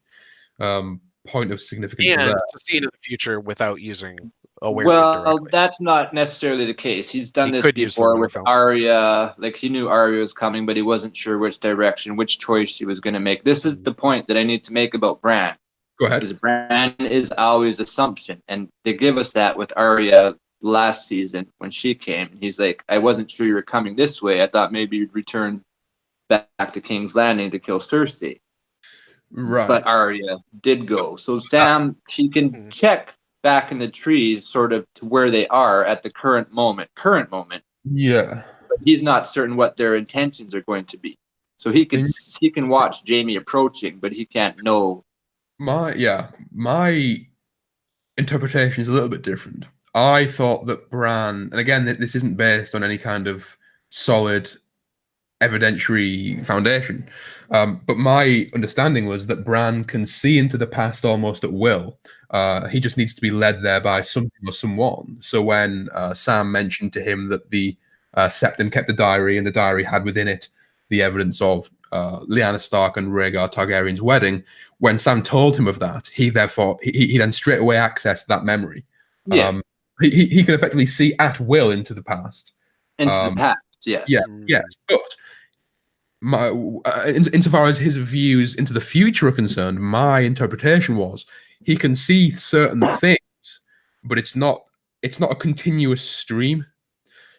Point of significance. And to see into the future without using awareness. Well, that's not necessarily the case. He's done this before with Arya. Like, he knew Arya was coming, but he wasn't sure which direction, which choice he was going to make. This is the point that I need to make about Bran. Go ahead. Because Bran is always assumption, and they give us that with Arya last season when she came. He's like, I wasn't sure you were coming this way. I thought maybe you'd return back to King's Landing to kill Cersei. Right. But Arya did go. So Sam, he can check back in the trees sort of to where they are at the current moment. Yeah. But he's not certain what their intentions are going to be. So he can watch Jaime approaching, but he can't know. My interpretation is a little bit different. I thought that Bran, and again, this isn't based on any kind of solid evidentiary foundation, but my understanding was that Bran can see into the past almost at will. He just needs to be led there by something or someone. So when Sam mentioned to him that the Septon kept a diary, and the diary had within it the evidence of Lyanna Stark and Rhaegar Targaryen's wedding, when Sam told him of that, he then straight away accessed that memory. Yeah. He can effectively see at will into the past. Into the past, yes. Yeah, yes. But insofar as his views into the future are concerned, my interpretation was he can see certain things, but it's not a continuous stream.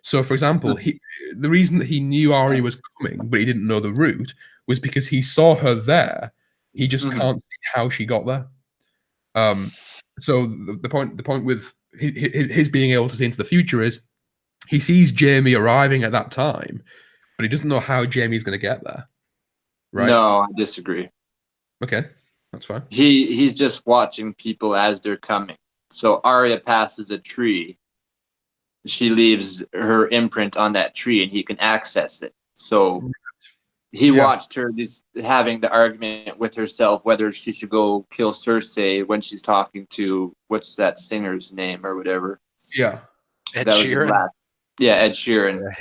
So, for example, the reason that he knew Arya was coming, but he didn't know the route, was because he saw her there. He just can't see how she got there. So the point with his being able to see into the future is he sees Jamie arriving at that time, but he doesn't know how Jamie's going to get there. Right? No, I disagree. Okay, that's fine. He's just watching people as they're coming. So Arya passes a tree. She leaves her imprint on that tree, and he can access it. So he watched her just having the argument with herself whether she should go kill Cersei when she's talking to what's that singer's name or whatever. Yeah, Ed Sheeran. Ed Sheeran.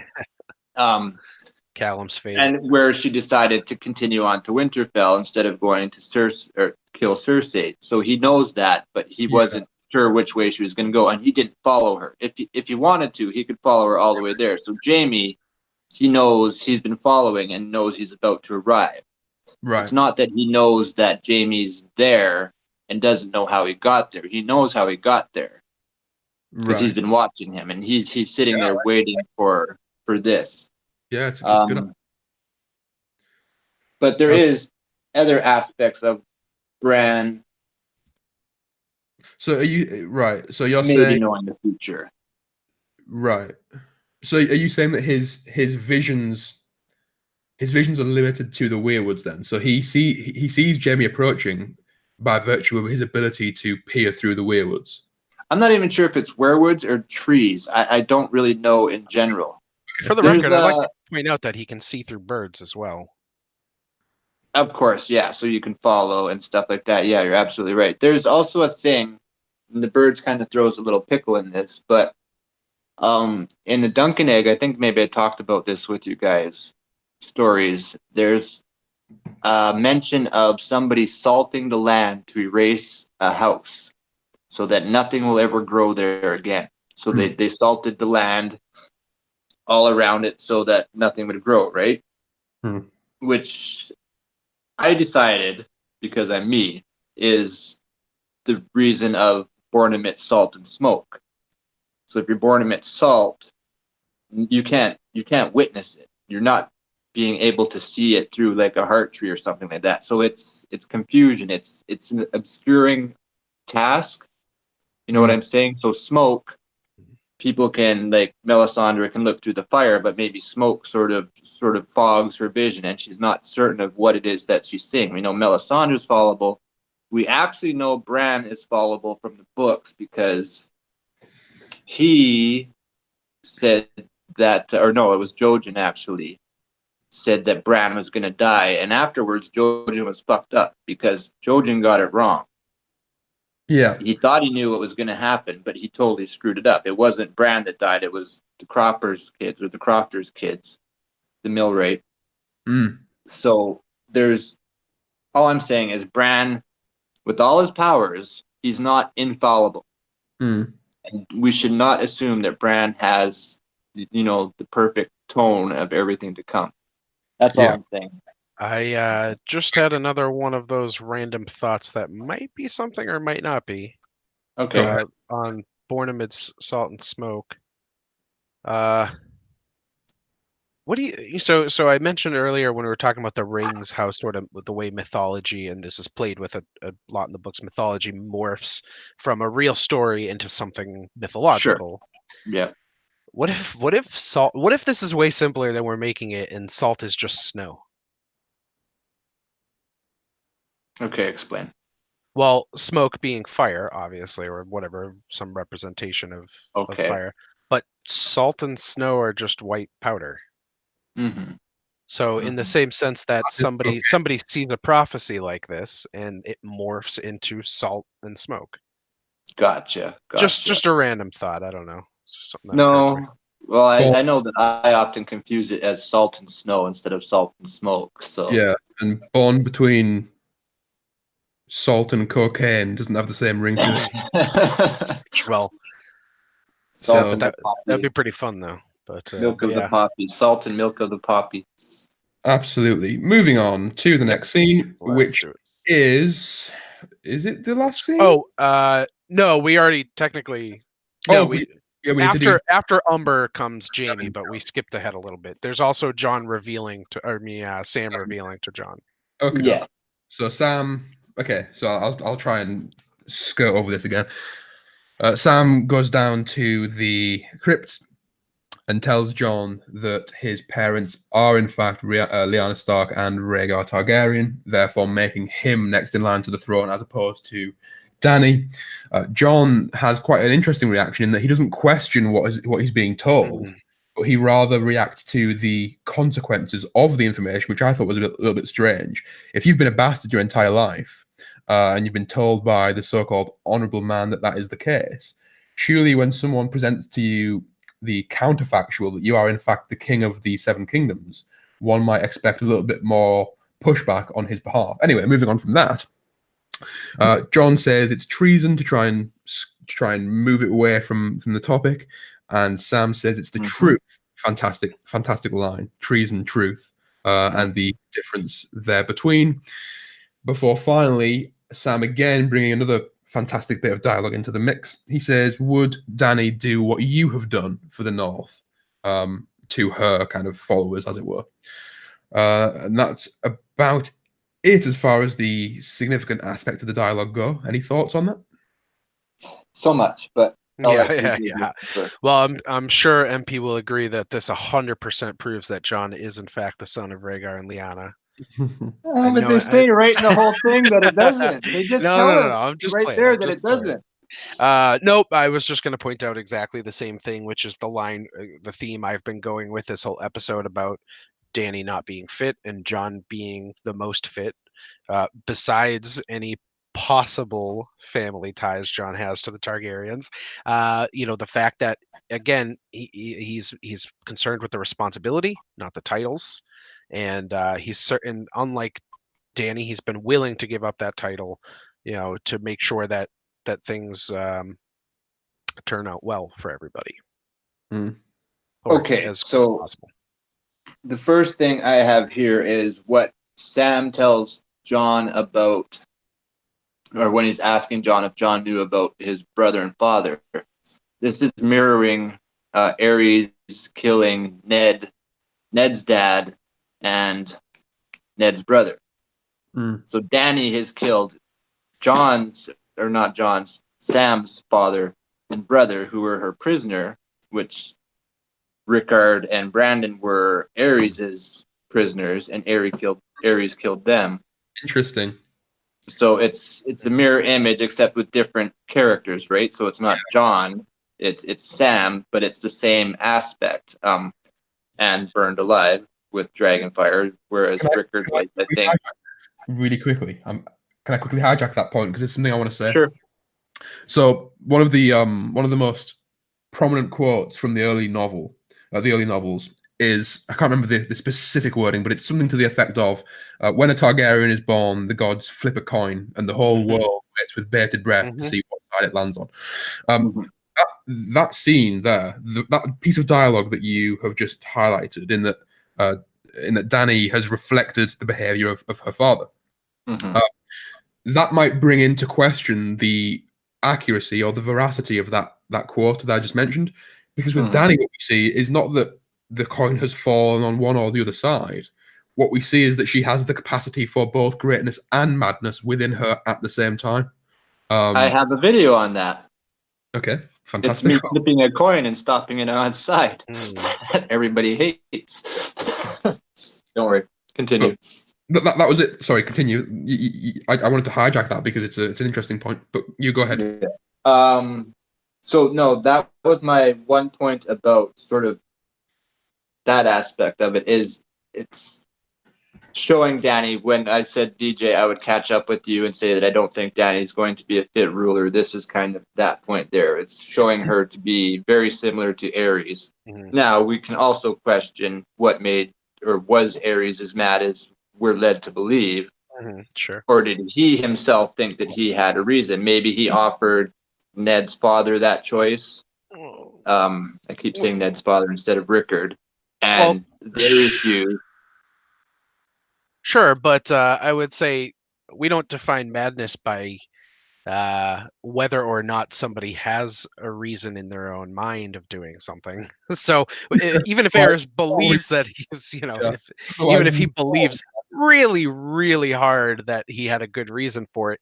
Calum's fate. And where she decided to continue on to Winterfell instead of going to Cersei or kill Cersei. So he knows that, but he wasn't sure which way she was going to go, and he didn't follow her. If he wanted to, he could follow her all the way there. So Jamie, he knows he's been following and knows he's about to arrive. Right. It's not that he knows that Jamie's there and doesn't know how he got there. He knows how he got there because he's been watching him, and he's sitting there waiting for this. Yeah, it's good. But there is other aspects of Bran. So are you right? So you're maybe saying knowing the future, right? So are you saying that his visions are limited to the weirwoods then? So he sees Jamie approaching by virtue of his ability to peer through the weirwoods. I'm not even sure if it's weirwoods or trees. I don't really know in general. For the record, I'd like to point out that he can see through birds as well. Of course, yeah. So you can follow and stuff like that. Yeah, you're absolutely right. There's also a thing, and the birds kind of throws a little pickle in this, but in the Dunkin' Egg, I think maybe I talked about this with you guys. Stories. There's a mention of somebody salting the land to erase a house so that nothing will ever grow there again. So they salted the land all around it so that nothing would grow, right? Which I decided, because I'm me, is the reason of born amidst salt and smoke. So if you're born amidst salt, you can't witness it. You're not being able to see it through like a heart tree or something like that. So it's confusion. It's an obscuring task. You know what I'm saying? So smoke, people can, like Melisandre can look through the fire, but maybe smoke sort of fogs her vision, and she's not certain of what it is that she's seeing. We know Melisandre's fallible. We actually know Bran is fallible from the books because he said that, or no, it was Jojen actually said that Bran was going to die, and afterwards Jojen was fucked up because Jojen got it wrong. Yeah. He thought he knew what was going to happen, but he totally screwed it up. It wasn't Bran that died. It was the Crofters' kids, the Millwright. So all I'm saying is Bran, with all his powers, he's not infallible. And we should not assume that Bran has, the perfect tone of everything to come. That's all I'm saying. I just had another one of those random thoughts that might be something or might not be. Okay. On Born Amidst Salt and Smoke. What do you? So I mentioned earlier when we were talking about the rings, how sort of the way mythology, and this is played with a lot in the books, mythology morphs from a real story into something mythological. Sure. Yeah. What if this is way simpler than we're making it, and salt is just snow? Okay, explain. Well, smoke being fire, obviously, or whatever, some representation of fire. But salt and snow are just white powder. So in the same sense that somebody sees a prophecy like this, and it morphs into salt and smoke. Gotcha. Just a random thought. I don't know. No. Well, I know that I often confuse it as salt and snow instead of salt and smoke. So yeah, and born between salt and cocaine doesn't have the same ring to it. Well, that'd be pretty fun though. But milk of the poppy, salt and milk of the poppy. Absolutely. Moving on to the next scene, which is it the last scene? Oh, no, we already technically. No, after Umber comes Jamie, but we skipped ahead a little bit. There's also Sam revealing to John. Okay. Yeah. So Sam okay, so I'll try and skirt over this again. Sam goes down to the crypt and tells Jon that his parents are in fact Lyanna Stark and Rhaegar Targaryen, therefore making him next in line to the throne as opposed to Dany. Jon has quite an interesting reaction in that he doesn't question what he's being told, but he rather reacts to the consequences of the information, which I thought was a little bit strange. If you've been a bastard your entire life, and you've been told by the so-called honourable man that is the case, surely when someone presents to you the counterfactual that you are in fact the king of the Seven Kingdoms, one might expect a little bit more pushback on his behalf. Anyway, moving on from that, Jon says it's treason to try and move it away from the topic, and Sam says it's the truth. Fantastic line. Treason, truth, and the difference there between. Before finally, Sam again bringing another fantastic bit of dialogue into the mix. He says, "Would Dany do what you have done for the North?" To her kind of followers, as it were. And that's about it as far as the significant aspect of the dialogue go. Any thoughts on that? So much, but yeah. Well, I'm sure MP will agree that this 100% proves that Jon is in fact the son of Rhaegar and Lyanna. But they say right in the whole thing that it doesn't. They just tell him I'm just right playing. there that it doesn't. Nope. I was just going to point out exactly the same thing, which is the line, the theme I've been going with this whole episode about Dany not being fit and Jon being the most fit, besides any possible family ties Jon has to the Targaryens. The fact that again he's concerned with the responsibility, not the titles, and he's certain, unlike Dany, he's been willing to give up that title, to make sure that things turn out well for everybody. Okay, so the first thing I have here is what Sam tells Jon about, or when he's asking Jon if Jon knew about his brother and father. This is mirroring Aerys killing Ned's dad, and Ned's brother. So Dany has killed Sam's father and brother, who were her prisoner, which Rickard and Brandon were Aerys' prisoners, and Aerys killed them. Interesting. So it's a mirror image, except with different characters, right? So it's not Jon, it's Sam, but it's the same aspect. And burned alive with Dragonfire, whereas Rickard, I think. Really quickly, can I quickly hijack that point because it's something I want to say? Sure. So one of the most prominent quotes from the early novels is, I can't remember the specific wording, but it's something to the effect of, when a Targaryen is born, the gods flip a coin and the whole world waits with bated breath to see what side it lands on. That scene there, that piece of dialogue that you have just highlighted, in that Dany has reflected the behavior of her father. That might bring into question the accuracy or the veracity of that quote that I just mentioned, because with Dany, what we see is not that the coin has fallen on one or the other side. What we see is that she has the capacity for both greatness and madness within her at the same time. I have a video on that. Okay, fantastic. It's me flipping a coin and stopping it on its side. Everybody hates. Don't worry. Continue. That was it. Sorry, continue. I wanted to hijack that because it's an interesting point, but you go ahead. Yeah. So no, that was my one point about sort of that aspect of it. Is it's showing Dany, when I said, DJ, I would catch up with you and say that I don't think Dany is going to be a fit ruler. This is kind of that point there. It's showing her to be very similar to Aerys. Now, we can also question what made, or was Aerys as mad as we're led to believe? Sure. Or did he himself think that he had a reason? Maybe he offered Ned's father that choice. I keep saying Ned's father instead of Rickard. And they refused. Sure, but I would say we don't define madness by whether or not somebody has a reason in their own mind of doing something. So even if Aerys believes that he's, even if he believes really, really hard that he had a good reason for it.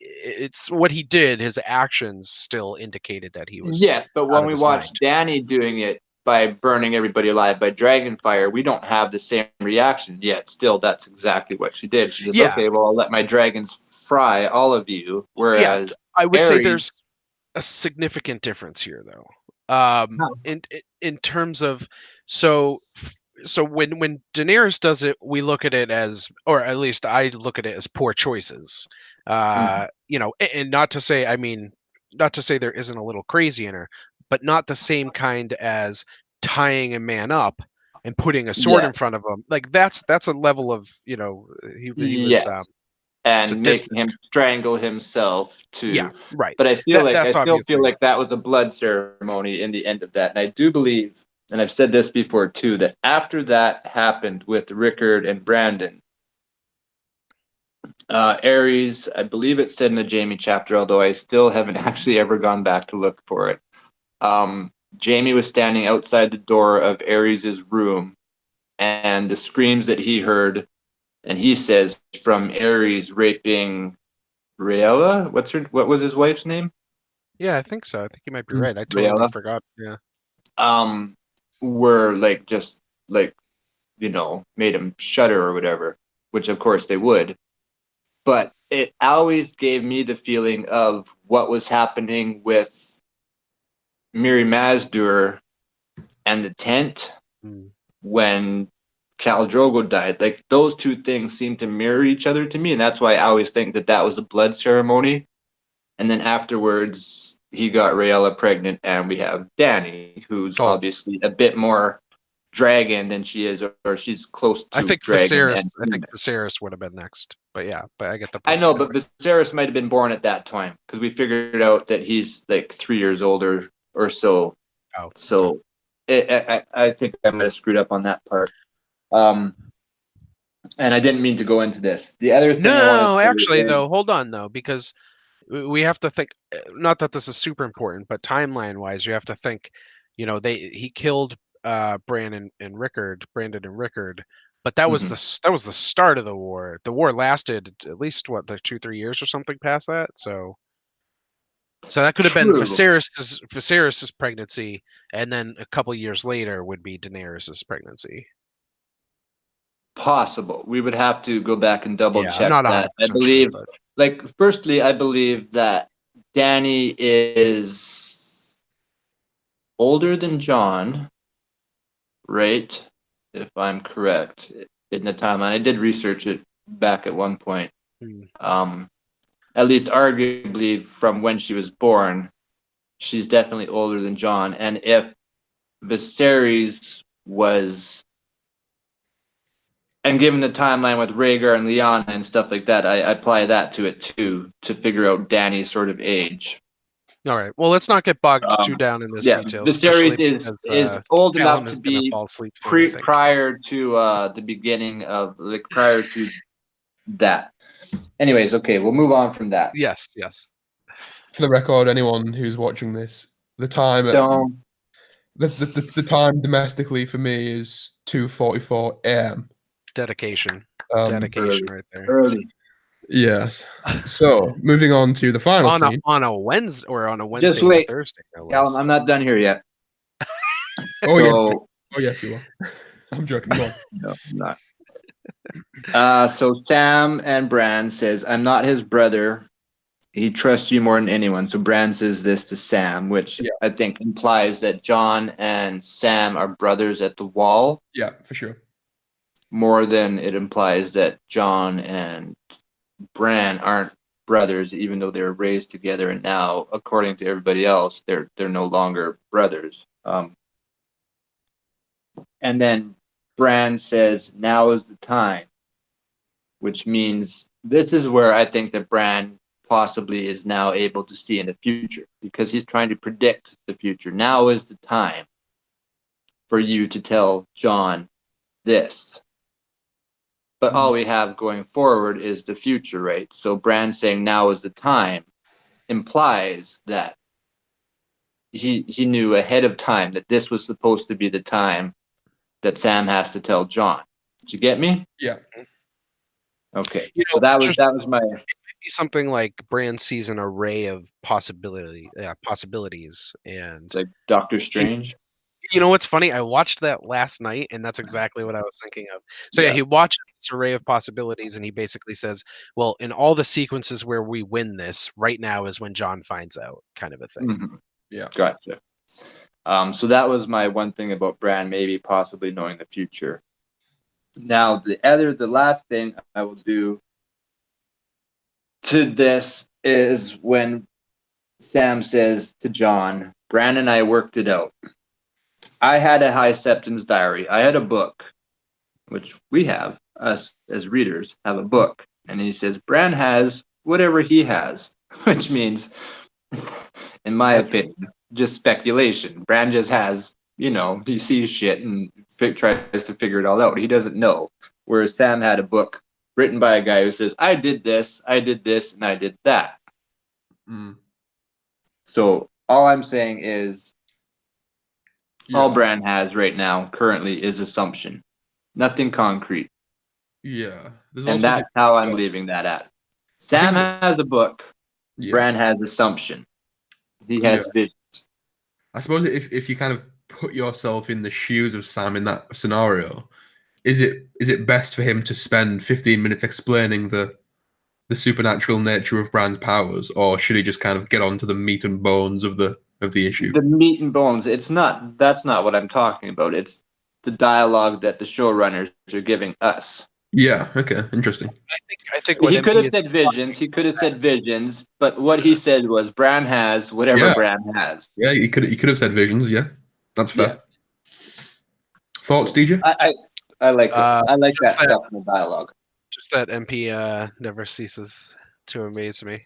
It's what he did. His actions still indicated that he was Yes, but out when of we his watch mind. Danny doing it by burning everybody alive by dragon fire, we don't have the same reaction yet. Still, that's exactly what she did. She says, Yeah. okay, well, I'll let my dragons fry all of you. Yeah, Whereas I would say Aerys, there's a significant difference here, though. In terms of so when Daenerys does it, we look at it as, or at least I look at it as poor choices. You know, and not to say, I mean, not to say there isn't a little crazy in her, but not the same kind as tying a man up and putting a sword yeah, in front of him. Like that's a level of, you know, he was yes, and sadistic. making him strangle himself Yeah, too. right. But I feel like I That's still feel obviously, like that was a blood ceremony in the end of that, and I do believe, and I've said this before too, that after that happened with Rickard and Brandon, Ares, I believe it said in the Jamie chapter, although I still haven't actually ever gone back to look for it. Jamie was standing outside the door of Ares's room, and the screams that he heard, and he says from Ares raping Rhaella. What was his wife's name? yeah, I think so. I think you might be right. I totally Rhaella. forgot. Yeah. Were like just like made him shudder or whatever, which of course they would. But it always gave me the feeling of what was happening with Miri Mazdur and the tent when Khal Drogo died. Like those two things seem to mirror each other to me, and that's why I always think that that was a blood ceremony. And then afterwards, he got Rhaella pregnant, and we have Dany, who's Oh, obviously a bit more dragon than she is, or she's close to I think dragon. Viserys. And I think Viserys would have been next. But yeah, but I get the I point. know, but Viserys might have been born at that time because we figured out that he's like 3 years older or so. Oh, So I think I might have screwed up on that part. And I didn't mean to go into this. The other thing I want to no, say actually, is, though, hold on though, because we have to think. Not that this is super important, but timeline wise, you have to think. You know, he killed Brandon and Rickard, but that was that was the start of the war. The war lasted at least what, the 2-3 years or something past that. So that could have been true, Viserys's pregnancy, and then a couple years later would be Daenerys's pregnancy. possible. We would have to go back and double Yeah, I'm check not that. 100% I believe, sure, but like, firstly, I believe that Dany is older than John, right? If I'm correct in the timeline. I did research it back at one point. At least arguably from when she was born, she's definitely older than John. And if Viserys was, and given the timeline with Rhaegar and Lyanna and stuff like that, I apply that to it too to figure out Dany's sort of age. all right. Well, let's not get bogged too down in this Yeah, detail, Viserys especially because is old Calum enough is to gonna be fall asleep soon, I think. prior to the beginning of, like, prior to that. Anyways, okay, we'll move on from that. Yes. For the record, anyone who's watching this, the time Don't. the time domestically for me is 2:44 a.m. Dedication Early. right there. Early. Yes. So moving on to the final scene. On a Wednesday, or on a Just Wednesday and a wait, Thursday, no Calum, less. I'm not done here yet. Oh yes, So, oh yes, you are. I'm joking. Go on. no, I'm not. So Sam and Bran says, "I'm not his brother. He trusts you more than anyone." So Bran says this to Sam, which Yeah. I think implies that John and Sam are brothers at the Wall, Yeah, for sure. more than it implies that John and Bran aren't brothers, even though they were raised together. And now, according to everybody else, they're no longer brothers. And then Bran says, "Now is the time," which means this is where I think that Bran possibly is now able to see in the future, because he's trying to predict the future. Now is the time for you to tell John this. But all we have going forward is the future, right? So Bran saying now is the time implies that he knew ahead of time that this was supposed to be the time that Sam has to tell John. Did you get me? Yeah. Okay, You so know, that just was my be something like Bran sees an array of possibilities, and like Doctor he, Strange. you know what's funny? I watched that last night, and that's exactly what I was thinking of. So yeah, Yeah. he watched this array of possibilities, and he basically says, "Well, in all the sequences where we win this, right now is when John finds out," kind of a thing. Mhm. Yeah. Gotcha. So that was my one thing about Bran, maybe possibly knowing the future. Now the last thing I will do to this is when Sam says to John, Bran and I worked it out. I had a High Septon's diary. I had a book, which we have, us as readers have a book. And he says, Bran has whatever he has, which means, in my opinion, just speculation. Bran just has, he sees shit and tries to figure it all out. He doesn't know. Whereas Sam had a book written by a guy who says, I did this, and I did that. Mm. So all I'm saying is all Yeah. Bran has right now currently is assumption. Nothing concrete. Yeah. There's And also that's how I'm leaving that at. I Sam think has a book. yeah. Bran has assumption. He Yeah. has vision. I suppose if you kind of put yourself in the shoes of Sam in that scenario, is it best for him to spend 15 minutes explaining the supernatural nature of Bran's powers, or should he just kind of get onto the meat and bones of the issue? The meat and bones. That's not what I'm talking about. It's the dialogue that the showrunners are giving us. Yeah. Okay. Interesting. I think what He could MP have is said visions. He could have said visions, but what he said was Bran has whatever Yeah. Bran has. Yeah. He could have said visions. Yeah. That's fair. Yeah. Thoughts, DJ? I like it. I like that just that- stuff in the dialogue. just that MP never ceases to amaze me.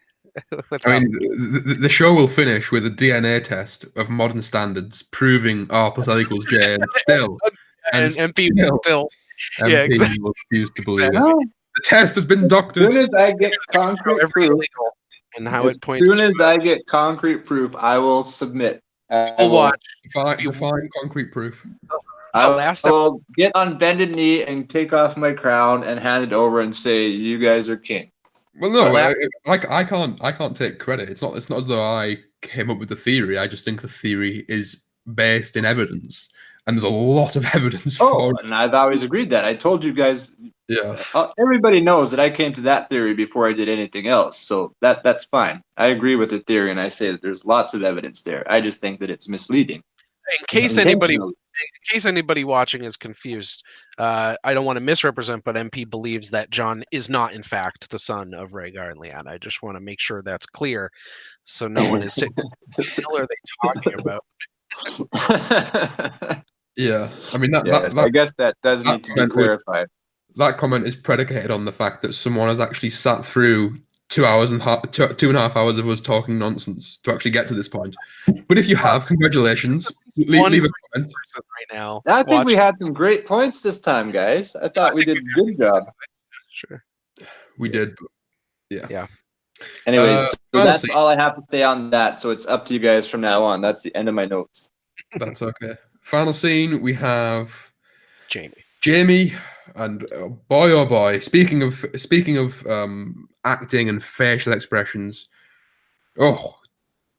with I how- mean, the show will finish with a DNA test of modern standards proving R plus L equals J, and still, and MP will still, MP yeah, exactly. will refuse to believe it. Well, The test has been as doctored. soon as I get concrete every proof, illegal and how as it points. soon as I get concrete proof, I will submit. I We'll will, watch. Define concrete proof. I last will get on bended knee and take off my crown and hand it over and say, "You guys are king." Well, no, Well, I can't take credit. It's not as though I came up with the theory. I just think the theory is based in evidence, and there's a lot of evidence for it. And I've always agreed that. I told you guys. Yeah. Everybody knows that I came to that theory before I did anything else, so that's fine. I agree with the theory, and I say that there's lots of evidence there. I just think that it's misleading. in case anybody watching is confused, I don't want to misrepresent, but MP believes that John is not, in fact, the son of Rhaegar and Lyanna. I just want to make sure that's clear, so no one is saying, "What the hell are they talking about?" Yeah. I mean I guess that does need to be clarified. That comment is predicated on the fact that someone has actually sat through 2.5 hours of us talking nonsense to actually get to this point. But if you have, congratulations. Leave a comment. Right now, I think we had some great points this time, guys. I thought we did a good job. Sure. We did. Yeah. Yeah. Anyways, so that's all I have to say on that. So it's up to you guys from now on. That's the end of my notes. That's okay. Final scene, we have Jamie, and boy oh boy. Speaking of acting and facial expressions,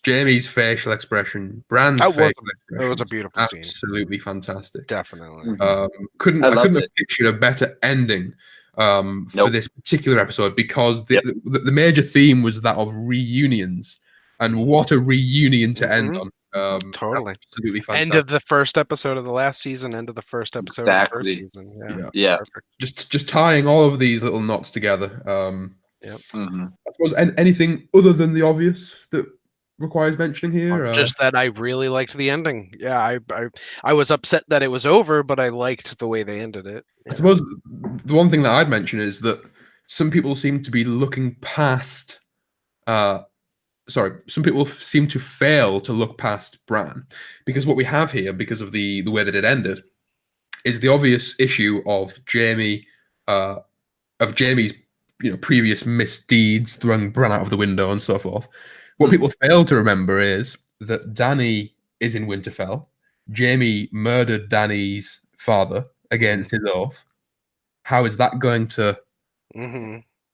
Jamie's facial expression, Bran's facial expression. It was a beautiful scene. Absolutely fantastic. Definitely. I couldn't have pictured a better ending for this particular episode, because the major theme was that of reunions, and what a reunion to end on. Totally. Absolutely fantastic. End of the first episode of the last season, end of the first episode of the first season. Yeah. Just tying all of these little knots together. I suppose anything other than the obvious that requires mentioning here? Just that I really liked the ending. Yeah, I was upset that it was over, but I liked the way they ended it. I suppose the one thing that I'd mention is that some people seem to be looking past some people seem to fail to look past Bran, because what we have here, because of the way that it ended, is the obvious issue of Jamie's previous misdeeds, throwing Bran out of the window and so forth. What people fail to remember is that Dany is in Winterfell. Jamie murdered Dany's father against his oath. How is that going to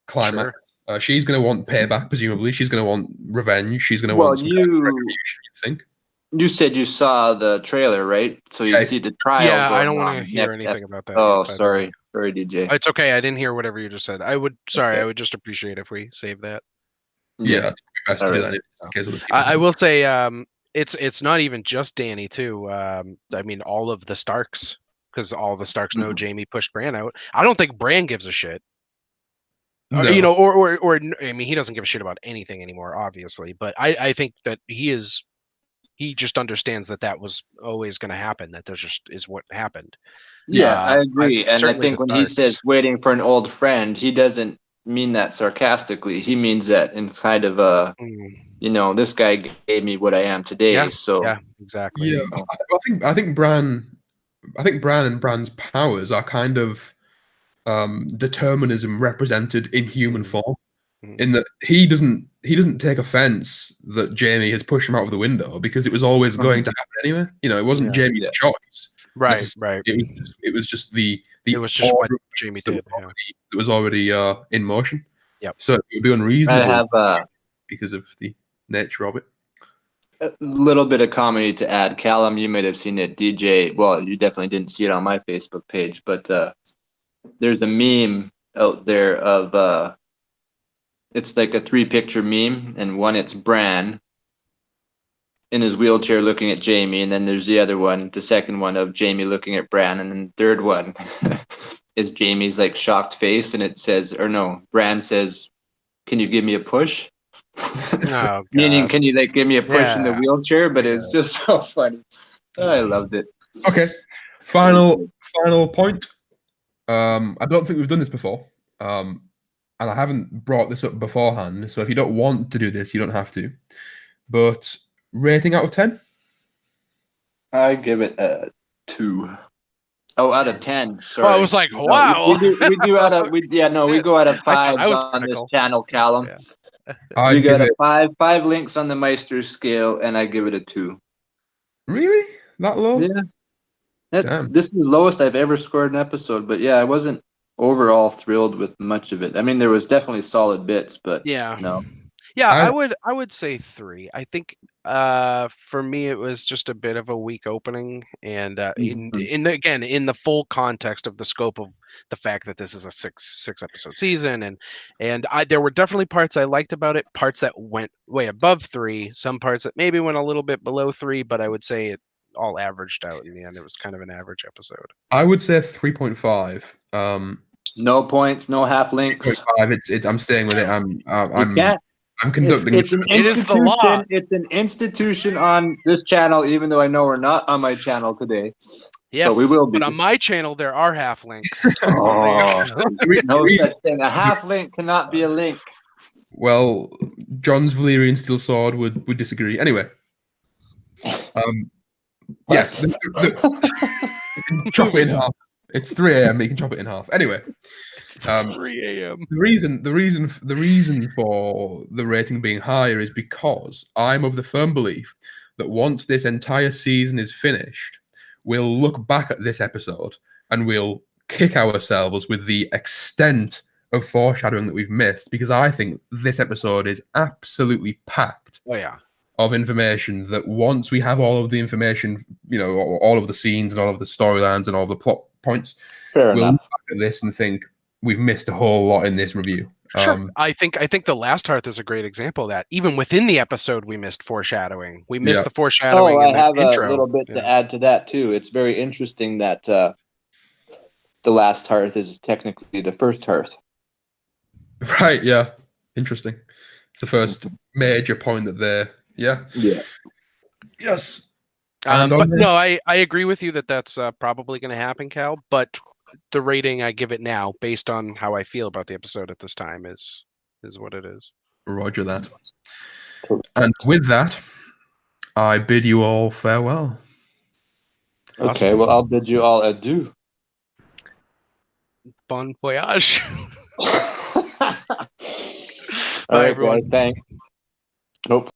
climax. She's going to want payback, presumably. She's going to want revenge. She's going to want some kind of retribution, you think? You said you saw the trailer, right? So you see the trial. Yeah, going I don't want to on hear anything about that. Oh, yet, sorry, DJ. It's okay. I didn't hear whatever you just said. I would just appreciate if we save that. Yeah, it's best to do that in case of the people. I will say, it's not even just Danny too. I mean, all of the Starks, because all the Starks know Jaime pushed Bran out. I don't think Bran gives a shit. No. You know, or I mean, he doesn't give a shit about anything anymore, obviously. But I think that he just understands that was always going to happen. That there's just is what happened. Yeah, I agree. And I think when he says waiting for an old friend, he doesn't mean that sarcastically. He means that in kind of a, this guy gave me what I am today. Yeah, so yeah, exactly. Yeah, I think Bran and Bran's powers are kind of determinism represented in human form. In that he doesn't take offense that Jaime has pushed him out of the window because it was always going to happen anyway. You know, it wasn't Jaime's choice. Right. It was just the it was just what Jaime did. That was already in motion. Yep. So it would be unreasonable because of the nature of it. A little bit of comedy to add. Calum, you might have seen it. DJ, well, you definitely didn't see it on my Facebook page, but there's a meme out there of it's like a 3-picture meme, and one it's Bran in his wheelchair looking at Jaime, and then there's the other one, the second one of Jaime looking at Bran, and then the third one is Jaime's like shocked face, and it says, or no, Bran says, "Can you give me a push?" Oh, meaning, can you like give me a push in the wheelchair? But it's just so funny. I loved it. Okay, final point. I don't think we've done this before. And I haven't brought this up beforehand, so if you don't want to do this, you don't have to. But rating out of 10? I give it a 2. Oh, out of 10. Sorry. Well, I was like, wow. We go out of 5 on this channel, Calum. Yeah. We got a 5 links on the Meister scale, and I give it a 2. Really? That low? Yeah. This is the lowest I've ever scored an episode, but yeah, I wasn't overall thrilled with much of it. I mean, there was definitely solid bits, but no. Yeah, I would say 3. I think for me it was just a bit of a weak opening, and in the full context of the scope of the fact that this is a six episode season, and there were definitely parts I liked about it, parts that went way above 3, some parts that maybe went a little bit below 3, but I would say it all averaged out in the end. It was kind of an average episode. I would say 3.5. No points, no half links. 3.5. I'm staying with it. I'm conducting. It is the law. It's an institution on this channel, even though I know we're not on my channel today. Yes, but we will be. But on my channel, there are half links. No such thing. A half link cannot be a link. Well, John's Valyrian steel sword would disagree. Anyway. Yes. Chop it in half. It's 3 a.m. You can chop it in half. Anyway, 3 a.m. The reason for the rating being higher is because I'm of the firm belief that once this entire season is finished, we'll look back at this episode and we'll kick ourselves with the extent of foreshadowing that we've missed, because I think this episode is absolutely packed. Oh yeah. Of information that once we have all of the information, all of the scenes and all of the storylines and all of the plot points, we'll look back at this and think we've missed a whole lot in this review. Sure. I think the Last Hearth is a great example of that. Even within the episode, we missed foreshadowing. We missed the foreshadowing in the intro. I have a little bit to add to that too. It's very interesting that the Last Hearth is technically the first Hearth. Right, yeah. Interesting. It's the first major point that they're Yeah. Yes. But no, I agree with you that that's probably going to happen, Cal. But the rating I give it now, based on how I feel about the episode at this time, is what it is. Roger that. And with that, I bid you all farewell. Okay, well, I'll bid you all adieu. Bon voyage. Bye, everyone. Thanks. Nope.